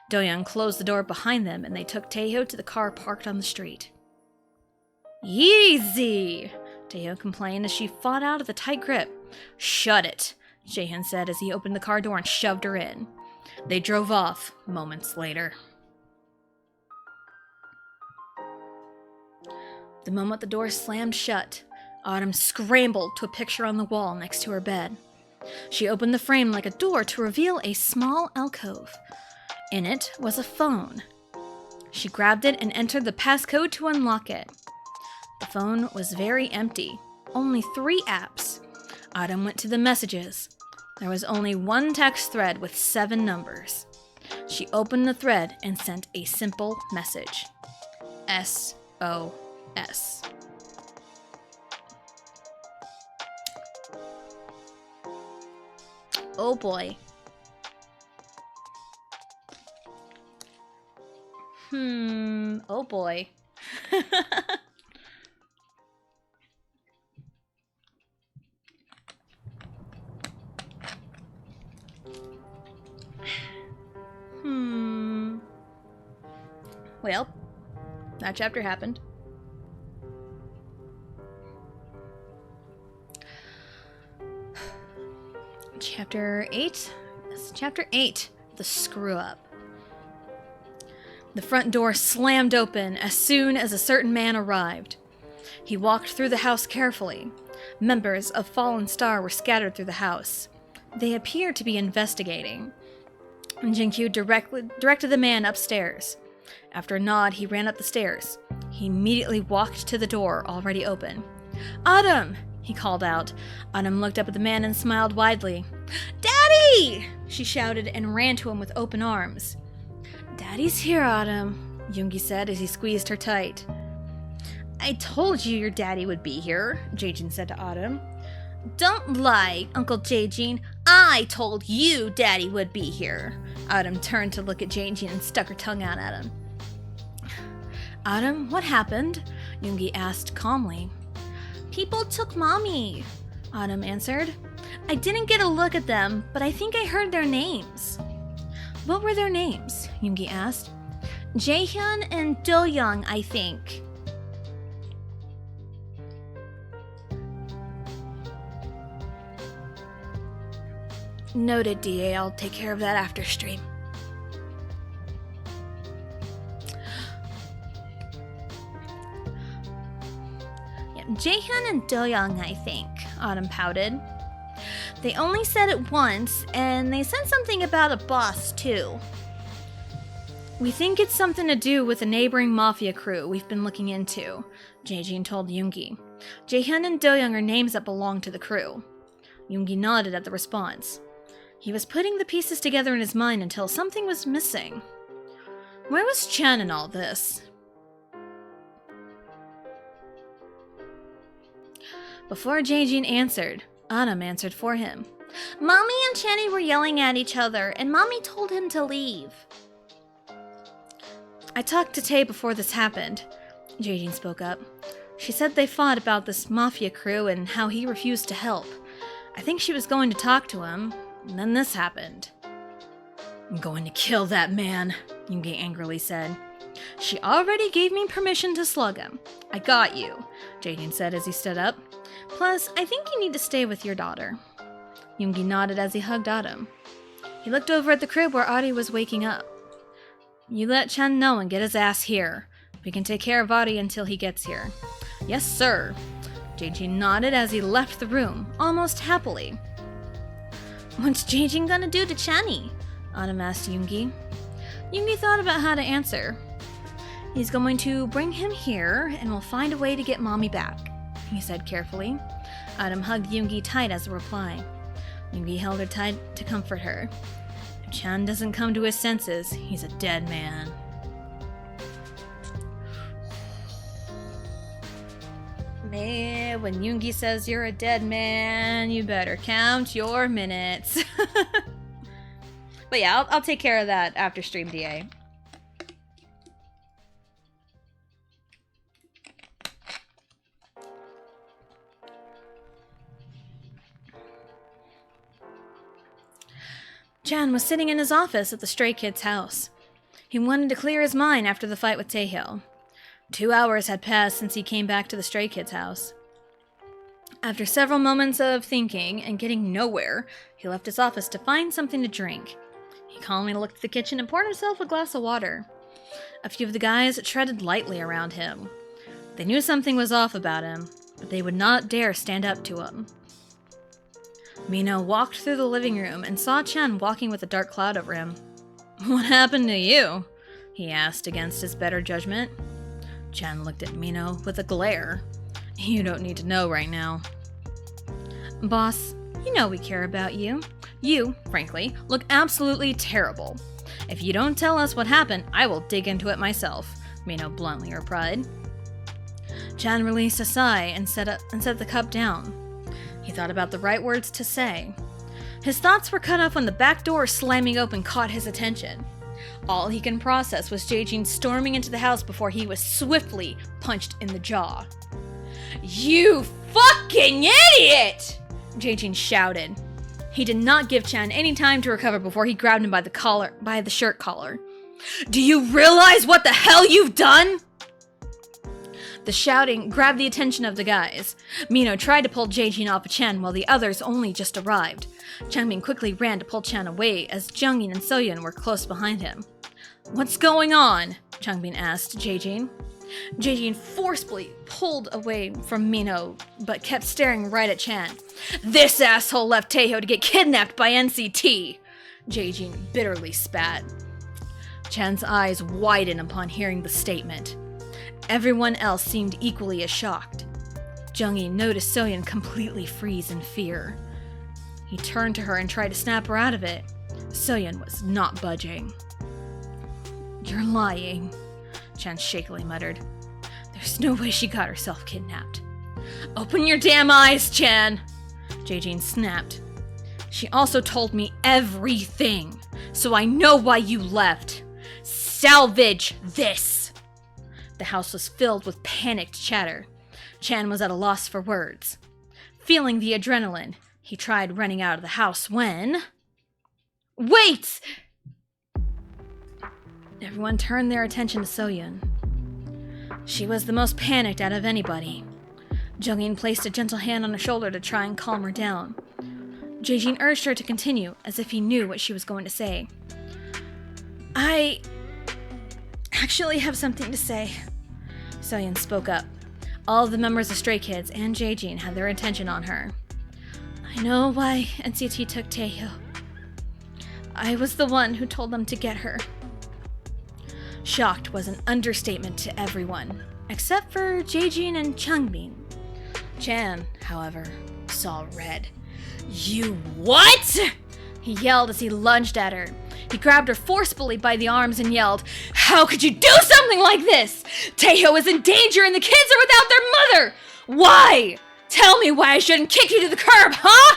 Do-young closed the door behind them and they took Taehyung to the car parked on the street. "Easy!" Taehyung complained as she fought out of the tight grip. "Shut it," Jaehyun said as he opened the car door and shoved her in. They drove off moments later. The moment the door slammed shut, Autumn scrambled to a picture on the wall next to her bed. She opened the frame like a door to reveal a small alcove. In it was a phone. She grabbed it and entered the passcode to unlock it. The phone was very empty, only 3 apps. Autumn went to the messages. There was only one text thread with 7 numbers. She opened the thread and sent a simple message. SOS. Oh boy. Oh boy. Well, that chapter happened. Chapter 8? Yes, Chapter 8, The Screw-Up. The front door slammed open as soon as a certain man arrived. He walked through the house carefully. Members of Fallen Star were scattered through the house. They appeared to be investigating. Jinkyu directed the man upstairs. After a nod, he ran up the stairs. He immediately walked to the door, already open. "Autumn!" he called out. Autumn looked up at the man and smiled widely. "Daddy!" she shouted and ran to him with open arms. "Daddy's here, Autumn," Yoongi said as he squeezed her tight. "I told you your daddy would be here," Jaejin said to Autumn. "Don't lie, Uncle Jaejin. I told you Daddy would be here." Autumn turned to look at Jaejin and stuck her tongue out at him. "Autumn, what happened?" Yoongi asked calmly. "People took Mommy," Autumn answered. "I didn't get a look at them, but I think I heard their names." "What were their names?" Yoongi asked. "Jaehyun and Do-young, I think." "Noted, DA. I'll take care of that after stream." Yeah, Jaehyun and Do-young, I think, Autumn pouted. "They only said it once, and they said something about a boss, too." We think it's something to do with a neighboring Mafia crew we've been looking into, Jae-jin told Yoongi. Jaehyun and Do-young are names that belong to the crew. Yoongi nodded at the response. He was putting the pieces together in his mind until something was missing. Where was Chan in all this? Before Jae-jin answered, Adam answered for him. Mommy and Channy were yelling at each other, and Mommy told him to leave. I talked to Tae before this happened, Jae-jin spoke up. She said they fought about this Mafia crew and how he refused to help. I think she was going to talk to him, and then this happened. I'm going to kill that man, Yoongi angrily said. She already gave me permission to slug him. I got you, Jae-jin said as he stood up. Plus, I think you need to stay with your daughter. Yoongi nodded as he hugged Adam. He looked over at the crib where Adi was waking up. You let Chan know and get his ass here. We can take care of Adi until he gets here. Yes, sir. Jae-jin nodded as he left the room, almost happily. What's Jae-jin gonna do to Channy? Adam asked Yoongi. Yoongi thought about how to answer. He's going to bring him here, and we'll find a way to get Mommy back, he said carefully. Adam hugged Yoongi tight as a reply. Yoongi held her tight to comfort her. If Chan doesn't come to his senses, he's a dead man. Man, when Yoongi says you're a dead man, you better count your minutes. But yeah, I'll take care of that after stream DA. Chan was sitting in his office at the Stray Kids' house. He wanted to clear his mind after the fight with Taehyung. 2 hours had passed since he came back to the Stray Kids' house. After several moments of thinking and getting nowhere, he left his office to find something to drink. He calmly looked at the kitchen and poured himself a glass of water. A few of the guys treaded lightly around him. They knew something was off about him, but they would not dare stand up to him. Mino walked through the living room and saw Chan walking with a dark cloud over him. What happened to you? He asked against his better judgment. Chan looked at Mino with a glare. You don't need to know right now. Boss, you know we care about you. You, frankly, look absolutely terrible. If you don't tell us what happened, I will dig into it myself, Mino bluntly replied. Chan released a sigh and set the cup down. He thought about the right words to say. His thoughts were cut off when the back door slamming open caught his attention. All he can process was Jae-jin storming into the house before he was swiftly punched in the jaw. You fucking idiot! Jae-jin shouted. He did not give Chan any time to recover before he grabbed him by the shirt collar. Do you realize what the hell you've done? The shouting grabbed the attention of the guys. Mino tried to pull Jae-jin off of Chan while the others only just arrived. Changbin quickly ran to pull Chan away as Jungin and Soyeon were close behind him. What's going on? Changbin asked Jae-jin. Jae-jin forcefully pulled away from Mino, but kept staring right at Chan. This asshole left Taeho to get kidnapped by NCT! Jae-jin bitterly spat. Chan's eyes widened upon hearing the statement. Everyone else seemed equally as shocked. Jungin noticed Soyeon completely freeze in fear. He turned to her and tried to snap her out of it. Soyeon was not budging. You're lying, Chan shakily muttered. There's no way she got herself kidnapped. Open your damn eyes, Chan! Jae-jin snapped. She also told me everything, so I know why you left. Salvage this! The house was filled with panicked chatter. Chan was at a loss for words. Feeling the adrenaline, he tried running out of the house when... Wait! Everyone turned their attention to Soyeon. She was the most panicked out of anybody. Jungin placed a gentle hand on her shoulder to try and calm her down. Jae-jin urged her to continue, as if he knew what she was going to say. I actually have something to say. Soyeon spoke up. All of the members of Stray Kids and Jae-jin had their attention on her. I know why NCT took Taehyung. I was the one who told them to get her. Shocked was an understatement to everyone, except for Jaejin and Changbin. Chan, however, saw red. "You what?" he yelled as he lunged at her. He grabbed her forcefully by the arms and yelled, "How could you do something like this? Taeho is in danger and the kids are without their mother! Why? Tell me why I shouldn't kick you to the curb, huh?"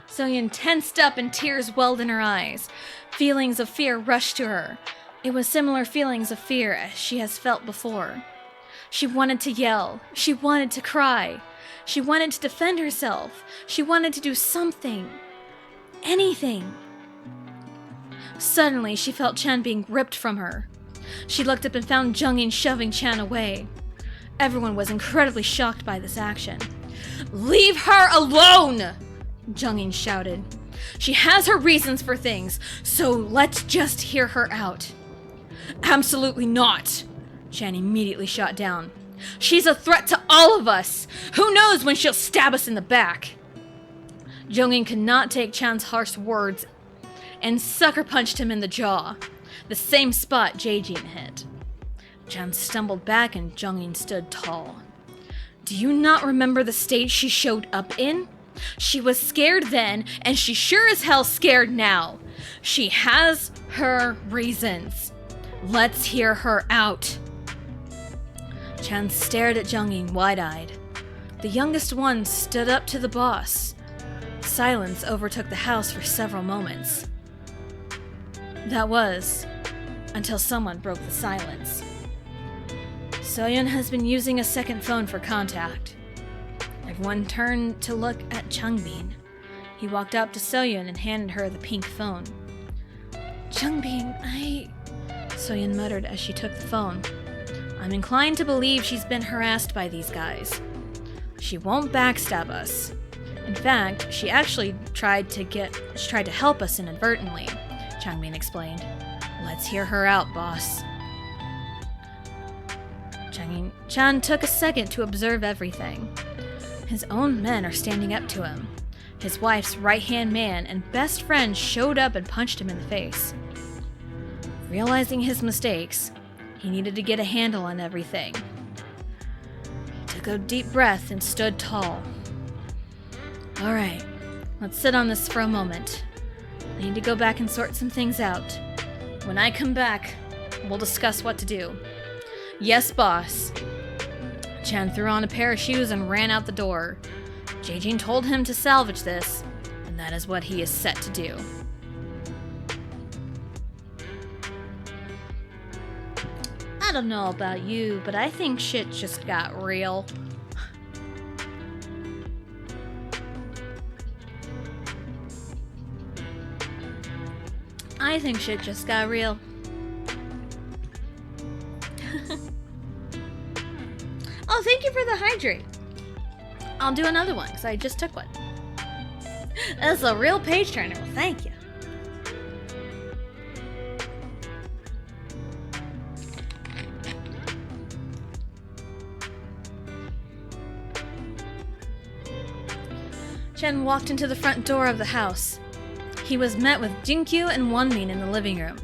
Soyeon tensed up and tears welled in her eyes. Feelings of fear rushed to her. It was similar feelings of fear as she has felt before. She wanted to yell. She wanted to cry. She wanted to defend herself. She wanted to do something. Anything. Suddenly, she felt Chan being ripped from her. She looked up and found Jungin shoving Chan away. Everyone was incredibly shocked by this action. "Leave her alone!" Jungin shouted. "She has her reasons for things, so let's just hear her out." "Absolutely not!" Chan immediately shot down. "She's a threat to all of us! Who knows when she'll stab us in the back!" Jungin could not take Chan's harsh words and sucker punched him in the jaw, the same spot Jaejin hit. Chan stumbled back and Jungin stood tall. "Do you not remember the state she showed up in? She was scared then, and she's sure as hell scared now. She has her reasons. Let's hear her out." Chan stared at Jungin wide-eyed. The youngest one stood up to the boss. Silence overtook the house for several moments. That was, until someone broke the silence. Soyeon has been using a second phone for contact. Everyone turned to look at Changbin. He walked up to Soyeon and handed her the pink phone. "Changbin, Soyeon muttered as she took the phone. "I'm inclined to believe she's been harassed by these guys. She won't backstab us. In fact, she actually tried to help us inadvertently," Changbin explained. "Let's hear her out, boss." Chan took a second to observe everything. His own men are standing up to him. His wife's right-hand man and best friend showed up and punched him in the face. Realizing his mistakes, he needed to get a handle on everything. He took a deep breath and stood tall. "Alright, let's sit on this for a moment. I need to go back and sort some things out. When I come back, we'll discuss what to do." "Yes, boss." Chan threw on a pair of shoes and ran out the door. Jaejin told him to salvage this, and that is what he is set to do. I don't know about you, but I think shit just got real. I think shit just got real. Oh, thank you for the hydrate. I'll do another one, because I just took one. That's a real page turner. Well, thank you. Chen walked into the front door of the house. He was met with Jinkyu and Wonmin in the living room.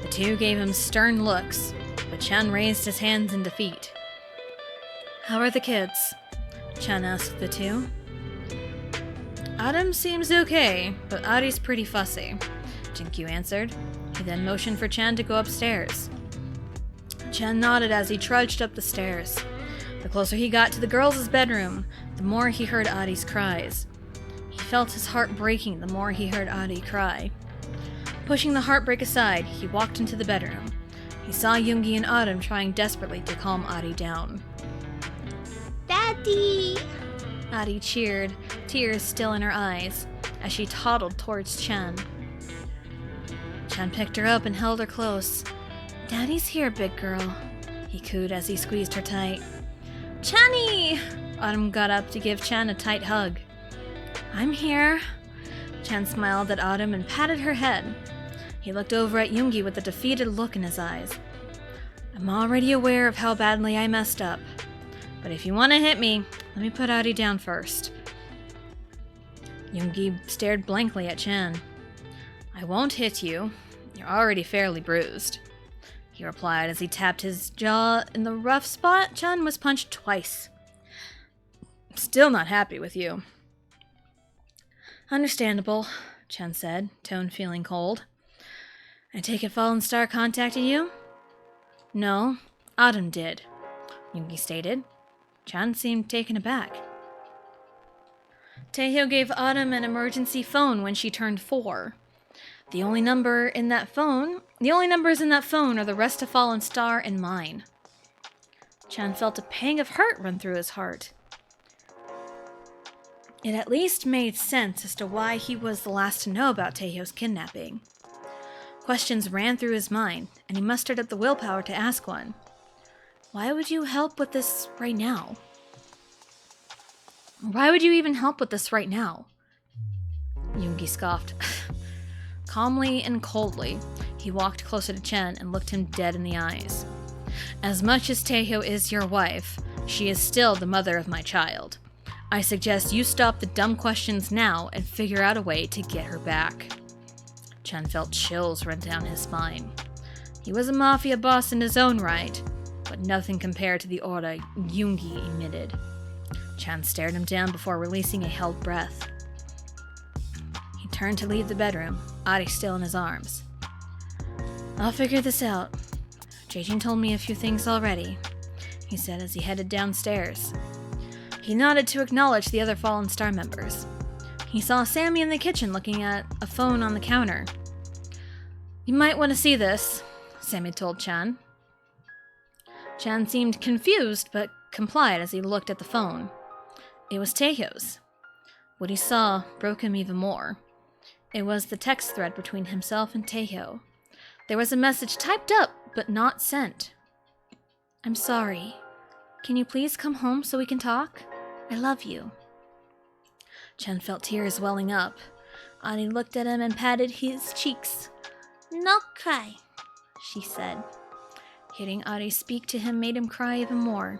The two gave him stern looks, but Chen raised his hands in defeat. "How are the kids?" Chen asked the two. "Adam seems okay, but Ari's pretty fussy," Jinkyu answered. He then motioned for Chen to go upstairs. Chen nodded as he trudged up the stairs. The closer he got to the girls' bedroom, the more he heard Ari's cries. He felt his heart breaking the more he heard Ari cry. Pushing the heartbreak aside, he walked into the bedroom. He saw Yoongi and Autumn trying desperately to calm Ari down. "Daddy!" Ari cheered, tears still in her eyes, as she toddled towards Chen. Chen picked her up and held her close. "Daddy's here, big girl," he cooed as he squeezed her tight. "Channy!" Autumn got up to give Chen a tight hug. "I'm here." Chen smiled at Autumn and patted her head. He looked over at Yoongi with a defeated look in his eyes. "I'm already aware of how badly I messed up. But if you want to hit me, let me put Ari down first." Yoongi stared blankly at Chen. "I won't hit you. You're already fairly bruised." he replied as he tapped his jaw in the rough spot. Chun was punched twice. Still not happy with you. Understandable, Chun said, tone feeling cold. I take it Fallen Star contacted you? No, Autumn did, Yoongi stated. Chun seemed taken aback. Taeho gave Autumn an emergency phone when she turned 4. The only numbers in that phone are the rest of Fallen Star and mine. Chan felt a pang of hurt run through his heart. It at least made sense as to why he was the last to know about Taeho's kidnapping. Questions ran through his mind, and he mustered up the willpower to ask one. Why would you help with this right now? Why would you even help with this right now? Yoongi scoffed. Calmly and coldly, he walked closer to Chen and looked him dead in the eyes. As much as Taeho is your wife, she is still the mother of my child. I suggest you stop the dumb questions now and figure out a way to get her back. Chen felt chills run down his spine. He was a mafia boss in his own right, but nothing compared to the aura Yoongi emitted. Chen stared him down before releasing a held breath. He turned to leave the bedroom, Ari still in his arms. I'll figure this out. Jaejin told me a few things already, he said as he headed downstairs. He nodded to acknowledge the other Fallen Star members. He saw Sammy in the kitchen looking at a phone on the counter. You might want to see this, Sammy told Chan. Chan seemed confused but complied as he looked at the phone. It was Taeho's. What he saw broke him even more. It was the text thread between himself and Taeho. There was a message typed up but not sent. I'm sorry. Can you please come home so we can talk? I love you. Chen felt tears welling up. Ani looked at him and patted his cheeks. No cry, she said. Hearing Ari speak to him made him cry even more.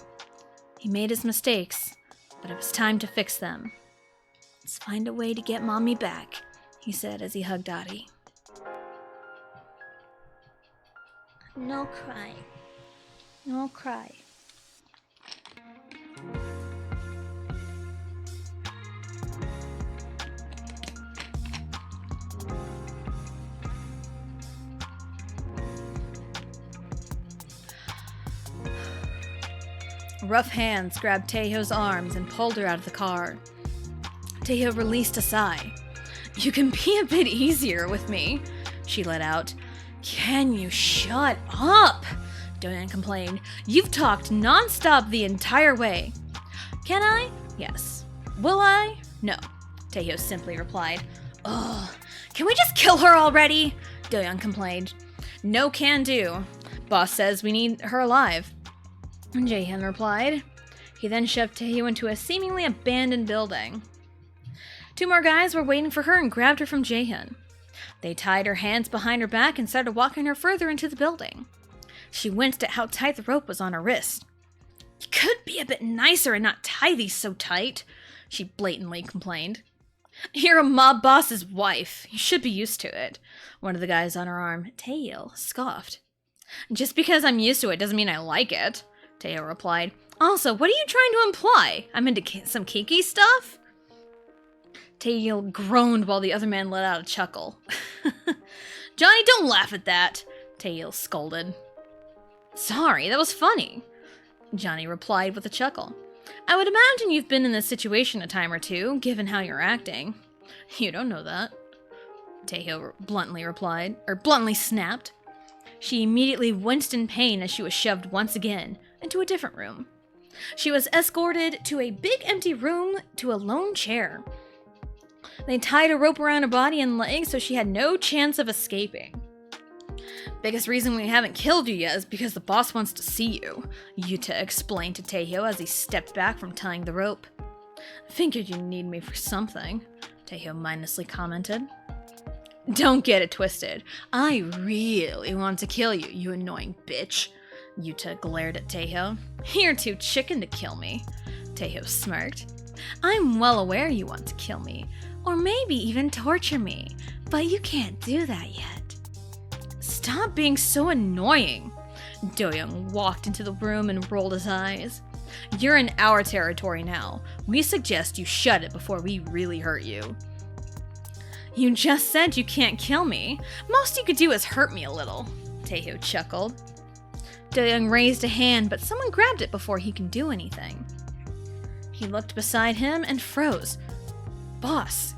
He made his mistakes, but it was time to fix them. Let's find a way to get Mommy back, he said as he hugged Ari. No cry. No cry. Rough hands grabbed Taeho's arms and pulled her out of the car. Taeho released a sigh. You can be a bit easier with me, she let out. Can you shut up? Doyan complained. You've talked non-stop the entire way. Can I? Yes. Will I? No, Taeho simply replied. Ugh, can we just kill her already? Doyan complained. No can do. Boss says we need her alive. Jaehyun replied. He then shoved Taeho into a seemingly abandoned building. 2 more guys were waiting for her and grabbed her from Jaehyun. They tied her hands behind her back and started walking her further into the building. She winced at how tight the rope was on her wrist. You could be a bit nicer and not tie these so tight, she blatantly complained. You're a mob boss's wife. You should be used to it. One of the guys on her arm, Taeho, scoffed. Just because I'm used to it doesn't mean I like it, Taeho replied. Also, what are you trying to imply? I'm into some kinky stuff? Taeho groaned while the other man let out a chuckle. Johnny, don't laugh at that, Taeho scolded. Sorry, that was funny, Johnny replied with a chuckle. I would imagine you've been in this situation a time or two, given how you're acting. You don't know that, Taeho bluntly snapped. She immediately winced in pain as she was shoved once again into a different room. She was escorted to a big empty room to a lone chair. They tied a rope around her body and legs so she had no chance of escaping. Biggest reason we haven't killed you yet is because the boss wants to see you, Yuta explained to Taeho as he stepped back from tying the rope. Figured you'd need me for something, Taeho mindlessly commented. Don't get it twisted. I really want to kill you, you annoying bitch, Yuta glared at Taeho. You're too chicken to kill me, Taeho smirked. I'm well aware you want to kill me, or maybe even torture me, but you can't do that yet. Stop being so annoying, Do-young walked into the room and rolled his eyes. You're in our territory now. We suggest you shut it before we really hurt you. You just said you can't kill me. Most you could do is hurt me a little, Taeho chuckled. Do-young raised a hand, but someone grabbed it before he could do anything. He looked beside him and froze. Boss.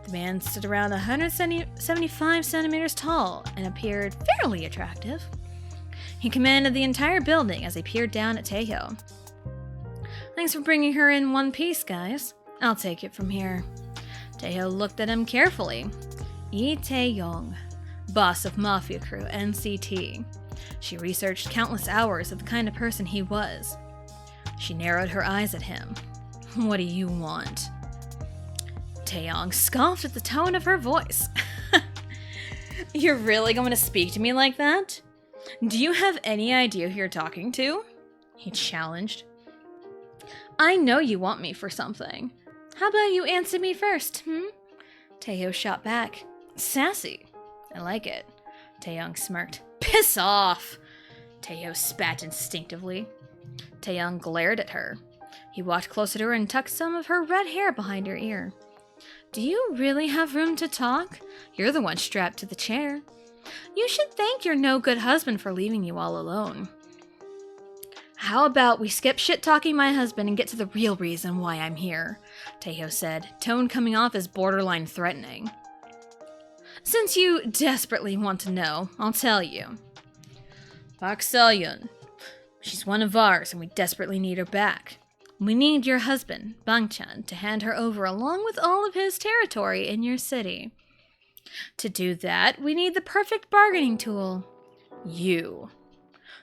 The man stood around 175 centimeters tall and appeared fairly attractive. He commanded the entire building as he peered down at Taeho. Thanks for bringing her in one piece, guys. I'll take it from here. Taeho looked at him carefully. Lee Tae-young, boss of Mafia crew NCT. She researched countless hours of the kind of person he was. She narrowed her eyes at him. What do you want? Taeyong scoffed at the tone of her voice. You're really going to speak to me like that? Do you have any idea who you're talking to? He challenged. I know you want me for something. How about you answer me first, Taeho shot back. Sassy. I like it. Taeyong smirked. Piss off! Taeho spat instinctively. Taeyong glared at her. He walked closer to her and tucked some of her red hair behind her ear. Do you really have room to talk? You're the one strapped to the chair. You should thank your no-good husband for leaving you all alone. How about we skip shit-talking my husband and get to the real reason why I'm here, Taeho said, tone coming off as borderline threatening. Since you desperately want to know, I'll tell you. Park Seo-yun. She's one of ours and we desperately need her back. We need your husband, Bang-chan, to hand her over along with all of his territory in your city. To do that, we need the perfect bargaining tool. You.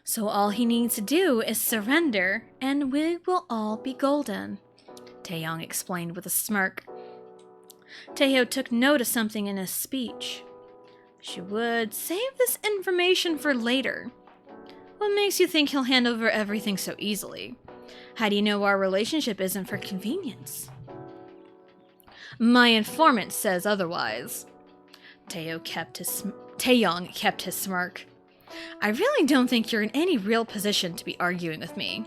So all he needs to do is surrender, and we will all be golden, Taeyong explained with a smirk. Taeho took note of something in his speech. She would save this information for later. What makes you think he'll hand over everything so easily? How do you know our relationship isn't for convenience? My informant says otherwise. Taeyong kept his smirk. I really don't think you're in any real position to be arguing with me.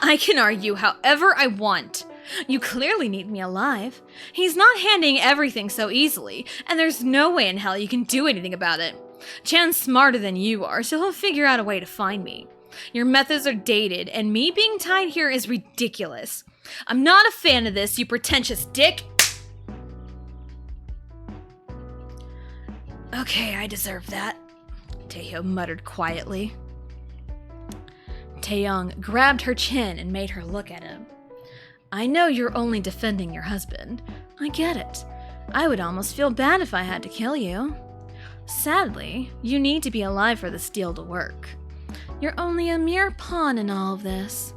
I can argue however I want. You clearly need me alive. He's not handing everything so easily, and there's no way in hell you can do anything about it. Chan's smarter than you are, so he'll figure out a way to find me. Your methods are dated, and me being tied here is ridiculous. I'm not a fan of this, you pretentious dick! Okay, I deserve that, Taeho muttered quietly. Taeyong grabbed her chin and made her look at him. I know you're only defending your husband. I get it. I would almost feel bad if I had to kill you. Sadly, you need to be alive for this deal to work. You're only a mere pawn in all of this.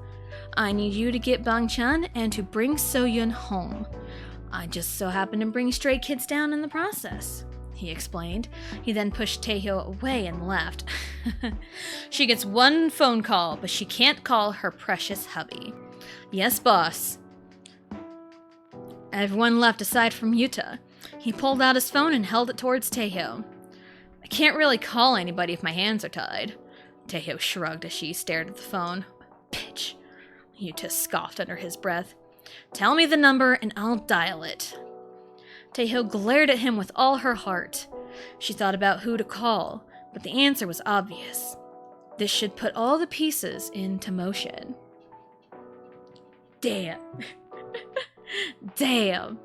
I need you to get Bang-chan and to bring So-yun home. I just so happen to bring stray kids down in the process, he explained. He then pushed Taeho away and left. She gets one phone call, but she can't call her precious hubby. Yes, boss. Everyone left aside from Yuta. He pulled out his phone and held it towards Taeho. I can't really call anybody if my hands are tied. Taeho shrugged as she stared at the phone. Bitch. Yuta scoffed under his breath. Tell me the number and I'll dial it. Taeho glared at him with all her heart. She thought about who to call, but the answer was obvious. This should put all the pieces into motion. Damn. Damn.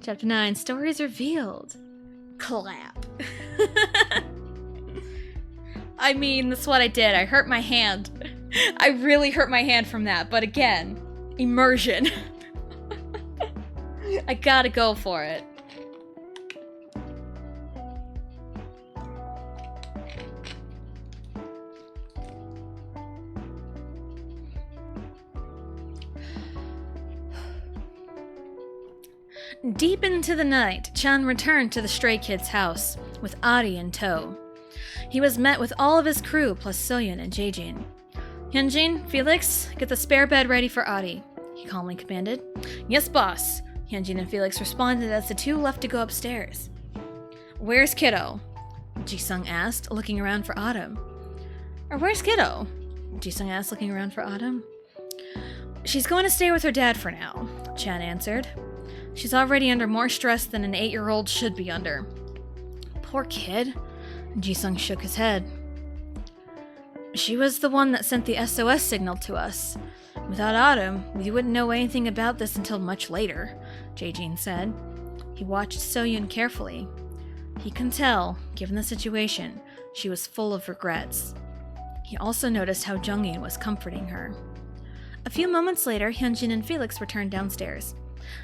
Chapter 9, Stories Revealed. Clap. I mean, that's what I did. I hurt my hand. I really hurt my hand from that, but again, immersion. I gotta go for it. Deep into the night, Chan returned to the stray kid's house, with Ari in tow. He was met with all of his crew, plus So-yun and Jaejin. Hyunjin, Felix, get the spare bed ready for Ari, he calmly commanded. Yes, boss, Hyunjin and Felix responded as the two left to go upstairs. Where's Kiddo? Jisung asked, looking around for Autumn. Or where's Kiddo? Jisung asked, looking around for Autumn. She's going to stay with her dad for now, Chan answered. She's already under more stress than an 8-year-old should be under. Poor kid. Jisung shook his head. She was the one that sent the SOS signal to us. Without Autumn, we wouldn't know anything about this until much later, Jae-jin said. He watched So-yoon carefully. He can tell, given the situation, she was full of regrets. He also noticed how Jung-in was comforting her. A few moments later, Hyunjin and Felix returned downstairs.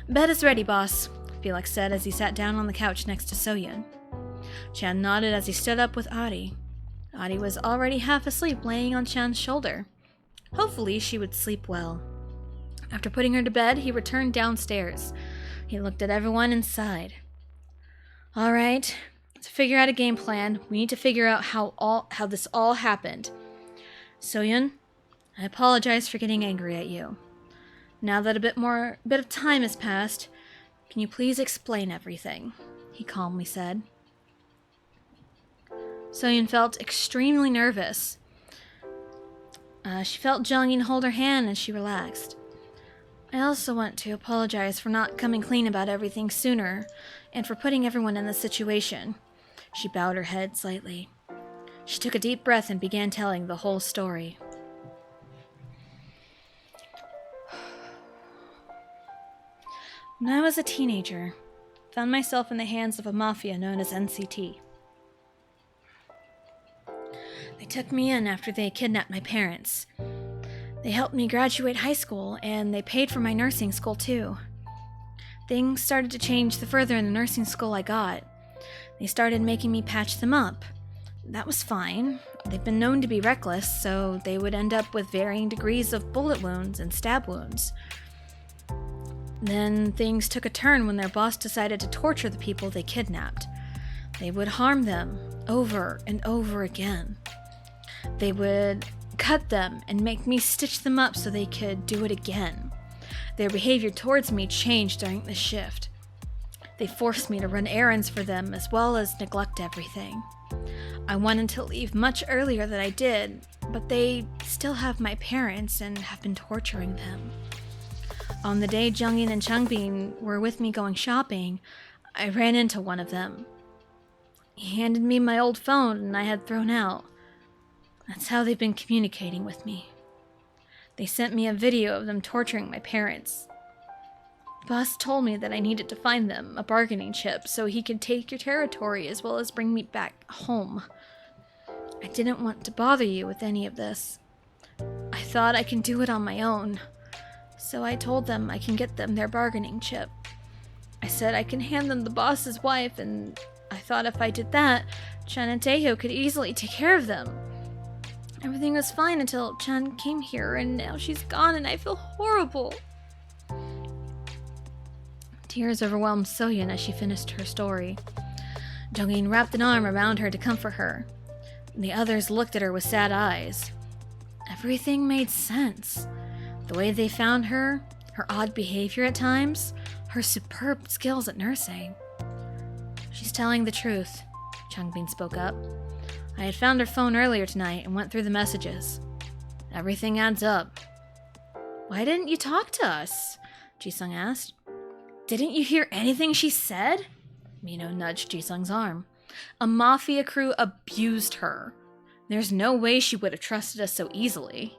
Bed is ready, boss, Felix said as he sat down on the couch next to So-yoon. Chan nodded as he stood up with Adi. Adi was already half asleep, laying on Chan's shoulder. Hopefully, she would sleep well. After putting her to bed, he returned downstairs. He looked at everyone inside. All right, to figure out a game plan, we need to figure out how this all happened. So-yoon, I apologize for getting angry at you. Now that a bit of time has passed, can you please explain everything? He calmly said. So-yoon felt extremely nervous. She felt Jung-in hold her hand and she relaxed. I also want to apologize for not coming clean about everything sooner, and for putting everyone in this situation. She bowed her head slightly. She took a deep breath and began telling the whole story. When I was a teenager, I found myself in the hands of a mafia known as NCT. They took me in after they kidnapped my parents. They helped me graduate high school, and they paid for my nursing school too. Things started to change the further in the nursing school I got. They started making me patch them up. That was fine. They've been known to be reckless, so they would end up with varying degrees of bullet wounds and stab wounds. Then things took a turn when their boss decided to torture the people they kidnapped. They would harm them over and over again. They would cut them and make me stitch them up so they could do it again. Their behavior towards me changed during the shift. They forced me to run errands for them as well as neglect everything. I wanted to leave much earlier than I did, but they still have my parents and have been torturing them. On the day Jung-in and Changbin were with me going shopping, I ran into one of them. He handed me my old phone and I had thrown out. That's how they've been communicating with me. They sent me a video of them torturing my parents. The boss told me that I needed to find them a bargaining chip so he could take your territory as well as bring me back home. I didn't want to bother you with any of this. I thought I can do it on my own. So I told them I can get them their bargaining chip. I said I can hand them the boss's wife, and I thought if I did that, Chan and Taeho could easily take care of them. Everything was fine until Chan came here, and now she's gone, and I feel horrible. Tears overwhelmed So-yoon as she finished her story. Jung-in wrapped an arm around her to comfort her. The others looked at her with sad eyes. Everything made sense. The way they found her, her odd behavior at times, her superb skills at nursing. She's telling the truth, Changbin spoke up. I had found her phone earlier tonight and went through the messages. Everything adds up. Why didn't you talk to us? Jisung asked. Didn't you hear anything she said? Mino nudged Jisung's arm. A mafia crew abused her. There's no way she would have trusted us so easily.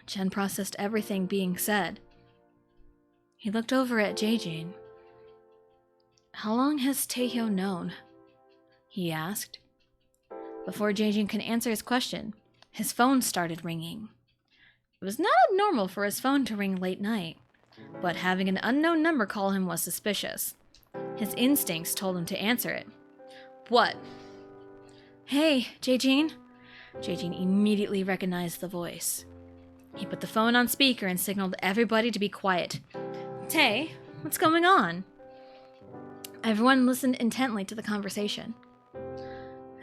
Chen processed everything being said. He looked over at Jae-jin. How long has Taeho known? He asked. Before Jae-jin could answer his question, his phone started ringing. It was not abnormal for his phone to ring late night, but having an unknown number call him was suspicious. His instincts told him to answer it. What? Hey, Jae-jin. Jae-jin immediately recognized the voice. He put the phone on speaker and signaled everybody to be quiet. Tae, what's going on? Everyone listened intently to the conversation.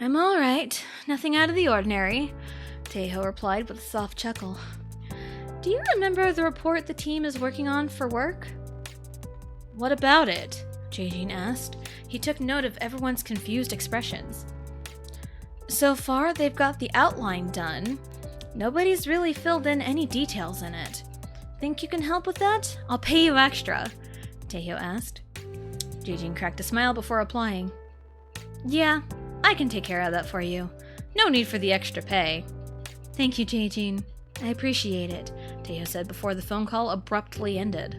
I'm all right. Nothing out of the ordinary, Taeho replied with a soft chuckle. Do you remember the report the team is working on for work? What about it? Jae-jin asked. He took note of everyone's confused expressions. So far, they've got the outline done. Nobody's really filled in any details in it. Think you can help with that? I'll pay you extra, Taeho asked. Jae-jin cracked a smile before replying. Yeah, I can take care of that for you. No need for the extra pay. Thank you, Jae-jin. I appreciate it, Taeho said before the phone call abruptly ended.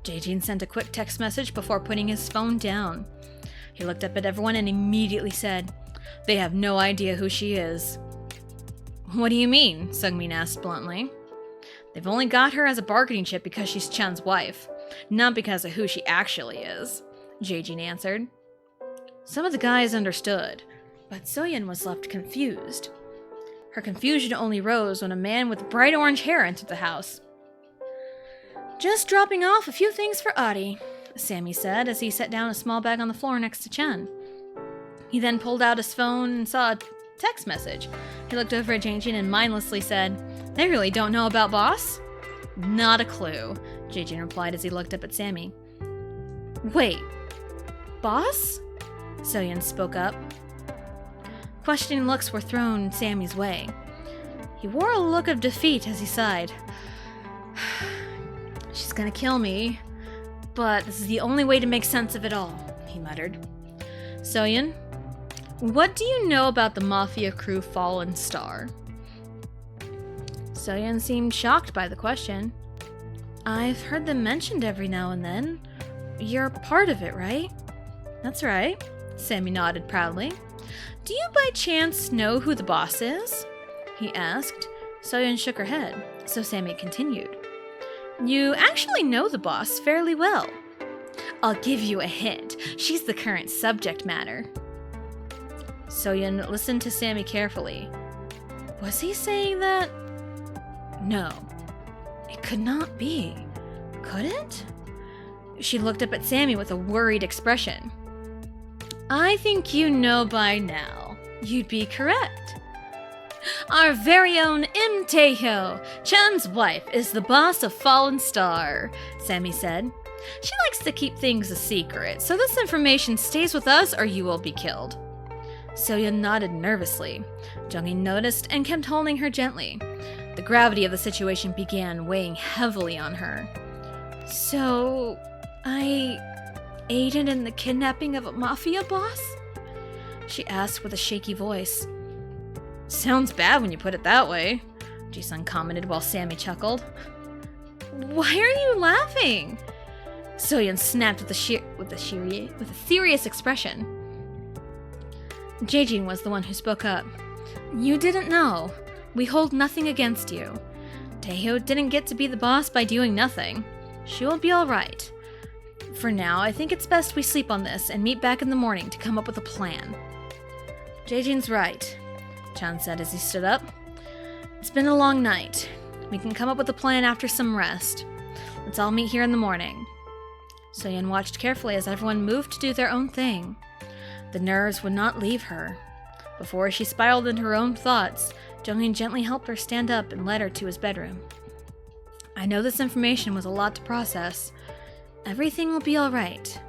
Jae-jin sent a quick text message before putting his phone down. He looked up at everyone and immediately said, "They have no idea who she is." What do you mean? Sungmin asked bluntly. They've only got her as a bargaining chip because she's Chan's wife, not because of who she actually is, Jae-jin answered. Some of the guys understood, but Soyeon was left confused. Her confusion only rose when a man with bright orange hair entered the house. Just dropping off a few things for Adi, Sammy said as he set down a small bag on the floor next to Chen. He then pulled out his phone and saw a text message. He looked over at Jae-jin and mindlessly said, "They really don't know about Boss?" "Not a clue," Jae-jin replied as he looked up at Sammy. "Wait, Boss?" Soyeon spoke up. Questioning looks were thrown Sammy's way. He wore a look of defeat as he sighed. "She's gonna kill me, but this is the only way to make sense of it all," he muttered. "Soyeon, what do you know about the Mafia crew Fallen Star?" Soyeon seemed shocked by the question. "I've heard them mentioned every now and then. You're part of it, right?" "That's right," Sammy nodded proudly. "Do you by chance know who the boss is?" he asked. Soyeon shook her head, so Sammy continued. "You actually know the boss fairly well. I'll give you a hint. She's the current subject matter." Soyeon listened to Sammy carefully. Was he saying that? No. It could not be. Could it? She looked up at Sammy with a worried expression. "I think you know by now. You'd be correct. Our very own Im Taeho, Chan's wife, is the boss of Fallen Star," Sammy said. "She likes to keep things a secret, so this information stays with us or you will be killed." Soyeon nodded nervously. Jungin noticed and kept holding her gently. The gravity of the situation began weighing heavily on her. "So, I aided in the kidnapping of a mafia boss?" she asked with a shaky voice. "Sounds bad when you put it that way," Ji-sun commented while Sammy chuckled. "Why are you laughing?" Soyeon snapped with a serious expression. Jae-jin was the one who spoke up. "You didn't know. We hold nothing against you. Taeho didn't get to be the boss by doing nothing. She will be alright. For now, I think it's best we sleep on this and meet back in the morning to come up with a plan." "Jae-jin's right," Chan said as he stood up. "It's been a long night. We can come up with a plan after some rest. Let's all meet here in the morning." Soyeon watched carefully as everyone moved to do their own thing. The nerves would not leave her. Before she spiraled into her own thoughts, Jungin gently helped her stand up and led her to his bedroom. "I know this information was a lot to process. Everything will be alright.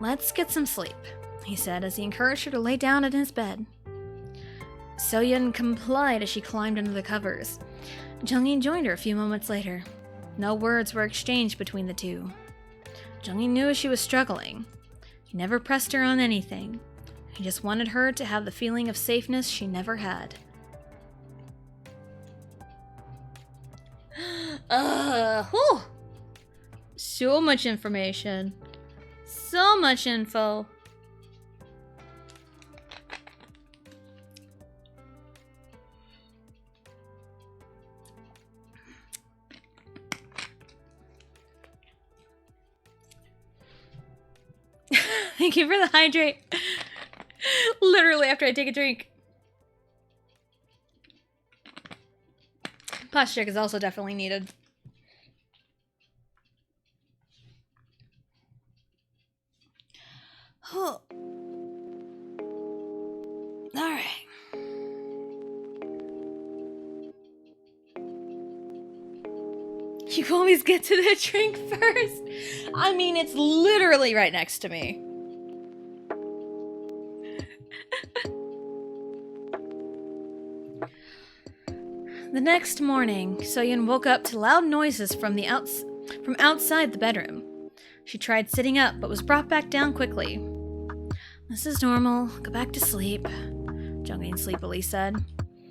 Let's get some sleep," he said as he encouraged her to lay down in his bed. Soyeon complied as she climbed under the covers. Jungin joined her a few moments later. No words were exchanged between the two. Jungin knew she was struggling. He never pressed her on anything. He just wanted her to have the feeling of safeness she never had. Whew. So much information. So much info. Thank you for the hydrate. Literally after I take a drink. Posture is also definitely needed. Oh. Alright. You always get to the drink first. I mean, it's literally right next to me. The next morning, Soyeon woke up to loud noises from outside the bedroom. She tried sitting up, but was brought back down quickly. This is normal. Go back to sleep, Jungin sleepily said.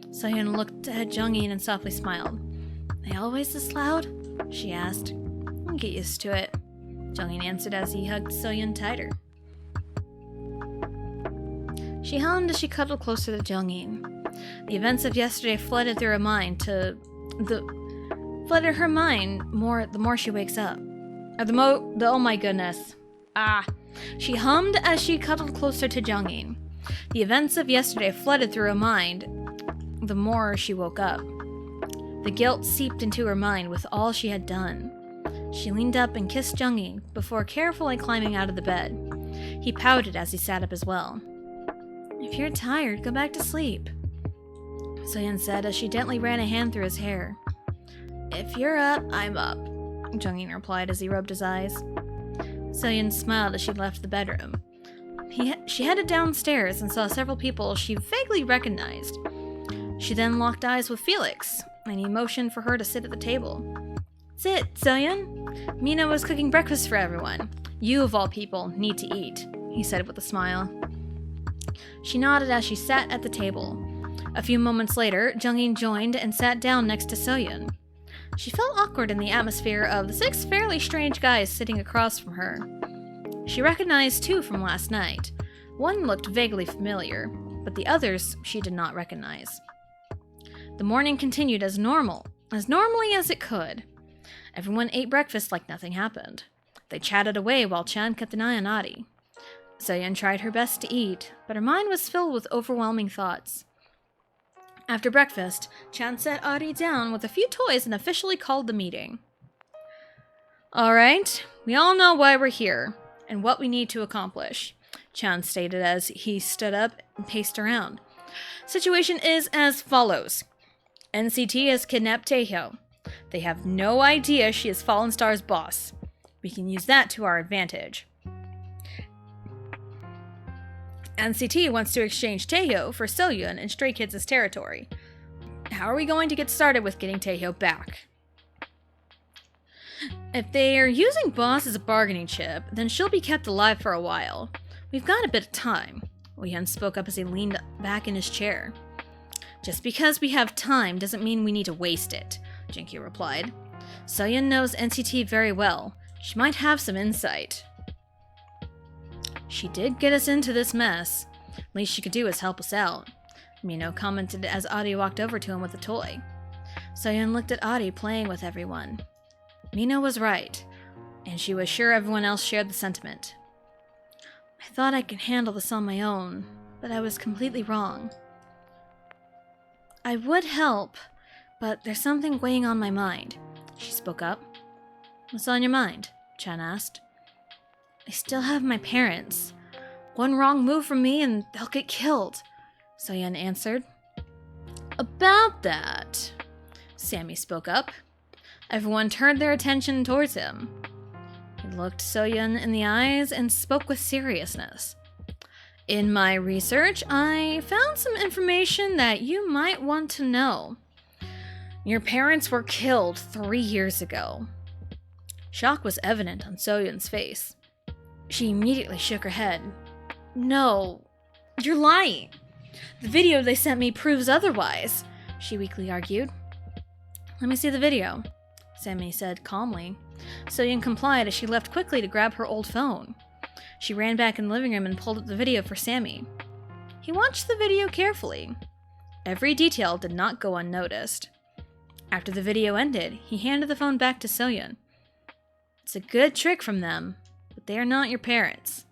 Soyeon looked at Jungin and softly smiled. They always this loud? She asked. I'll get used to it, Jungin answered as he hugged Soyeon tighter. She hummed as she cuddled closer to Jungin. The events of yesterday flooded through her mind flooded her mind the more she wakes up. Oh my goodness. She hummed as she cuddled closer to Jungin. The events of yesterday flooded through her mind the more she woke up. The guilt seeped into her mind with all she had done. She leaned up and kissed Jungin before carefully climbing out of the bed. He pouted as he sat up as well. If you're tired, go back to sleep, Soyeon said as she gently ran a hand through his hair. If you're up, I'm up, Jungin replied as he rubbed his eyes. Soyeon smiled as she left the bedroom. She headed downstairs and saw several people she vaguely recognized. She then locked eyes with Felix, and he motioned for her to sit at the table. Sit, Soyeon. Mina was cooking breakfast for everyone. You, of all people, need to eat, he said with a smile. She nodded as she sat at the table. A few moments later, Jungin joined and sat down next to Soyeon. She felt awkward in the atmosphere of the 6 fairly strange guys sitting across from her. She recognized 2 from last night. One looked vaguely familiar, but the others she did not recognize. The morning continued as normally as it could. Everyone ate breakfast like nothing happened. They chatted away while Chan kept an eye on Adi. Soyeon tried her best to eat, but her mind was filled with overwhelming thoughts. After breakfast, Chan sat Adi down with a few toys and officially called the meeting. Alright, we all know why we're here, and what we need to accomplish, Chan stated as he stood up and paced around. Situation is as follows. NCT has kidnapped Taehyo. They have no idea she is Fallen Star's boss. We can use that to our advantage. NCT wants to exchange Taehyo for Soyeon in Stray Kids' territory. How are we going to get started with getting Taehyo back? If they are using Boss as a bargaining chip, then she'll be kept alive for a while. We've got a bit of time, Woo-hyun spoke up as he leaned back in his chair. Just because we have time doesn't mean we need to waste it, Jinky replied. Soyeon knows NCT very well. She might have some insight. She did get us into this mess. Least she could do is help us out, Mino commented as Adi walked over to him with a toy. Soyeon looked at Adi playing with everyone. Mino was right, and she was sure everyone else shared the sentiment. I thought I could handle this on my own, but I was completely wrong. I would help, but there's something weighing on my mind, she spoke up. What's on your mind? Chan asked. I still have my parents. One wrong move from me and they'll get killed, Soyeon answered. About that, Sammy spoke up. Everyone turned their attention towards him. He looked Soyeon in the eyes and spoke with seriousness. In my research, I found some information that you might want to know. Your parents were killed 3 years ago. Shock was evident on Soyeon's face. She immediately shook her head. No, you're lying. The video they sent me proves otherwise, she weakly argued. Let me see the video, Sammy said calmly. Soyeon complied as she left quickly to grab her old phone. She ran back in the living room and pulled up the video for Sammy. He watched the video carefully. Every detail did not go unnoticed. After the video ended, he handed the phone back to Soyeon. It's a good trick from them, but they are not your parents.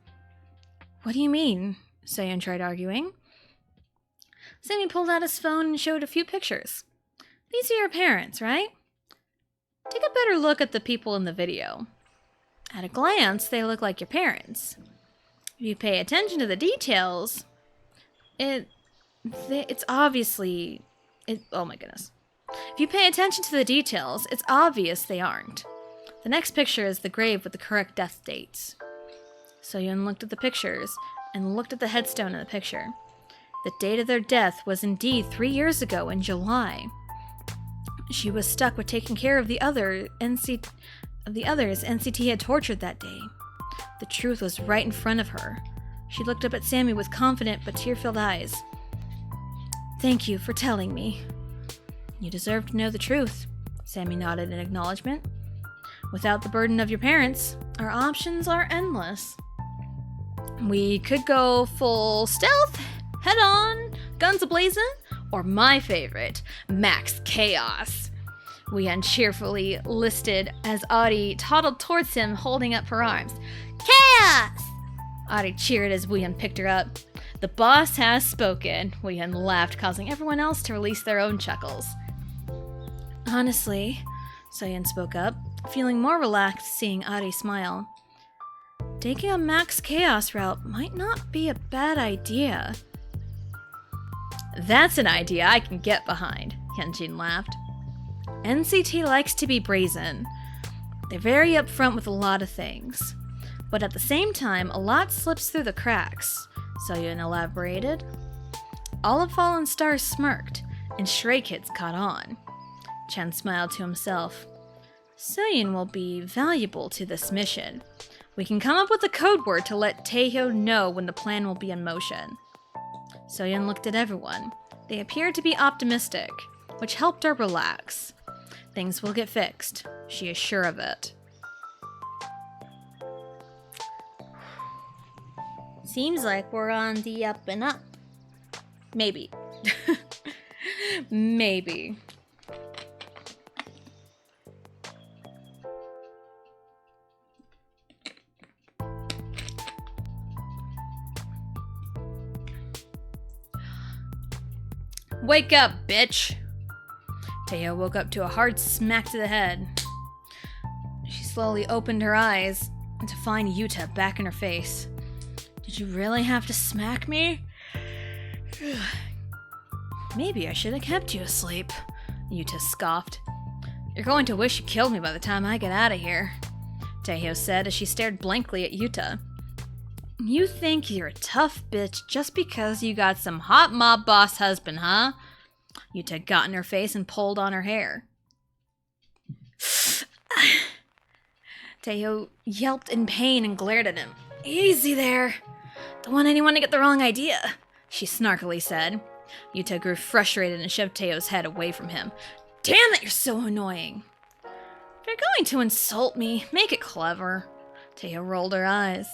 What do you mean? Soyeon tried arguing. Sammy pulled out his phone and showed a few pictures. These are your parents, right? Take a better look at the people in the video. At a glance, they look like your parents. If you pay attention to the details, it's obviously... oh my goodness. If you pay attention to the details, it's obvious they aren't. The next picture is the grave with the correct death dates. So-yeon looked at the pictures and looked at the headstone in the picture. The date of their death was indeed 3 years ago in July. She was stuck with taking care of the others NCT had tortured that day. The truth was right in front of her. She looked up at Sammy with confident but tear-filled eyes. "Thank you for telling me." "You deserve to know the truth," Sammy nodded in acknowledgement. "Without the burden of your parents, our options are endless. We could go full stealth, head on, guns a-blazing, or my favorite, max chaos." Wooyeon cheerfully listed as Audie toddled towards him, holding up her arms. "Chaos!" Audie cheered as Wooyeon picked her up. "The boss has spoken," Wooyeon laughed, causing everyone else to release their own chuckles. "Honestly," So-yeon spoke up, feeling more relaxed seeing Audie smile. "Taking a max chaos route might not be a bad idea." "That's an idea I can get behind," Hyunjin laughed. "NCT likes to be brazen. They're very upfront with a lot of things. But at the same time, a lot slips through the cracks," So-yeon elaborated. All of Fallen Stars smirked, and Stray Kids caught on. Chen smiled to himself. "So-yeon will be valuable to this mission. We can come up with a code word to let Taeho know when the plan will be in motion." So-yeon looked at everyone. They appeared to be optimistic, which helped her relax. Things will get fixed. She is sure of it. Seems like we're on the up and up. Maybe. Maybe. "Wake up, bitch!" Taeho woke up to a hard smack to the head. She slowly opened her eyes to find Yuta back in her face. "Did you really have to smack me?" "Maybe I should have kept you asleep," Yuta scoffed. "You're going to wish you killed me by the time I get out of here," Taeho said as she stared blankly at Yuta. "You think you're a tough bitch just because you got some hot mob boss husband, huh?" Yuta got in her face and pulled on her hair. Taeho yelped in pain and glared at him. "Easy there. Don't want anyone to get the wrong idea," she snarkily said. Yuta grew frustrated and shoved Taeho's head away from him. "Damn it, you're so annoying." "If you're going to insult me, make it clever." Taeho rolled her eyes.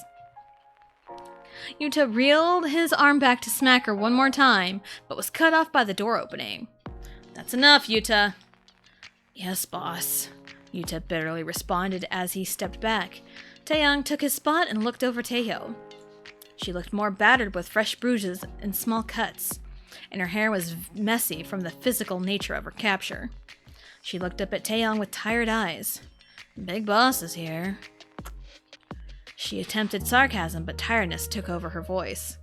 Yuta reeled his arm back to smack her one more time, but was cut off by the door opening. "That's enough, Yuta." "Yes, boss," Yuta bitterly responded as he stepped back. Taeyong took his spot and looked over Taeho. She looked more battered with fresh bruises and small cuts, and her hair was messy from the physical nature of her capture. She looked up at Taeyong with tired eyes. "Big boss is here." She attempted sarcasm, but tiredness took over her voice.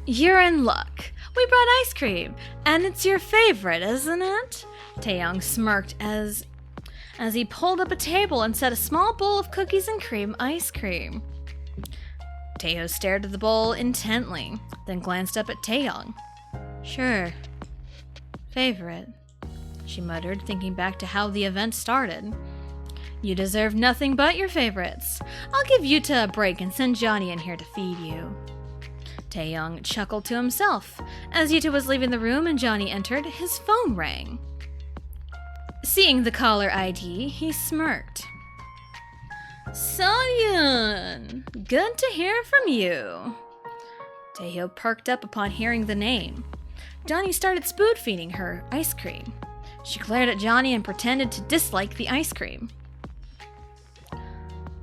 "You're in luck. We brought ice cream, and it's your favorite, isn't it?" Taeyong smirked as he pulled up a table and set a small bowl of cookies and cream ice cream. Taeho stared at the bowl intently, then glanced up at Taeyong. "Sure. Favorite," she muttered, thinking back to how the event started. "You deserve nothing but your favorites. I'll give Yuta a break and send Johnny in here to feed you." Taeyong chuckled to himself. As Yuta was leaving the room and Johnny entered, his phone rang. Seeing the caller ID, he smirked. "So-yeon, good to hear from you." Taeho perked up upon hearing the name. Johnny started spoon-feeding her ice cream. She glared at Johnny and pretended to dislike the ice cream.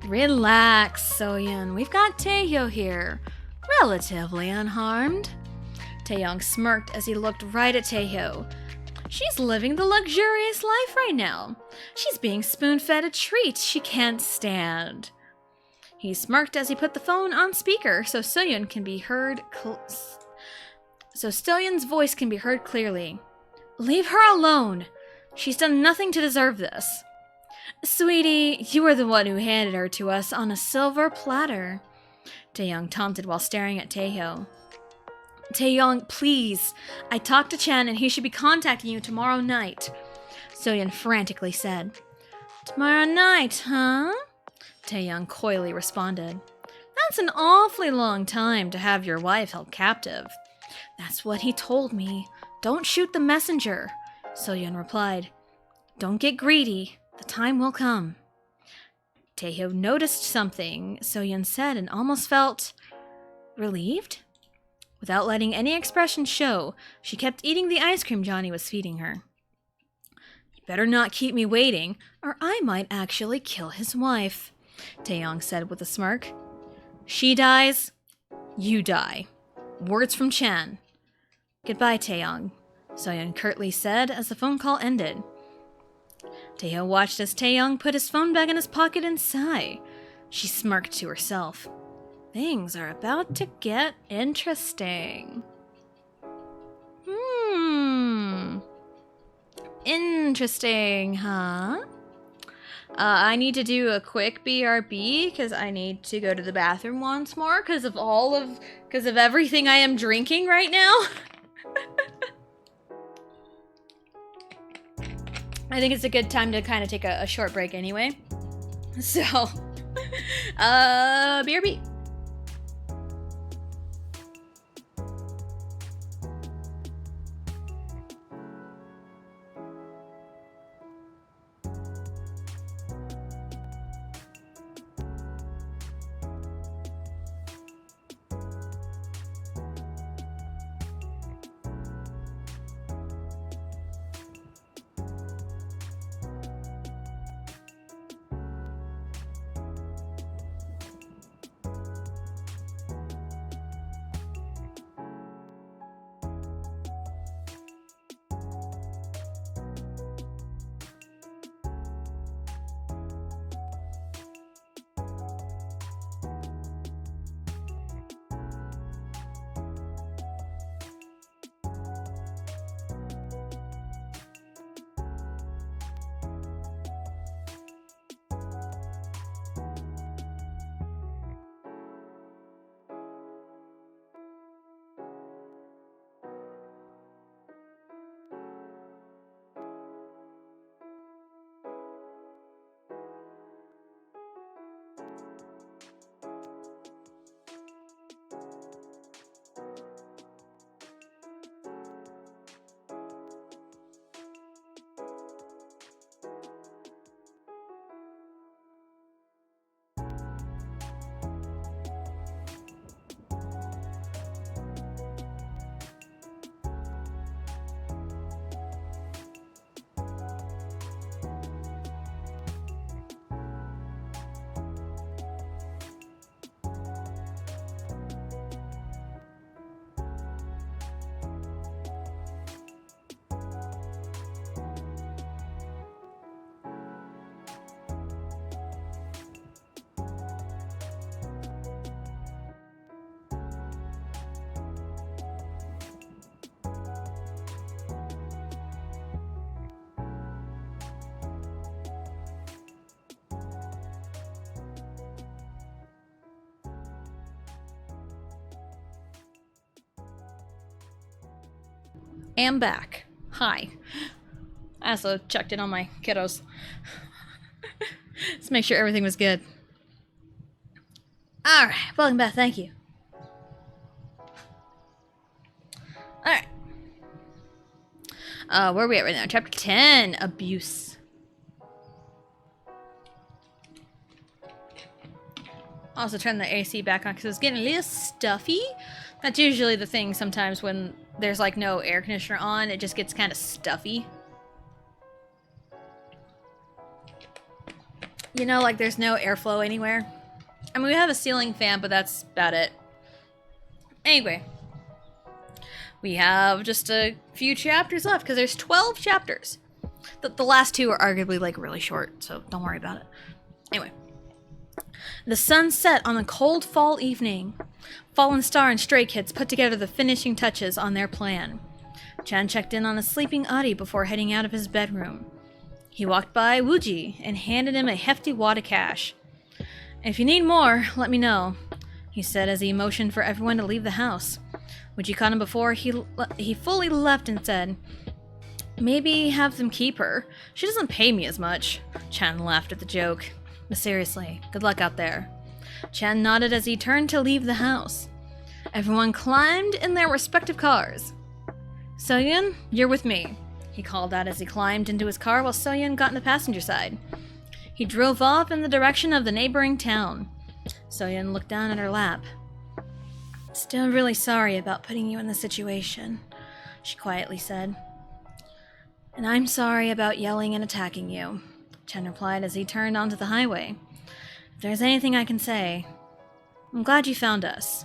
"Relax, So-yeon. We've got Taeho here. Relatively unharmed." Taeyong smirked as he looked right at Taeho. She's living the luxurious life right now. She's being spoon-fed a treat she can't stand. He smirked as he put the phone on speaker so So-yeon's voice can be heard clearly. Leave her alone. She's done nothing to deserve this. Sweetie, you are the one who handed her to us on a silver platter. Taeyoung taunted while staring at Taeho. Taeyoung, please. I talked to Chen and he should be contacting you tomorrow night. Soyeon frantically said. Tomorrow night, huh? Taeyoung coyly responded. That's an awfully long time to have your wife held captive. That's what he told me. Don't shoot the messenger. Soyeon replied. Don't get greedy. The time will come. Taeho noticed something, Soyeon said, and almost felt relieved. Without letting any expression show, she kept eating the ice cream Johnny was feeding her. You better not keep me waiting, or I might actually kill his wife, Taeyoung said with a smirk. She dies, you die. Words from Chan. Goodbye, Taeyoung, Soyeon curtly said as the phone call ended. Taeho watched as Taeyoung put his phone back in his pocket and sighed. She smirked to herself. Things are about to get interesting. Interesting, huh? I need to do a quick BRB because I need to go to the bathroom once more because of everything I am drinking right now. I think it's a good time to kind of take a short break anyway. So, BRB. Am back. Hi. I also checked in on my kiddos. Let's make sure everything was good. Alright, welcome back, thank you. Alright. Where are we at right now? Chapter 10, Abuse. Also turn the AC back on because it's getting a little stuffy. That's usually the thing sometimes when there's like no air conditioner on, it just gets kind of stuffy. You know, like there's no airflow anywhere. I mean, we have a ceiling fan, but that's about it. Anyway. We have just a few chapters left because there's 12 chapters. The last two are arguably like really short, so don't worry about it. Anyway. The sun set on a cold fall evening. Fallen Star and Stray Kids put together the finishing touches on their plan. Chan checked in on a sleeping Adi before heading out of his bedroom. He walked by Wooji and handed him a hefty wad of cash. "If you need more, let me know," he said as he motioned for everyone to leave the house. Wooji caught him before he fully left and said, "Maybe have them keep her. She doesn't pay me as much." Chan laughed at the joke. "But seriously, good luck out there." Chan nodded as he turned to leave the house. Everyone climbed in their respective cars. "Soyun, you're with me," he called out as he climbed into his car while Soyun got in the passenger side. He drove off in the direction of the neighboring town. Soyun looked down at her lap. "Still really sorry about putting you in this situation," she quietly said. "And I'm sorry about yelling and attacking you," Chen replied as he turned onto the highway. "If there's anything I can say, I'm glad you found us.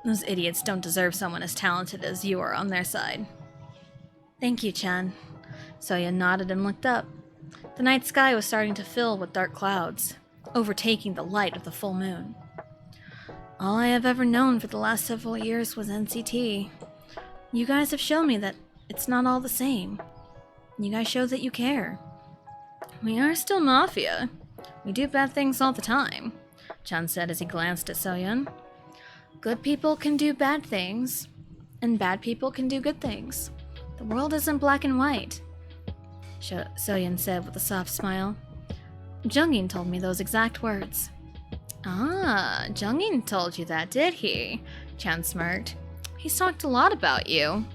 Those idiots don't deserve someone as talented as you are on their side." "Thank you, Chen." Soya nodded and looked up. The night sky was starting to fill with dark clouds, overtaking the light of the full moon. "All I have ever known for the last several years was NCT. You guys have shown me that it's not all the same. You guys show that you care. We are still Mafia. We do bad things all the time," Chan said as he glanced at Soyun. "Good people can do bad things, and bad people can do good things. The world isn't black and white," Soyun said with a soft smile. "Jungin told me those exact words." "Ah, Jungin told you that, did he?" Chan smirked. "He's talked a lot about you."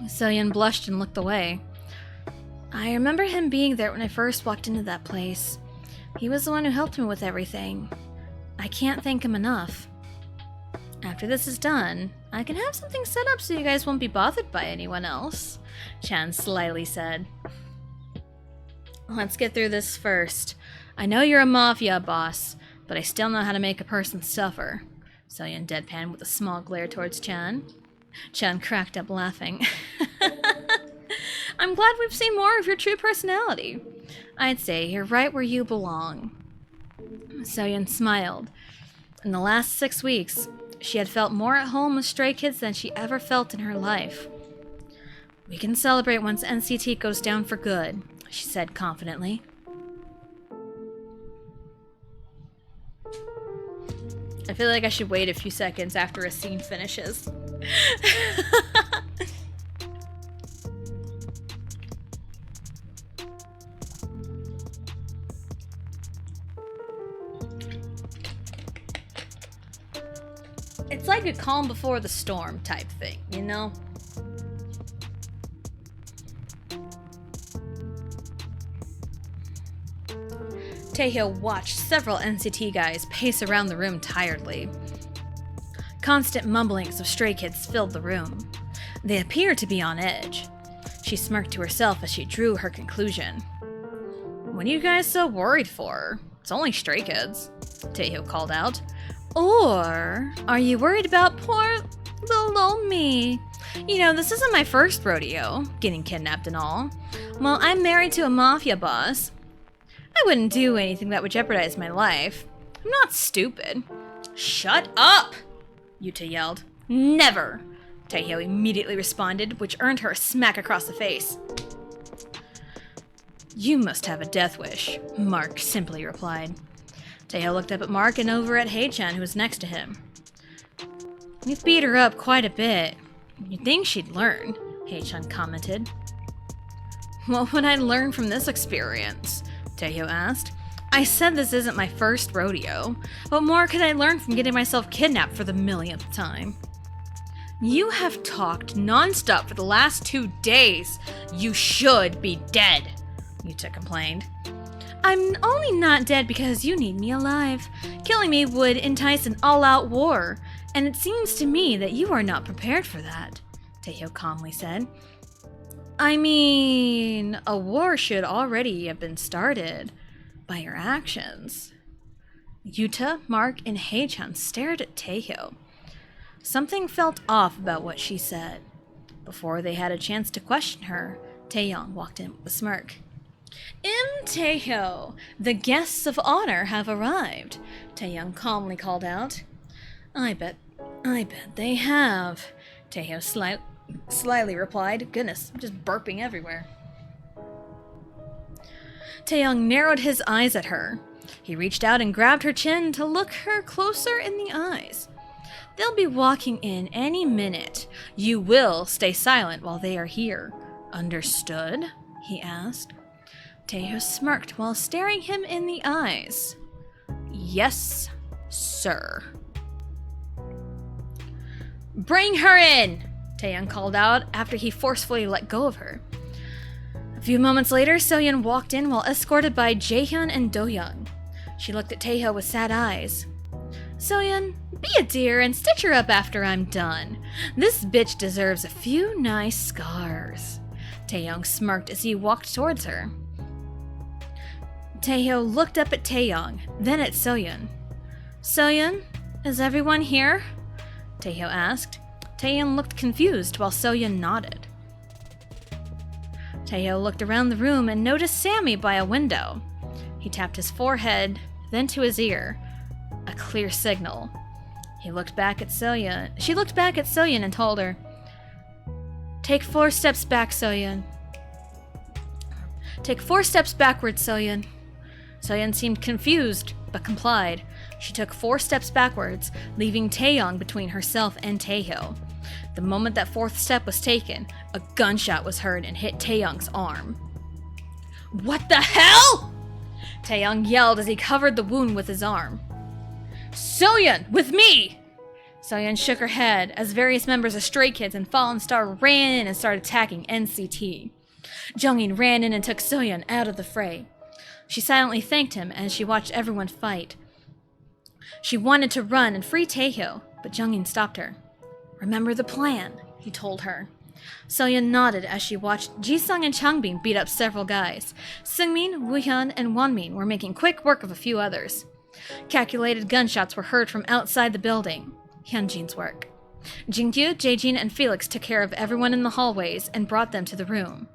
Soyun blushed and looked away. "I remember him being there when I first walked into that place. He was the one who helped me with everything. I can't thank him enough. After this is done, I can have something set up so you guys won't be bothered by anyone else," Chan slyly said. "Let's get through this first. I know you're a Mafia boss, but I still know how to make a person suffer." Soyun deadpanned with a small glare towards Chan. Chan cracked up laughing. "I'm glad we've seen more of your true personality. I'd say you're right where you belong." Soyun smiled. In the last 6 weeks, she had felt more at home with stray kids than she ever felt in her life. "We can celebrate once NCT goes down for good," she said confidently. I feel like I should wait a few seconds after a scene finishes. It's like a calm before the storm type thing, you know? Taehyung watched several NCT guys pace around the room tiredly. Constant mumblings of stray kids filled the room. They appeared to be on edge. She smirked to herself as she drew her conclusion. "What are you guys so worried for? It's only stray kids," Taehyung called out. "Or are you worried about poor little old me? You know, this isn't my first rodeo, getting kidnapped and all. Well, I'm married to a Mafia boss. I wouldn't do anything that would jeopardize my life. I'm not stupid." "Shut up!" Yuta yelled. "Never!" Taehyung immediately responded, which earned her a smack across the face. "You must have a death wish," Mark simply replied. Taehyung looked up at Mark and over at Hei-chan, who was next to him. "We've beat her up quite a bit. You'd think she'd learn," Hei-chan commented. "What would I learn from this experience?" Taehyung asked. "I said this isn't my first rodeo. What more could I learn from getting myself kidnapped for the millionth time?" "You have talked non-stop for the last 2 days. You should be dead," Yuta complained. "I'm only not dead because you need me alive. Killing me would entice an all-out war, and it seems to me that you are not prepared for that," Taehyung calmly said. "I mean, a war should already have been started by your actions." Yuta, Mark, and Hei-chan stared at Taehyung. Something felt off about what she said. Before they had a chance to question her, Taehyung walked in with a smirk. "Taehyung, the guests of honor have arrived," Taehyung calmly called out. I bet they have," Taehyung slyly replied. Goodness, I'm just burping everywhere. Taeyong narrowed his eyes at her. He reached out and grabbed her chin to look her closer in the eyes. They'll be walking in any minute. You will stay silent while they are here. Understood? He asked. Taeho smirked while staring him in the eyes. Yes, sir. Bring her in! Taeyong called out after he forcefully let go of her. A few moments later, Soyeon walked in while escorted by Jaehyun and Doyoung. She looked at Taeho with sad eyes. Soyeon, be a dear and stitch her up after I'm done. This bitch deserves a few nice scars. Taeyong smirked as he walked towards her. Taeho looked up at Taeyong, then at Soyeon. Soyeon, is everyone here? Taeho asked. Taeyeon looked confused while Soyeon nodded. Taeho looked around the room and noticed Sammy by a window. He tapped his forehead, then to his ear. A clear signal. He looked back at Soyeon. She looked back at Soyeon and told her, Take 4 steps back, Soyeon. Take 4 steps backward, Soyeon. Soyeon seemed confused, but complied. She took 4 steps backwards, leaving Taeyong between herself and Taeho. The moment that 4th step was taken, a gunshot was heard and hit Taeyong's arm. What the hell? Taeyong yelled as he covered the wound with his arm. Soyeon, with me! Soyeon shook her head as various members of Stray Kids and Fallen Star ran in and started attacking NCT. Jungin ran in and took Soyeon out of the fray. She silently thanked him as she watched everyone fight. She wanted to run and free Taeho, but Jungin stopped her. Remember the plan, he told her. Soyeon nodded as she watched Jisung and Changbin beat up several guys. Seungmin, Woohyun, and Wonmin were making quick work of a few others. Calculated gunshots were heard from outside the building. Hyunjin's work. Jingkyu, Jaejin, and Felix took care of everyone in the hallways and brought them to the room.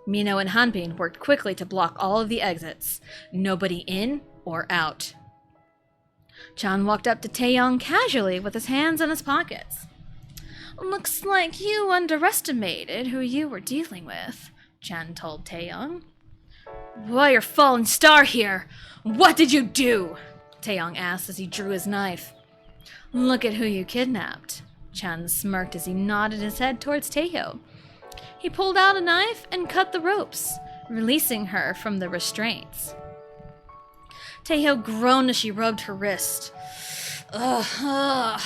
Mino and Hanbin worked quickly to block all of the exits. Nobody in or out. Chan walked up to Taeyong casually with his hands in his pockets. Looks like you underestimated who you were dealing with, Chan told Taeyong. Why are Fallen Star here? What did you do? Taeyong asked as he drew his knife. Look at who you kidnapped. Chan smirked as he nodded his head towards Taeho. He pulled out a knife and cut the ropes, releasing her from the restraints. Taeho groaned as she rubbed her wrist. Ugh.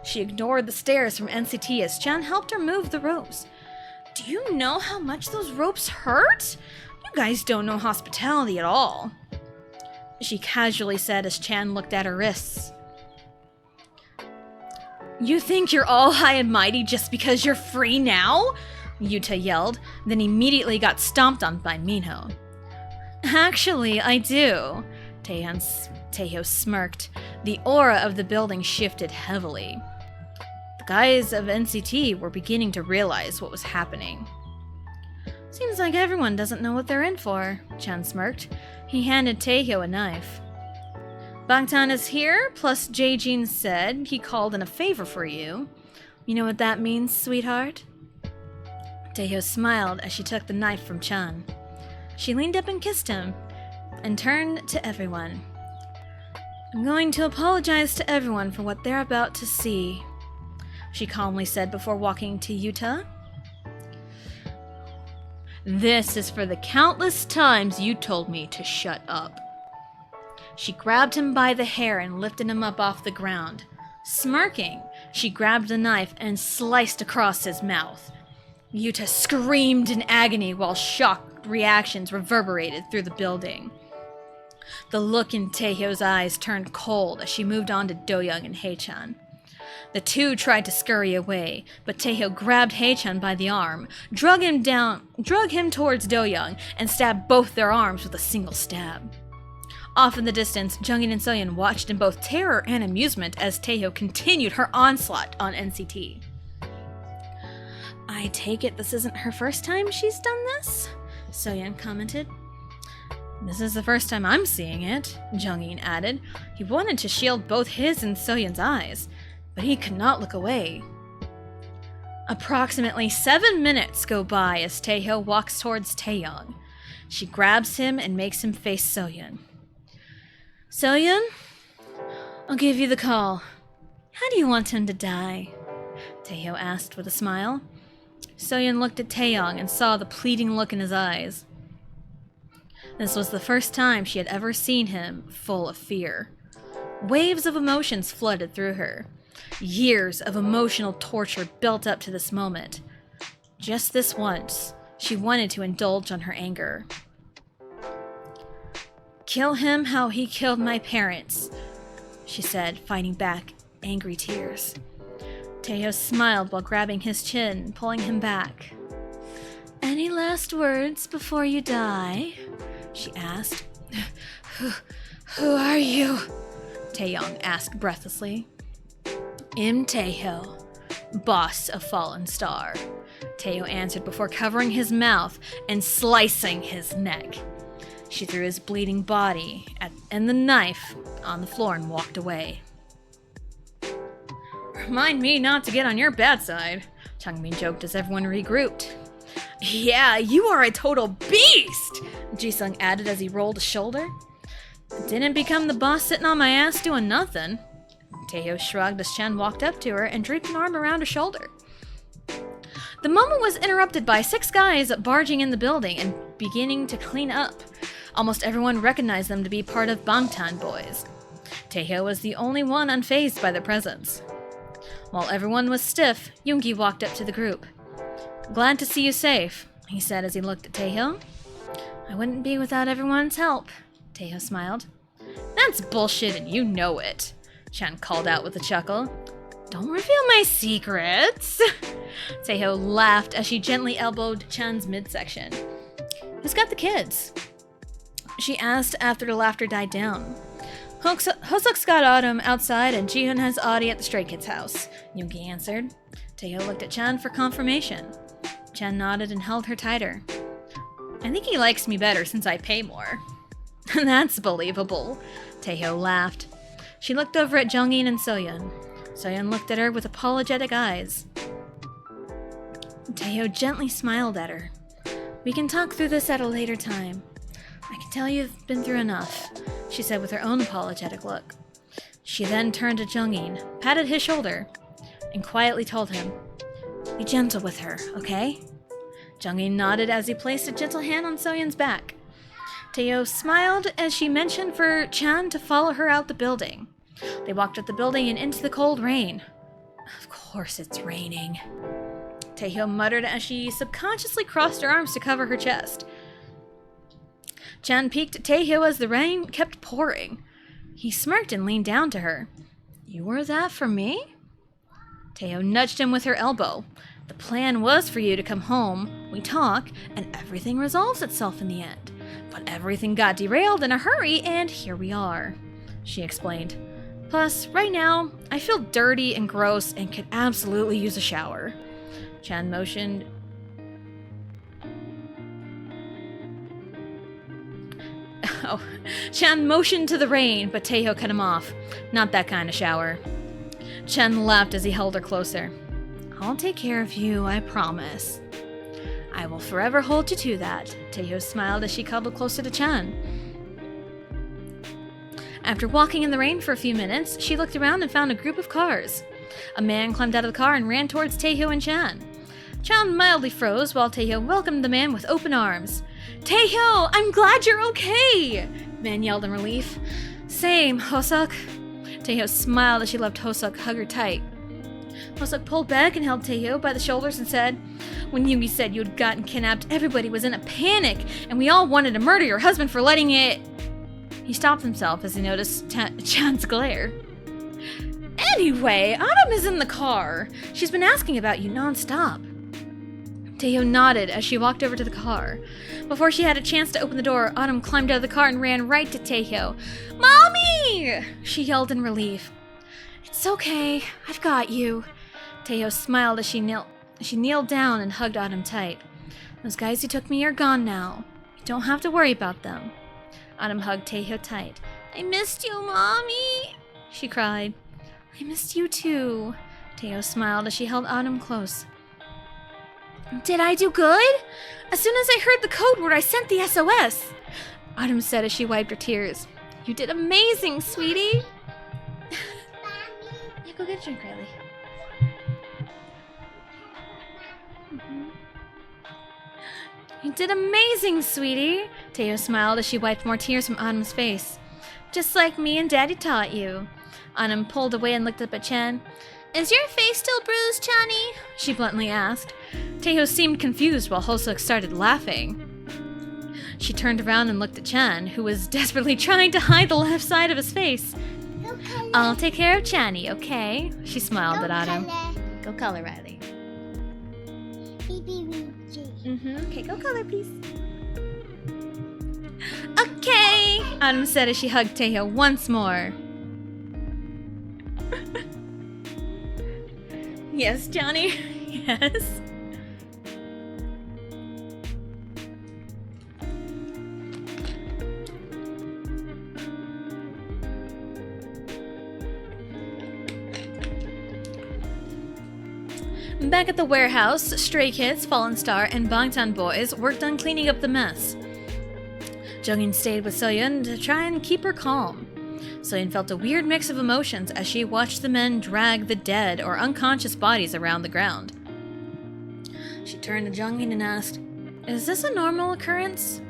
She ignored the stares from NCT as Chan helped her move the ropes. Do you know how much those ropes hurt? You guys don't know hospitality at all, she casually said as Chan looked at her wrists. You think you're all high and mighty just because you're free now? Yuta yelled, then immediately got stomped on by Minho. Actually, I do, Taeho smirked. The aura of the building shifted heavily. The guys of NCT were beginning to realize what was happening. Seems like everyone doesn't know what they're in for, Chan smirked. He handed Taeho a knife. Bangtan is here, plus Jaejin said he called in a favor for you. You know what that means, sweetheart? Taeho smiled as she took the knife from Chan. She leaned up and kissed him, and turned to everyone. I'm going to apologize to everyone for what they're about to see, she calmly said before walking to Yuta. This is for the countless times you told me to shut up. She grabbed him by the hair and lifted him up off the ground. Smirking, she grabbed a knife and sliced across his mouth. Yuta screamed in agony while shocked reactions reverberated through the building. The look in Taeho's eyes turned cold as she moved on to Doyoung and Haechan. The two tried to scurry away, but Taeho grabbed Haechan by the arm, drug him towards Doyoung, and stabbed both their arms with a single stab. Off in the distance, Jungin and Soyeon watched in both terror and amusement as Taeho continued her onslaught on NCT. I take it this isn't her first time she's done this? Soyeon commented. This is the first time I'm seeing it, Jungin added. He wanted to shield both his and Soyeon's eyes, but he could not look away. Approximately 7 minutes go by as Taeho walks towards Taeyong. She grabs him and makes him face Soyeon. Soyeon, I'll give you the call. How do you want him to die? Taeho asked with a smile. Soyeon looked at Taeyong and saw the pleading look in his eyes. This was the first time she had ever seen him full of fear. Waves of emotions flooded through her. Years of emotional torture built up to this moment. Just this once, she wanted to indulge on her anger. Kill him how he killed my parents, she said, fighting back angry tears. Taeho smiled while grabbing his chin and pulling him back. Any last words before you die? She asked. Who are you? Taeyong asked breathlessly. I'm Taeho, boss of Fallen Star, Taeho answered before covering his mouth and slicing his neck. She threw his bleeding body and the knife on the floor and walked away. Remind me not to get on your bad side, Changmin joked as everyone regrouped. Yeah, you are a total beast, Jisung added as he rolled a shoulder. Didn't become the boss sitting on my ass doing nothing. Taeho shrugged as Chen walked up to her and draped an arm around her shoulder. The moment was interrupted by 6 guys barging in the building and beginning to clean up. Almost everyone recognized them to be part of Bangtan Boys. Taeho was the only one unfazed by their presence. While everyone was stiff, Yoongi walked up to the group. Glad to see you safe, he said as he looked at Taeho. I wouldn't be without everyone's help, Taeho smiled. That's bullshit and you know it, Chan called out with a chuckle. Don't reveal my secrets. Taeho laughed as she gently elbowed Chan's midsection. Who's got the kids? She asked after the laughter died down. Hosuk's got Autumn outside and Jihoon has Audie at the Stray Kids' house, Yoongi answered. Taeho looked at Chan for confirmation. Chan nodded and held her tighter. I think he likes me better since I pay more. That's believable, Taeho laughed. She looked over at Jongin and Soyeon. Soyeon looked at her with apologetic eyes. Taeho gently smiled at her. We can talk through this at a later time. I can tell you've been through enough, she said with her own apologetic look. She then turned to Jongin, patted his shoulder, and quietly told him, Be gentle with her, okay? Jongin nodded as he placed a gentle hand on Soyeon's back. Taeho smiled as she mentioned for Chan to follow her out the building. They walked up the building and into the cold rain. Of course it's raining, Taeho muttered as she subconsciously crossed her arms to cover her chest. Chan peeked at Taeho as the rain kept pouring. He smirked and leaned down to her. You were that for me? Taeho nudged him with her elbow. The plan was for you to come home, we talk, and everything resolves itself in the end. But everything got derailed in a hurry, and here we are, she explained. Plus, right now, I feel dirty and gross and could absolutely use a shower. Chan motioned. Chan motioned to the rain, but Taeho cut him off. Not that kind of shower. Chan laughed as he held her closer. I'll take care of you, I promise. I will forever hold you to that, Taeho smiled as she cuddled closer to Chan. After walking in the rain for a few minutes, she looked around and found a group of cars. A man climbed out of the car and ran towards Taeho and Chan. Chan mildly froze while Taeho welcomed the man with open arms. Taeho, I'm glad you're okay! The man yelled in relief. Same, Hosuk. Taeho smiled as she let Hosuk hug her tight. Hosuk pulled back and held Taeho by the shoulders and said, When Yoongi said you had gotten kidnapped, everybody was in a panic, and we all wanted to murder your husband for letting it... He stopped himself as he noticed Chan's glare. Anyway, Autumn is in the car. She's been asking about you nonstop. Taeho nodded as she walked over to the car. Before she had a chance to open the door, Autumn climbed out of the car and ran right to Taeho. Mommy! She yelled in relief. It's okay, I've got you. Taeho smiled as she kneeled down and hugged Autumn tight. Those guys who took me are gone now. You don't have to worry about them. Autumn hugged Taeho tight. I missed you, Mommy! She cried. I missed you too. Taeho smiled as she held Autumn close. Did I do good? As soon as I heard the code word, I sent the SOS. Autumn said as she wiped her tears. You did amazing, sweetie. Yeah, go get a drink, Riley. You did amazing, sweetie. Teo smiled as she wiped more tears from Autumn's face. Just like me and Daddy taught you. Autumn pulled away and looked up at Chen. Is your face still bruised, Chani? She bluntly asked. Teo seemed confused while Hosuk started laughing. She turned around and looked at Chan, who was desperately trying to hide the left side of his face. I'll take care of Chani, okay? She smiled at Autumn. Go color, Riley. Okay, go color, please. Okay, Autumn said as she hugged Teo once more. Yes, Johnny. Yes. Back at the warehouse, Stray Kids, Fallen Star, and Bangtan Boys worked on cleaning up the mess. Jungin stayed with Soyeon to try and keep her calm. Soyeon felt a weird mix of emotions as she watched the men drag the dead or unconscious bodies around the ground. She turned to Jungin and asked, Is this a normal occurrence?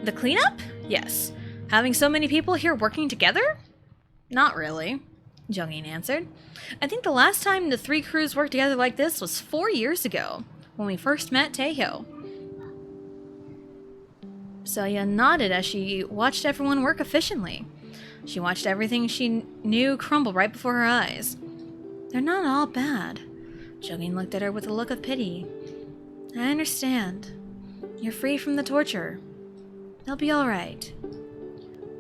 The cleanup? Yes. Having so many people here working together? Not really, Jungin answered. I think the last time the three crews worked together like this was 4 years ago, when we first met Taeho. Soyeon nodded as she watched everyone work efficiently. She watched everything she knew crumble right before her eyes. They're not all bad. Jungin looked at her with a look of pity. I understand. You're free from the torture. They'll be alright.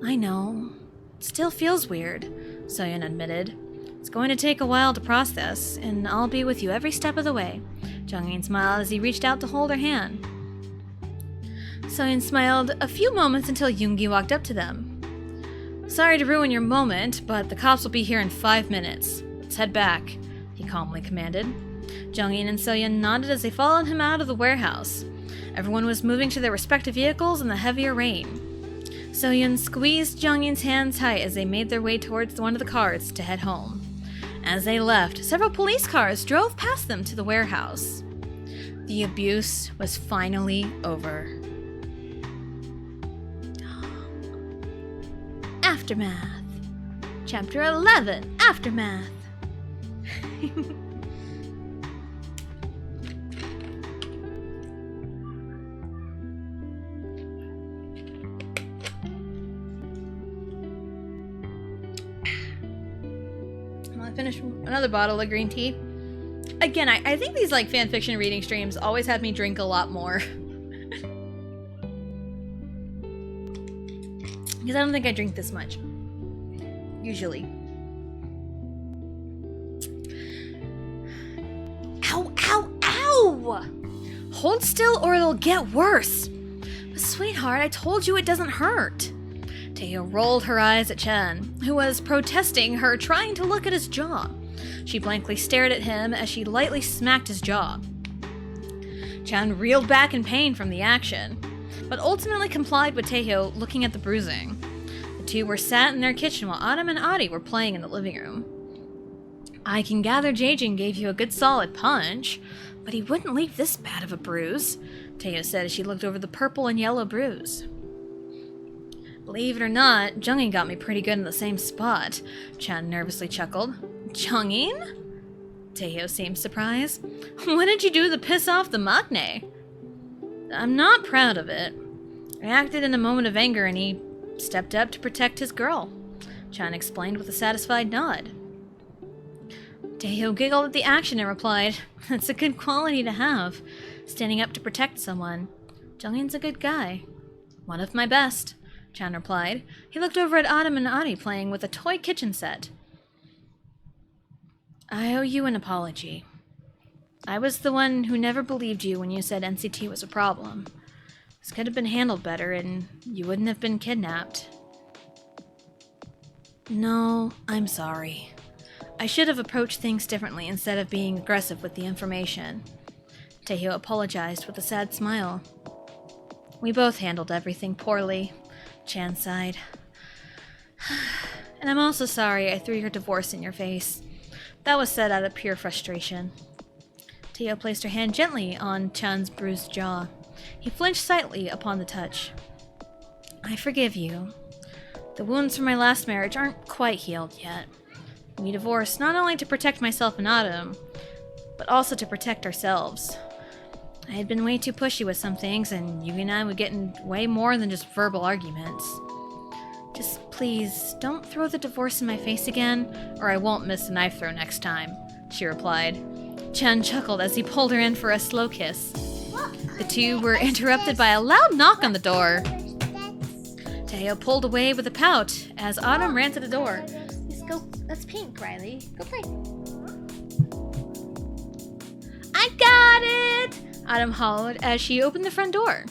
I know. It still feels weird, Soyeon admitted. It's going to take a while to process, and I'll be with you every step of the way. Jungin smiled as he reached out to hold her hand. Soyeon smiled a few moments until Yoongi walked up to them. Sorry to ruin your moment, but the cops will be here in 5 minutes. Let's head back, he calmly commanded. Jungin and Soyeon nodded as they followed him out of the warehouse. Everyone was moving to their respective vehicles in the heavier rain. Soyeon squeezed Jungin's hand tight as they made their way towards one of the cars to head home. As they left, several police cars drove past them to the warehouse. The abuse was finally over. Aftermath. Chapter 11, Aftermath. I finished another bottle of green tea. Again, I think these like fanfiction reading streams always have me drink a lot more. Because I don't think I drink this much. Usually. Ow, ow, ow! Hold still or it'll get worse. But sweetheart, I told you it doesn't hurt. Taeho rolled her eyes at Chen, who was protesting her trying to look at his jaw. She blankly stared at him as she lightly smacked his jaw. Chen reeled back in pain from the action, but ultimately complied with Taeho looking at the bruising. The two were sat in their kitchen while Autumn and Adi were playing in the living room. I can gather Jaejin gave you a good solid punch, but he wouldn't leave this bad of a bruise, Taeho said as she looked over the purple and yellow bruise. Believe it or not, Jungin got me pretty good in the same spot, Chan nervously chuckled. Jungin? Taeho seemed surprised. What did you do to piss off the maknae? I'm not proud of it. I acted in a moment of anger and he stepped up to protect his girl, Chan explained with a satisfied nod. Taeho giggled at the action and replied, That's a good quality to have, standing up to protect someone. Jungin's a good guy. One of my best, Chan replied. He looked over at Autumn and Adi playing with a toy kitchen set. I owe you an apology. I was the one who never believed you when you said NCT was a problem. This could have been handled better and you wouldn't have been kidnapped. No, I'm sorry. I should have approached things differently instead of being aggressive with the information. Taehyo apologized with a sad smile. We both handled everything poorly, Chan sighed. And I'm also sorry I threw your divorce in your face. That was said out of pure frustration. Taehyo placed her hand gently on Chan's bruised jaw. He flinched slightly upon the touch. I forgive you. The wounds from my last marriage aren't quite healed yet. We divorced not only to protect myself and Autumn, but also to protect ourselves. I had been way too pushy with some things, and Yugi and I would get in way more than just verbal arguments. Just please, don't throw the divorce in my face again, or I won't miss a knife throw next time, she replied. Chan chuckled as he pulled her in for a slow kiss. The two were interrupted by a loud knock on the door. Taehyo pulled away with a pout as Autumn ran to the door. Let's go. That's pink, Riley. Go play. I got it! Autumn hollered as she opened the front door.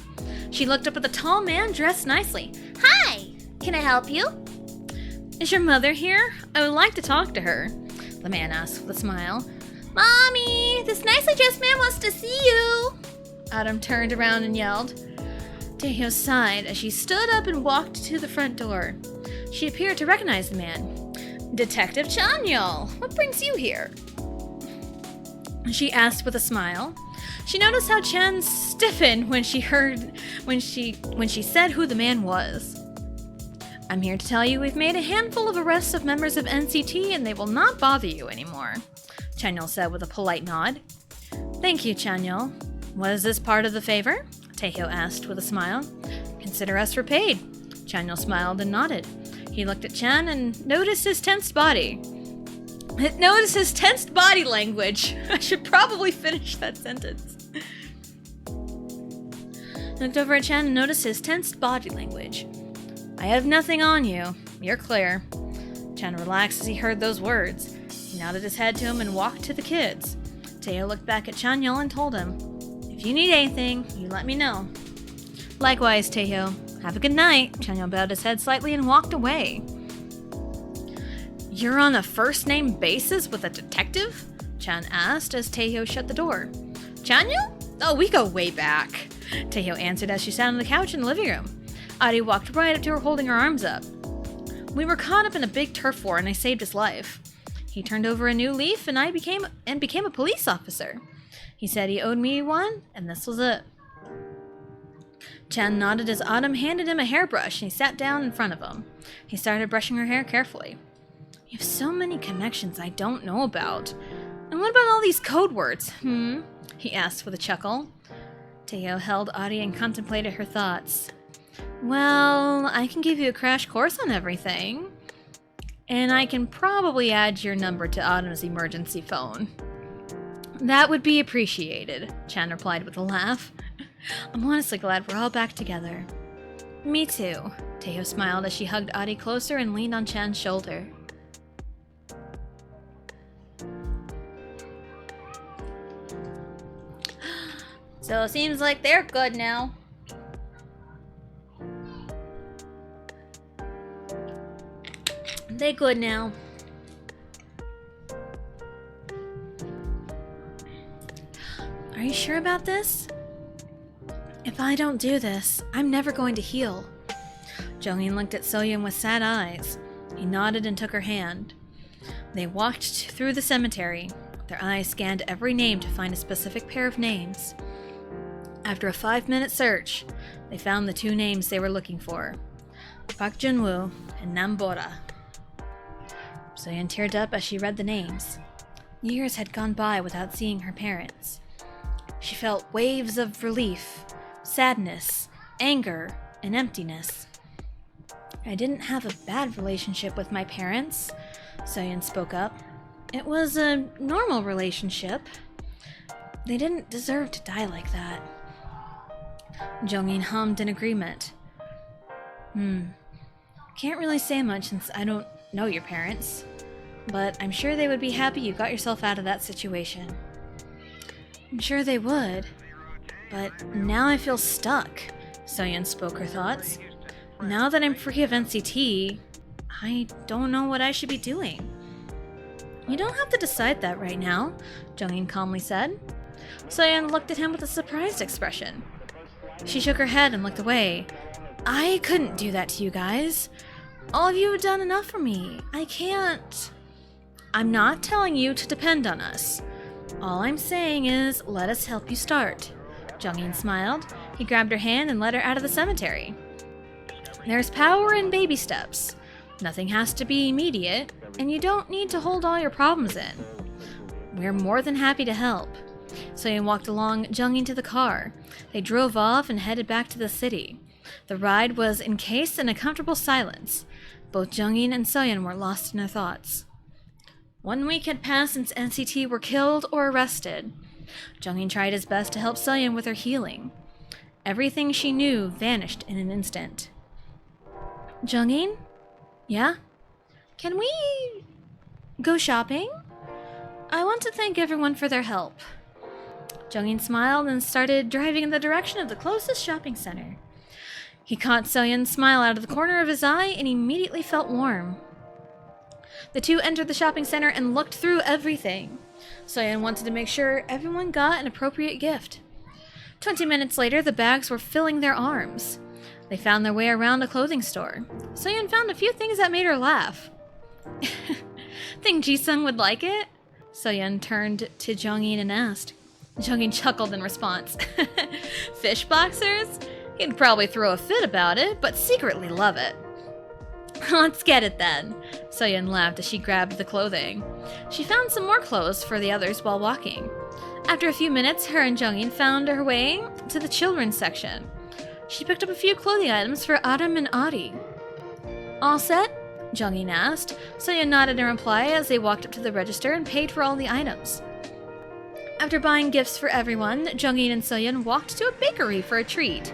She looked up at the tall man dressed nicely. Hi! Can I help you? Is your mother here? I would like to talk to her, the man asked with a smile. Mommy! This nicely dressed man wants to see you! Autumn turned around and yelled. Taehyo sighed as she stood up and walked to the front door. She appeared to recognize the man. Detective Chanyeol, what brings you here? She asked with a smile. She noticed how Chan stiffened when she said who the man was. I'm here to tell you we've made a handful of arrests of members of NCT and they will not bother you anymore, Chanyeol said with a polite nod. Thank you, Chanyeol. Was this part of the favor? Taehyo asked with a smile. Consider us repaid. Chanyeol smiled and nodded. He looked at Chan and noticed his tensed body. Notice his tensed body language. I should probably finish that sentence. Looked over at Chan and noticed his tensed body language. I have nothing on you. You're clear. Chan relaxed as he heard those words. He nodded his head to him and walked to the kids. Taehyo looked back at Chanyeol and told him, If you need anything, you let me know. Likewise, Taehyo. Have a good night. Chanyeol bowed his head slightly and walked away. You're on a first-name basis with a detective? Chan asked as Taehyo shut the door. Chanyeol? Oh, we go way back, Taehyo answered as she sat on the couch in the living room. Adi walked right up to her holding her arms up. We were caught up in a big turf war and I saved his life. He turned over a new leaf and I became a police officer. He said he owed me one and this was it. Chan nodded as Autumn handed him a hairbrush and he sat down in front of him. He started brushing her hair carefully. You have so many connections I don't know about. And what about all these code words, he asked with a chuckle. Taehyo held Adi and contemplated her thoughts. Well, I can give you a crash course on everything. And I can probably add your number to Autumn's emergency phone. That would be appreciated, Chan replied with a laugh. I'm honestly glad we're all back together. Me too, Taehyo smiled as she hugged Adi closer and leaned on Chan's shoulder. So it seems like they're good now. They good now. Are you sure about this? If I don't do this, I'm never going to heal. Jongin looked at Soyeon with sad eyes. He nodded and took her hand. They walked through the cemetery. Their eyes scanned every name to find a specific pair of names. After a 5-minute search, they found the 2 names they were looking for. Park Junwoo and Nam Bora. Soyeon teared up as she read the names. Years had gone by without seeing her parents. She felt waves of relief, sadness, anger, and emptiness. I didn't have a bad relationship with my parents, Soyeon spoke up. It was a normal relationship. They didn't deserve to die like that. Jongin hummed in agreement. Can't really say much since I don't know your parents, but I'm sure they would be happy you got yourself out of that situation. I'm sure they would, but now I feel stuck, Soyeon spoke her thoughts. Now that I'm free of NCT, I don't know what I should be doing. You don't have to decide that right now, Jongin calmly said. Soyeon looked at him with a surprised expression. She shook her head and looked away. I couldn't do that to you guys. All of you have done enough for me. I can't. I'm not telling you to depend on us. All I'm saying is, let us help you start. Jungin smiled. He grabbed her hand and led her out of the cemetery. There's power in baby steps. Nothing has to be immediate, and you don't need to hold all your problems in. We're more than happy to help. Soyeon walked along Jungin to the car. They drove off and headed back to the city. The ride was encased in a comfortable silence. Both Jungin and Soyeon were lost in their thoughts. 1 week had passed since NCT were killed or arrested. Jungin tried his best to help Soyeon with her healing. Everything she knew vanished in an instant. Jungin? Yeah? Can we go shopping? I want to thank everyone for their help. Jungin smiled and started driving in the direction of the closest shopping center. He caught Soyeon's smile out of the corner of his eye and immediately felt warm. The two entered the shopping center and looked through everything. Soyeon wanted to make sure everyone got an appropriate gift. 20 minutes later, the bags were filling their arms. They found their way around a clothing store. Soyeon found a few things that made her laugh. Think Jisung would like it? Soyeon turned to Jungin and asked. Jungin chuckled in response. Fish boxers? He'd probably throw a fit about it, but secretly love it. Let's get it then. Soyeon laughed as she grabbed the clothing. She found some more clothes for the others while walking. After a few minutes, her and Jungin found her way to the children's section. She picked up a few clothing items for Adam and Adi. All set? Jungin asked. Soyeon nodded in reply as they walked up to the register and paid for all the items. After buying gifts for everyone, Jungin and Soyeon walked to a bakery for a treat.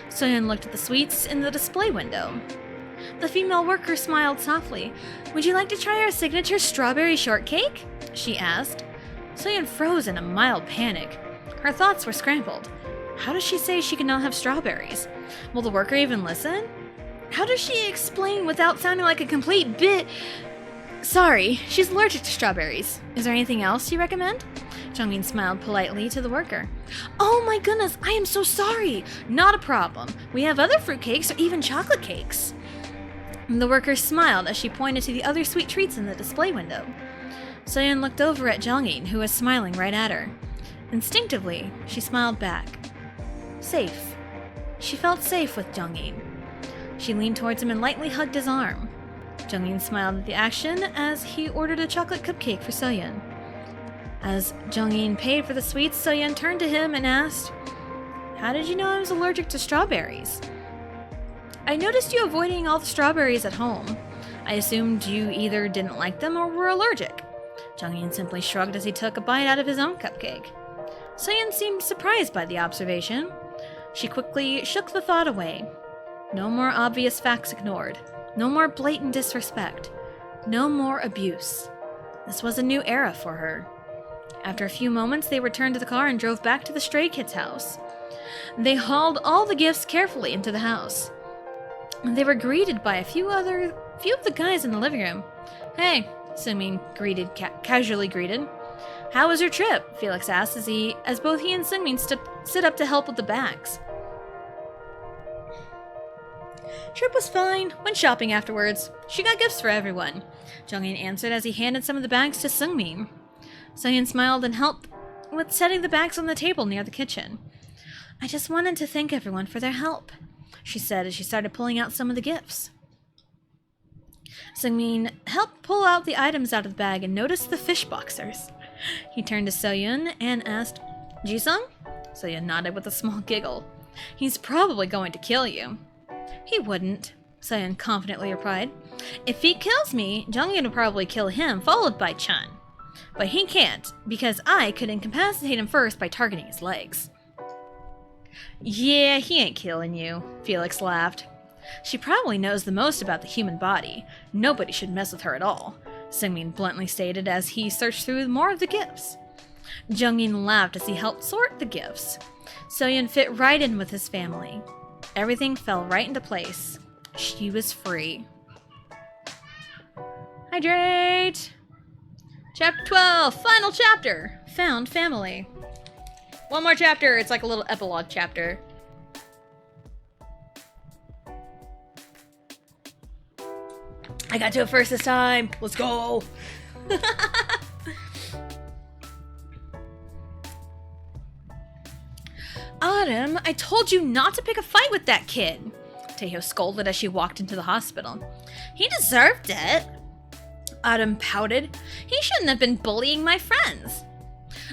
Soyeon looked at the sweets in the display window. The female worker smiled softly. Would you like to try our signature strawberry shortcake? She asked. Soyeon froze in a mild panic. Her thoughts were scrambled. How does she say she cannot have strawberries? Will the worker even listen? How does she explain without sounding like a complete bit? Sorry, she's allergic to strawberries. Is there anything else you recommend? Jungin smiled politely to the worker. Oh my goodness, I am so sorry. Not a problem. We have other fruitcakes or even chocolate cakes. The worker smiled as she pointed to the other sweet treats in the display window. Soyeon looked over at Jungin, who was smiling right at her. Instinctively, she smiled back. Safe. She felt safe with Jungin. She leaned towards him and lightly hugged his arm. Jungin smiled at the action as he ordered a chocolate cupcake for Soyeon. As Jungin paid for the sweets, Soyeon turned to him and asked, How did you know I was allergic to strawberries? I noticed you avoiding all the strawberries at home. I assumed you either didn't like them or were allergic. Jungin simply shrugged as he took a bite out of his own cupcake. Soyeon seemed surprised by the observation. She quickly shook the thought away. No more obvious facts ignored. No more blatant disrespect. No more abuse. This was a new era for her. After a few moments, they returned to the car and drove back to the stray kids' house. They hauled all the gifts carefully into the house. They were greeted by a few of the guys in the living room. Hey, Seungmin casually greeted. How was your trip? Felix asked as both he and Seungmin stood up to help with the bags. Trip was fine. Went shopping afterwards. She got gifts for everyone. Jungin answered as he handed some of the bags to Seungmin. Soyeon smiled and helped with setting the bags on the table near the kitchen. I just wanted to thank everyone for their help, she said as she started pulling out some of the gifts. Seungmin helped pull out the items out of the bag and noticed the fish boxers. He turned to Soyeon and asked, Jisung? Soyeon nodded with a small giggle. He's probably going to kill you. He wouldn't, Soyeon confidently replied. If he kills me, Jungin will probably kill him, followed by Chun. But he can't, because I could incapacitate him first by targeting his legs. Yeah, he ain't killing you, Felix laughed. She probably knows the most about the human body. Nobody should mess with her at all, Seungmin bluntly stated as he searched through more of the gifts. Jungin laughed as he helped sort the gifts. Soyeon fit right in with his family. Everything fell right into place. She was free. Hydrate! Chapter 12, final chapter, Found Family. One more chapter. It's like a little epilogue chapter. I got to it first this time. Let's go. Autumn, I told you not to pick a fight with that kid. Teiho scolded as she walked into the hospital. He deserved it. Autumn pouted. He shouldn't have been bullying my friends.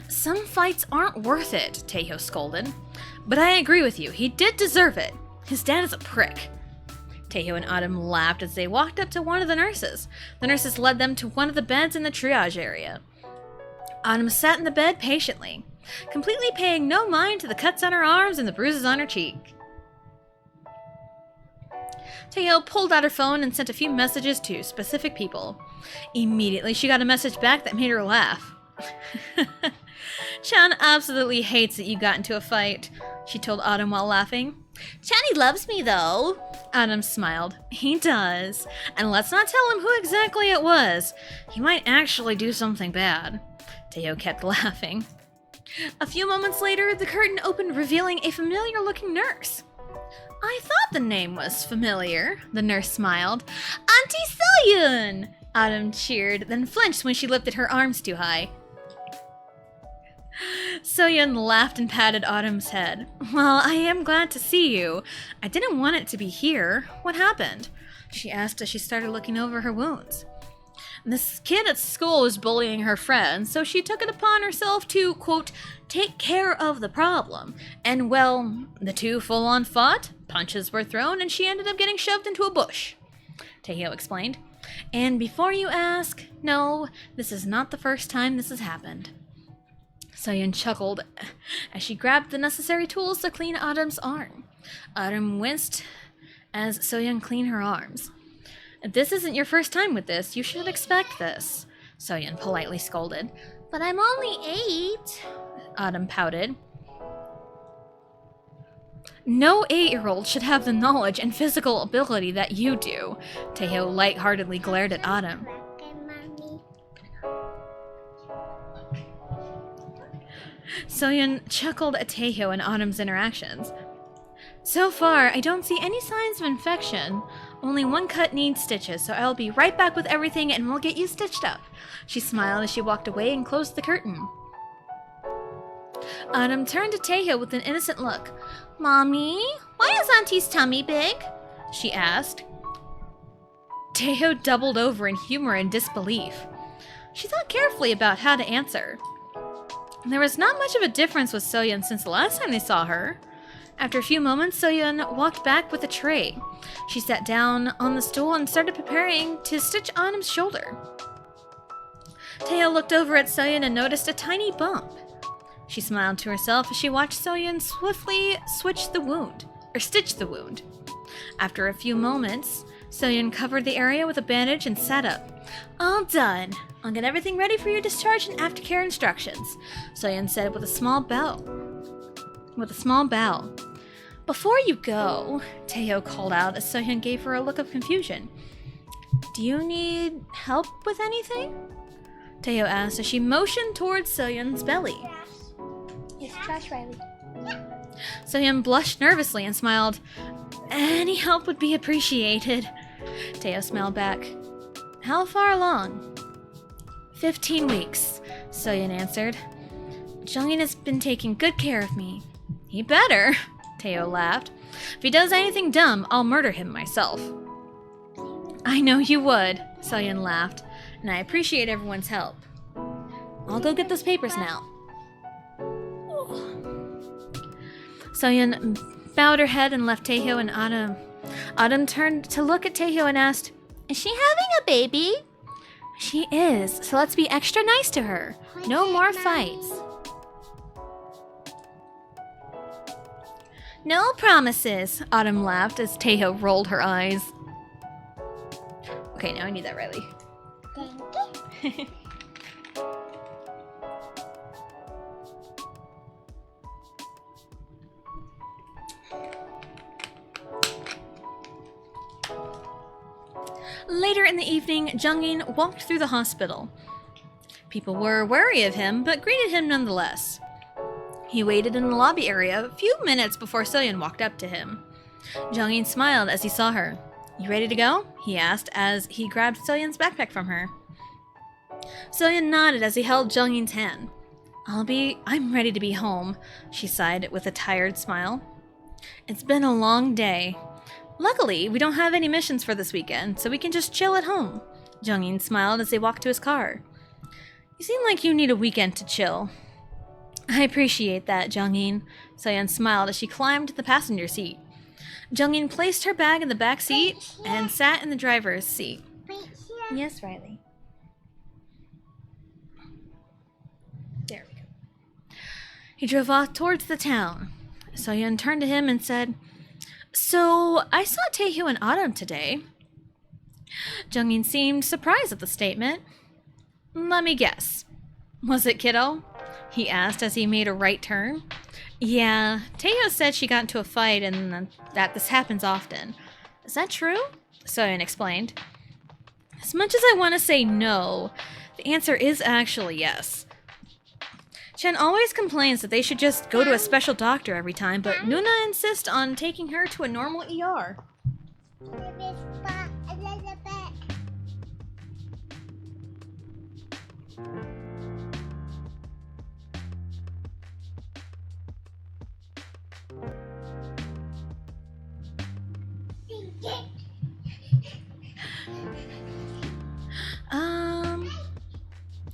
Some fights aren't worth it, Teiho scolded. But I agree with you. He did deserve it. His dad is a prick. Teiho and Autumn laughed as they walked up to one of the nurses. The nurses led them to one of the beds in the triage area. Autumn sat in the bed patiently, completely paying no mind to the cuts on her arms and the bruises on her cheek. Teiho pulled out her phone and sent a few messages to specific people. Immediately, she got a message back that made her laugh. Chan absolutely hates that you got into a fight, she told Autumn while laughing. Channy loves me, though. Autumn smiled. He does. And let's not tell him who exactly it was. He might actually do something bad. Teiho kept laughing. A few moments later, the curtain opened, revealing a familiar-looking nurse. I thought the name was familiar, the nurse smiled. Auntie Soyun! Autumn cheered, then flinched when she lifted her arms too high. Soyun laughed and patted Autumn's head. Well, I am glad to see you. I didn't want it to be here. What happened? She asked as she started looking over her wounds. This kid at school was bullying her friends, so she took it upon herself to, quote, take care of the problem. And, well, the two full-on fought, punches were thrown, and she ended up getting shoved into a bush. Teiho explained. And before you ask, no, this is not the first time this has happened. Soyun chuckled as she grabbed the necessary tools to clean Autumn's arm. Autumn winced as Soyun cleaned her arms. This isn't your first time with this. You should expect this, Soyun politely scolded. But I'm only 8, Autumn pouted. No 8-year-old should have the knowledge and physical ability that you do, Teiho lightheartedly glared at Autumn. Soyun chuckled at Teiho and Autumn's interactions. So far, I don't see any signs of infection. Only one cut needs stitches, so I'll be right back with everything and we'll get you stitched up. She smiled as she walked away and closed the curtain. Autumn turned to Teiho with an innocent look. Mommy, why is Auntie's tummy big? She asked. Teiho doubled over in humor and disbelief. She thought carefully about how to answer. There was not much of a difference with Soyun since the last time they saw her. After a few moments, Soyun walked back with a tray. She sat down on the stool and started preparing to stitch Autumn's shoulder. Teiho looked over at Soyun and noticed a tiny bump. She smiled to herself as she watched Soyun swiftly stitch the wound. After a few moments, Soyun covered the area with a bandage and sat up. All done. I'll get everything ready for your discharge and aftercare instructions, Soyun said with a small bow. Before you go, Teiho called out as Soyun gave her a look of confusion. Do you need help with anything? Teiho asked as she motioned towards Soyun's belly. Yes, trash, Riley. Soyun blushed nervously and smiled. Any help would be appreciated. Teiho smiled back. How far along? 15 weeks, Soyun answered. Jungin has been taking good care of me. He better, Teiho laughed. If he does anything dumb, I'll murder him myself. I know you would, Soyun laughed, and I appreciate everyone's help. I'll go get those papers now. Soyun bowed her head and left Teiho and Autumn. Autumn turned to look at Teiho and asked, Is she having a baby? She is, so let's be extra nice to her. No more fights. No promises, Autumn laughed as Teiho rolled her eyes. Okay, now I need that, Riley. Thank you. Later in the evening, Jungin walked through the hospital. People were wary of him, but greeted him nonetheless. He waited in the lobby area a few minutes before Soyeon walked up to him. Jongin smiled as he saw her. "You ready to go?" he asked as he grabbed Soyeon's backpack from her. Soyeon nodded as he held Jongin hand. I'm ready to be home," she sighed with a tired smile. "It's been a long day. Luckily, we don't have any missions for this weekend, so we can just chill at home." Jongin smiled as they walked to his car. "You seem like you need a weekend to chill." "I appreciate that, Jongin." Soyeon smiled as she climbed to the passenger seat. Jongin placed her bag in the back seat and sat in the driver's seat. "Yes, Riley." There we go. He drove off towards the town. Soyeon turned to him and said, "So, I saw Taehyung and Autumn today." Jongin seemed surprised at the statement. "Let me guess. Was it kiddo?" he asked as he made a right turn. "Yeah, Taehyung said she got into a fight and that this happens often." "Is that true?" Soyeon explained. "As much as I want to say no, the answer is actually yes. Chen always complains that they should just go to a special doctor every time, but Nuna insists on taking her to a normal ER.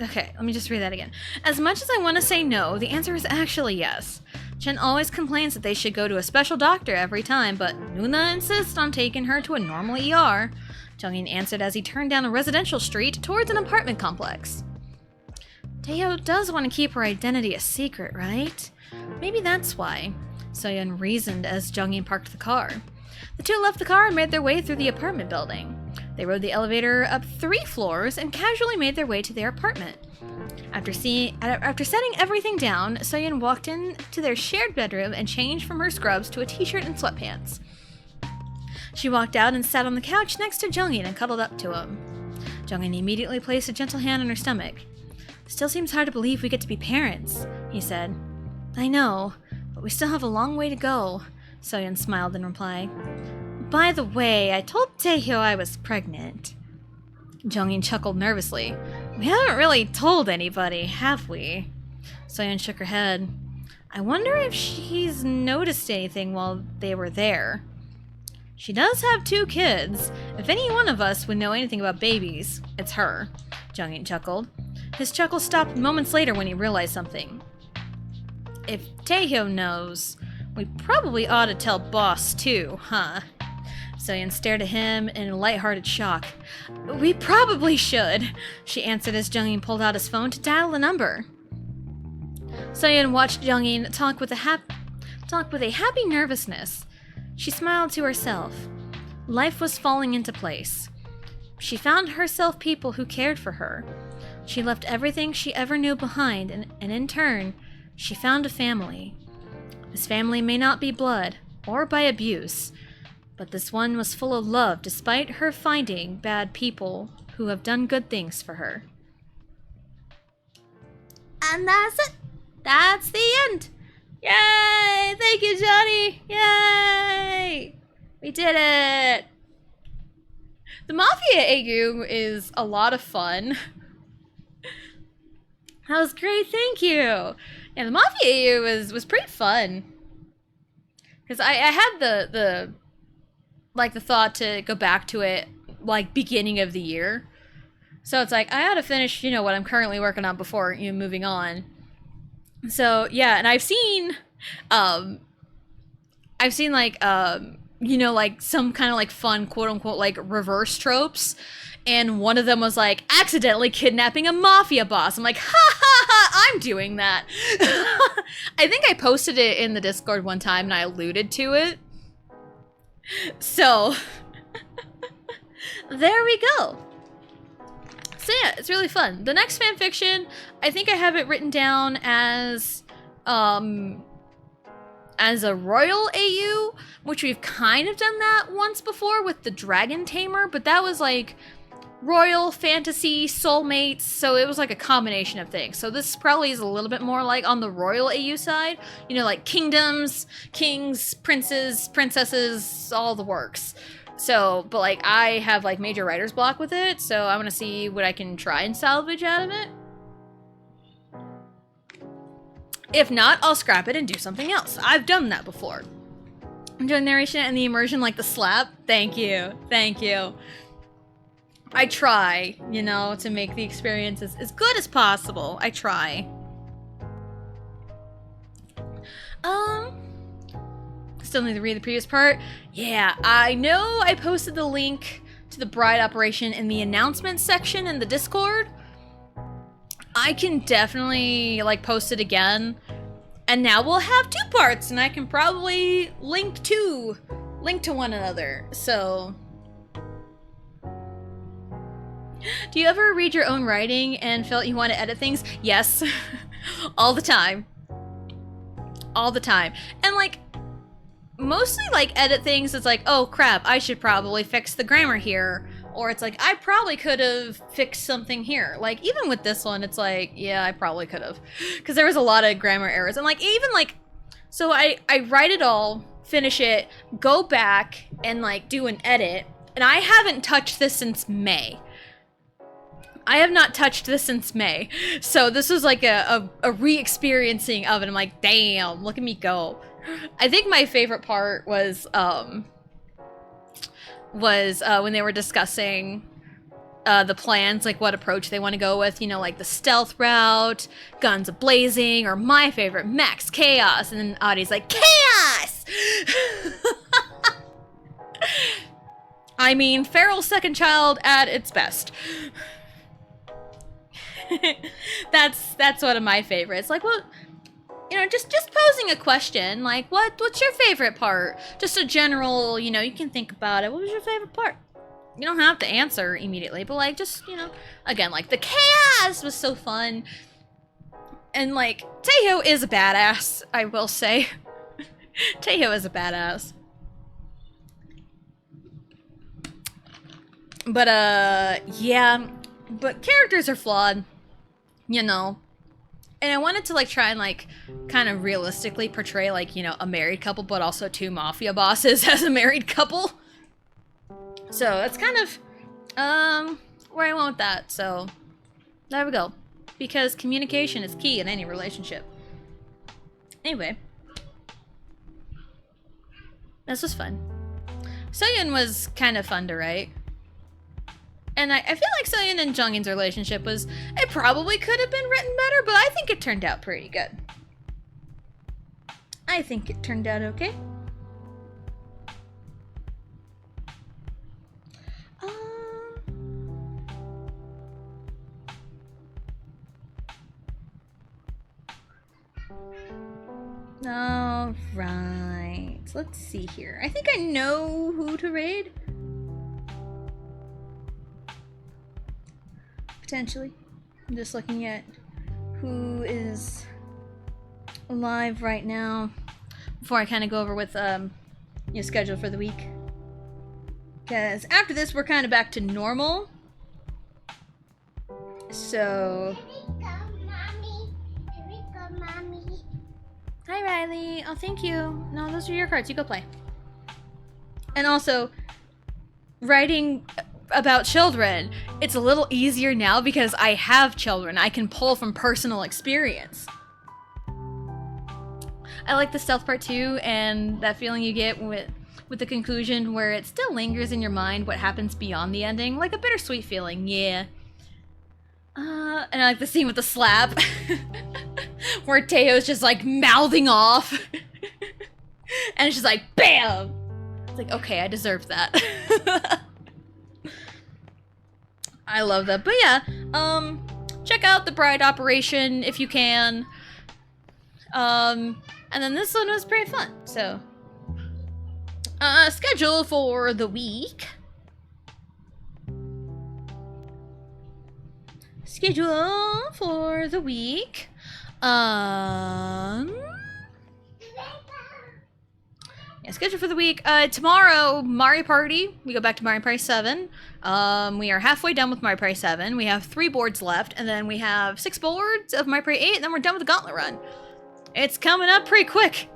Okay, let me just read that again. As much as I want to say no, the answer is actually yes. Chen always complains that they should go to a special doctor every time, but Nuna insists on taking her to a normal ER. Jongin answered as he turned down a residential street towards an apartment complex. Taehyung does want to keep her identity a secret, right? Maybe that's why. Soyeon reasoned as Jongin parked the car. The two left the car and made their way through the apartment building. They rode the elevator up 3 floors and casually made their way to their apartment. After setting everything down, Soyeon walked into their shared bedroom and changed from her scrubs to a t-shirt and sweatpants. She walked out and sat on the couch next to Jongin and cuddled up to him. Jongin immediately placed a gentle hand on her stomach. "Still seems hard to believe we get to be parents," he said. "I know, but we still have a long way to go," Soyeon smiled in reply. "By the way, I told Taehyung I was pregnant." Jongin chuckled nervously. "We haven't really told anybody, have we?" Soyeon shook her head. "I wonder if she's noticed anything while they were there." "She does have 2 kids. If any one of us would know anything about babies, it's her," Jongin chuckled. His chuckle stopped moments later when he realized something. "If Taehyung knows, we probably ought to tell Boss too, huh?" Soyeon stared at him in a lighthearted shock. "We probably should," she answered as Jongin pulled out his phone to dial a number. Soyeon watched Jongin talk with a happy nervousness. She smiled to herself. Life was falling into place. She found herself people who cared for her. She left everything she ever knew behind, and in turn, she found a family. This family may not be blood, or by abuse, but this one was full of love despite her finding bad people who have done good things for her. And that's it! That's the end! Yay! Thank you, Johnny! Yay! We did it! The Mafia AU is a lot of fun. That was great, thank you! Yeah, the Mafia AU was pretty fun. Because I had the thought to go back to it, beginning of the year. So it's like, I had to finish, what I'm currently working on before, moving on. So, yeah, and I've seen some kind of, fun, quote-unquote, reverse tropes. And one of them was, accidentally kidnapping a mafia boss. I'm like, ha ha ha, I'm doing that. I think I posted it in the Discord one time and I alluded to it. So, there we go. So yeah, it's really fun. The next fanfiction, I think I have it written down as a royal AU, which we've kind of done that once before with the Dragon Tamer, but that was royal, fantasy, soulmates, so it was like a combination of things. So this probably is a little bit more like on the royal AU side, you know, like kingdoms, kings, princes, princesses, all the works. So, but like I have like major writer's block with it, so I want to see what I can try and salvage out of it. If not, I'll scrap it and do something else. I've done that before. I'm doing narration and the immersion like the slap. Thank you. Thank you. I try, you know, to make the experience as good as possible. I try. Still need to read the previous part. Yeah, I know I posted the link to the bride operation in the announcement section in the Discord. I can definitely, like, post it again. And now we'll have 2 parts, and I can probably link to one another. So... Do you ever read your own writing and felt you want to edit things? Yes. All the time. All the time. And like, mostly like edit things, it's like, oh crap, I should probably fix the grammar here. Or it's like, I probably could have fixed something here. Like, even with this one, it's like, yeah, I probably could have. Because there was a lot of grammar errors. And like, even like, so I write it all, finish it, go back and like do an edit. And I haven't touched this since May. I have not touched this since May. So this was like a re-experiencing of it. I'm like, damn, look at me go. I think my favorite part was when they were discussing the plans, like what approach they want to go with, you know, like the stealth route, guns a-blazing, or my favorite, max chaos. And then Audie's like, chaos! I mean, Farrell's second child at its best. That's one of my favorites. Like, well, you know, just posing a question, like, what's your favorite part? Just a general, you know, you can think about it. What was your favorite part? You don't have to answer immediately, but like, just, you know, again, like the chaos was so fun. And like, Tejo is a badass, I will say. Tejo is a badass. But yeah, but characters are flawed. You know, and I wanted to like try and like kind of realistically portray like, you know, a married couple, but also 2 mafia bosses as a married couple. So that's kind of where I went with that. So there we go, because communication is key in any relationship. Anyway, this was fun. Soyun was kind of fun to write. And I feel like Soyun and Jungin's relationship was, it probably could have been written better, but I think it turned out pretty good. I think it turned out okay. All right, let's see here. I think I know who to raid. Potentially. I'm just looking at who is live right now before I kind of go over with your schedule for the week. Because after this, we're kind of back to normal. So. Here we go, Mommy. Hi, Riley. Oh, thank you. No, those are your cards. You go play. And also, writing about children, it's a little easier now because I have children. I can pull from personal experience. I like the stealth part too, and that feeling you get with the conclusion where it still lingers in your mind what happens beyond the ending, like a bittersweet feeling. Yeah. And I like the scene with the slap where Teo's just like mouthing off and it's just like BAM! It's like, okay, I deserved that. I love that. But yeah, check out the bride operation if you can. And then this one was pretty fun. So, schedule for the week. Schedule for the week. Yeah, schedule for the week. Tomorrow, Mario Party. We go back to Mario Party 7. We are halfway done with Mario Party 7. We have 3 boards left, and then we have 6 boards of Mario Party 8, and then we're done with the Gauntlet Run. It's coming up pretty quick.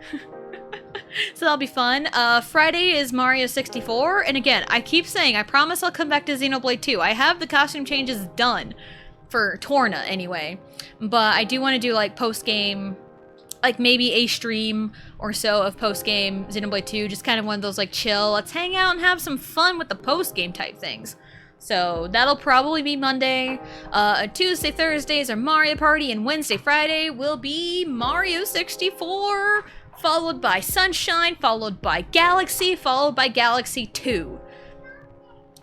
So that'll be fun. Friday is Mario 64, and again, I keep saying, I promise I'll come back to Xenoblade 2. I have the costume changes done, for Torna anyway, but I do want to do like post-game, like maybe a stream or so of post-game Xenoblade 2, just kind of one of those like chill, let's hang out and have some fun with the post-game type things. So that'll probably be Monday. Tuesday, Thursdays are Mario Party, and Wednesday, Friday will be Mario 64, followed by Sunshine, followed by Galaxy, followed by Galaxy 2.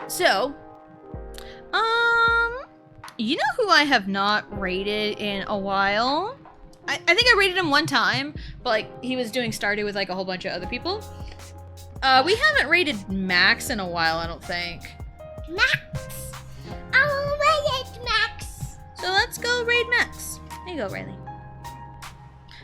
So, you know who I have not rated in a while? I think I rated him one time, but like he was doing Stardew with like a whole bunch of other people. We haven't rated Max in a while, I don't think. Max! I'll raid it, Max! So let's go raid Max. There you go, Riley.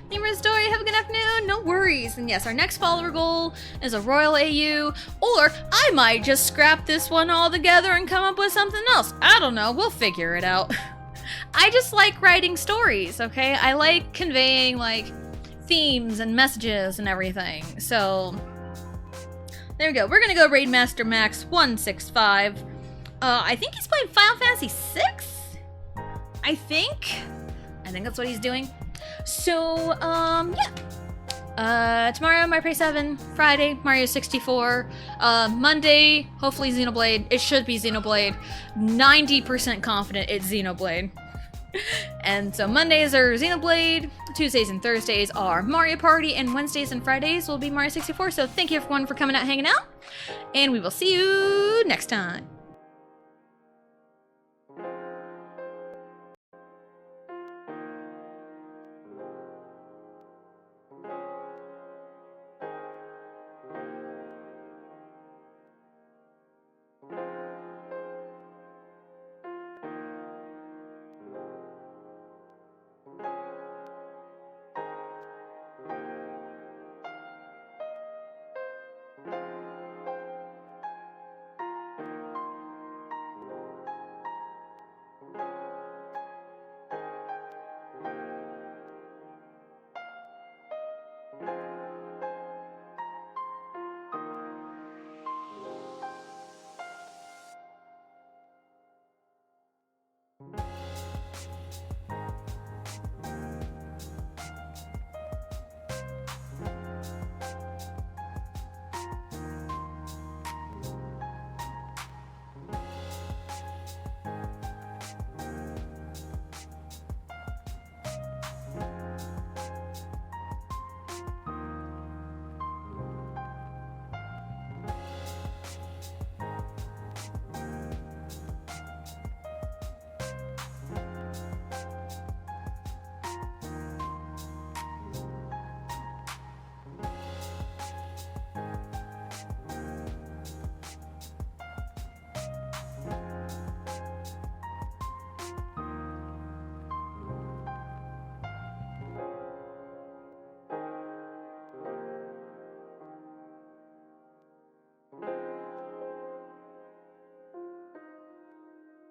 Thank you for the story. Have a good afternoon. No worries. And yes, our next follower goal is a Royal AU, or I might just scrap this one all together and come up with something else. I don't know. We'll figure it out. I just like writing stories, okay? I like conveying, like, themes and messages and everything. So, there we go. We're gonna go raid Master Max 165. I think he's playing Final Fantasy 6? I think that's what he's doing. So, yeah. Tomorrow, Mario Party 7. Friday, Mario 64. Monday, hopefully Xenoblade. It should be Xenoblade. 90% confident it's Xenoblade. And so Mondays are Xenoblade, Tuesdays and Thursdays are Mario Party, and Wednesdays and Fridays will be Mario 64. So thank you everyone for coming out, hanging out, and we will see you next time.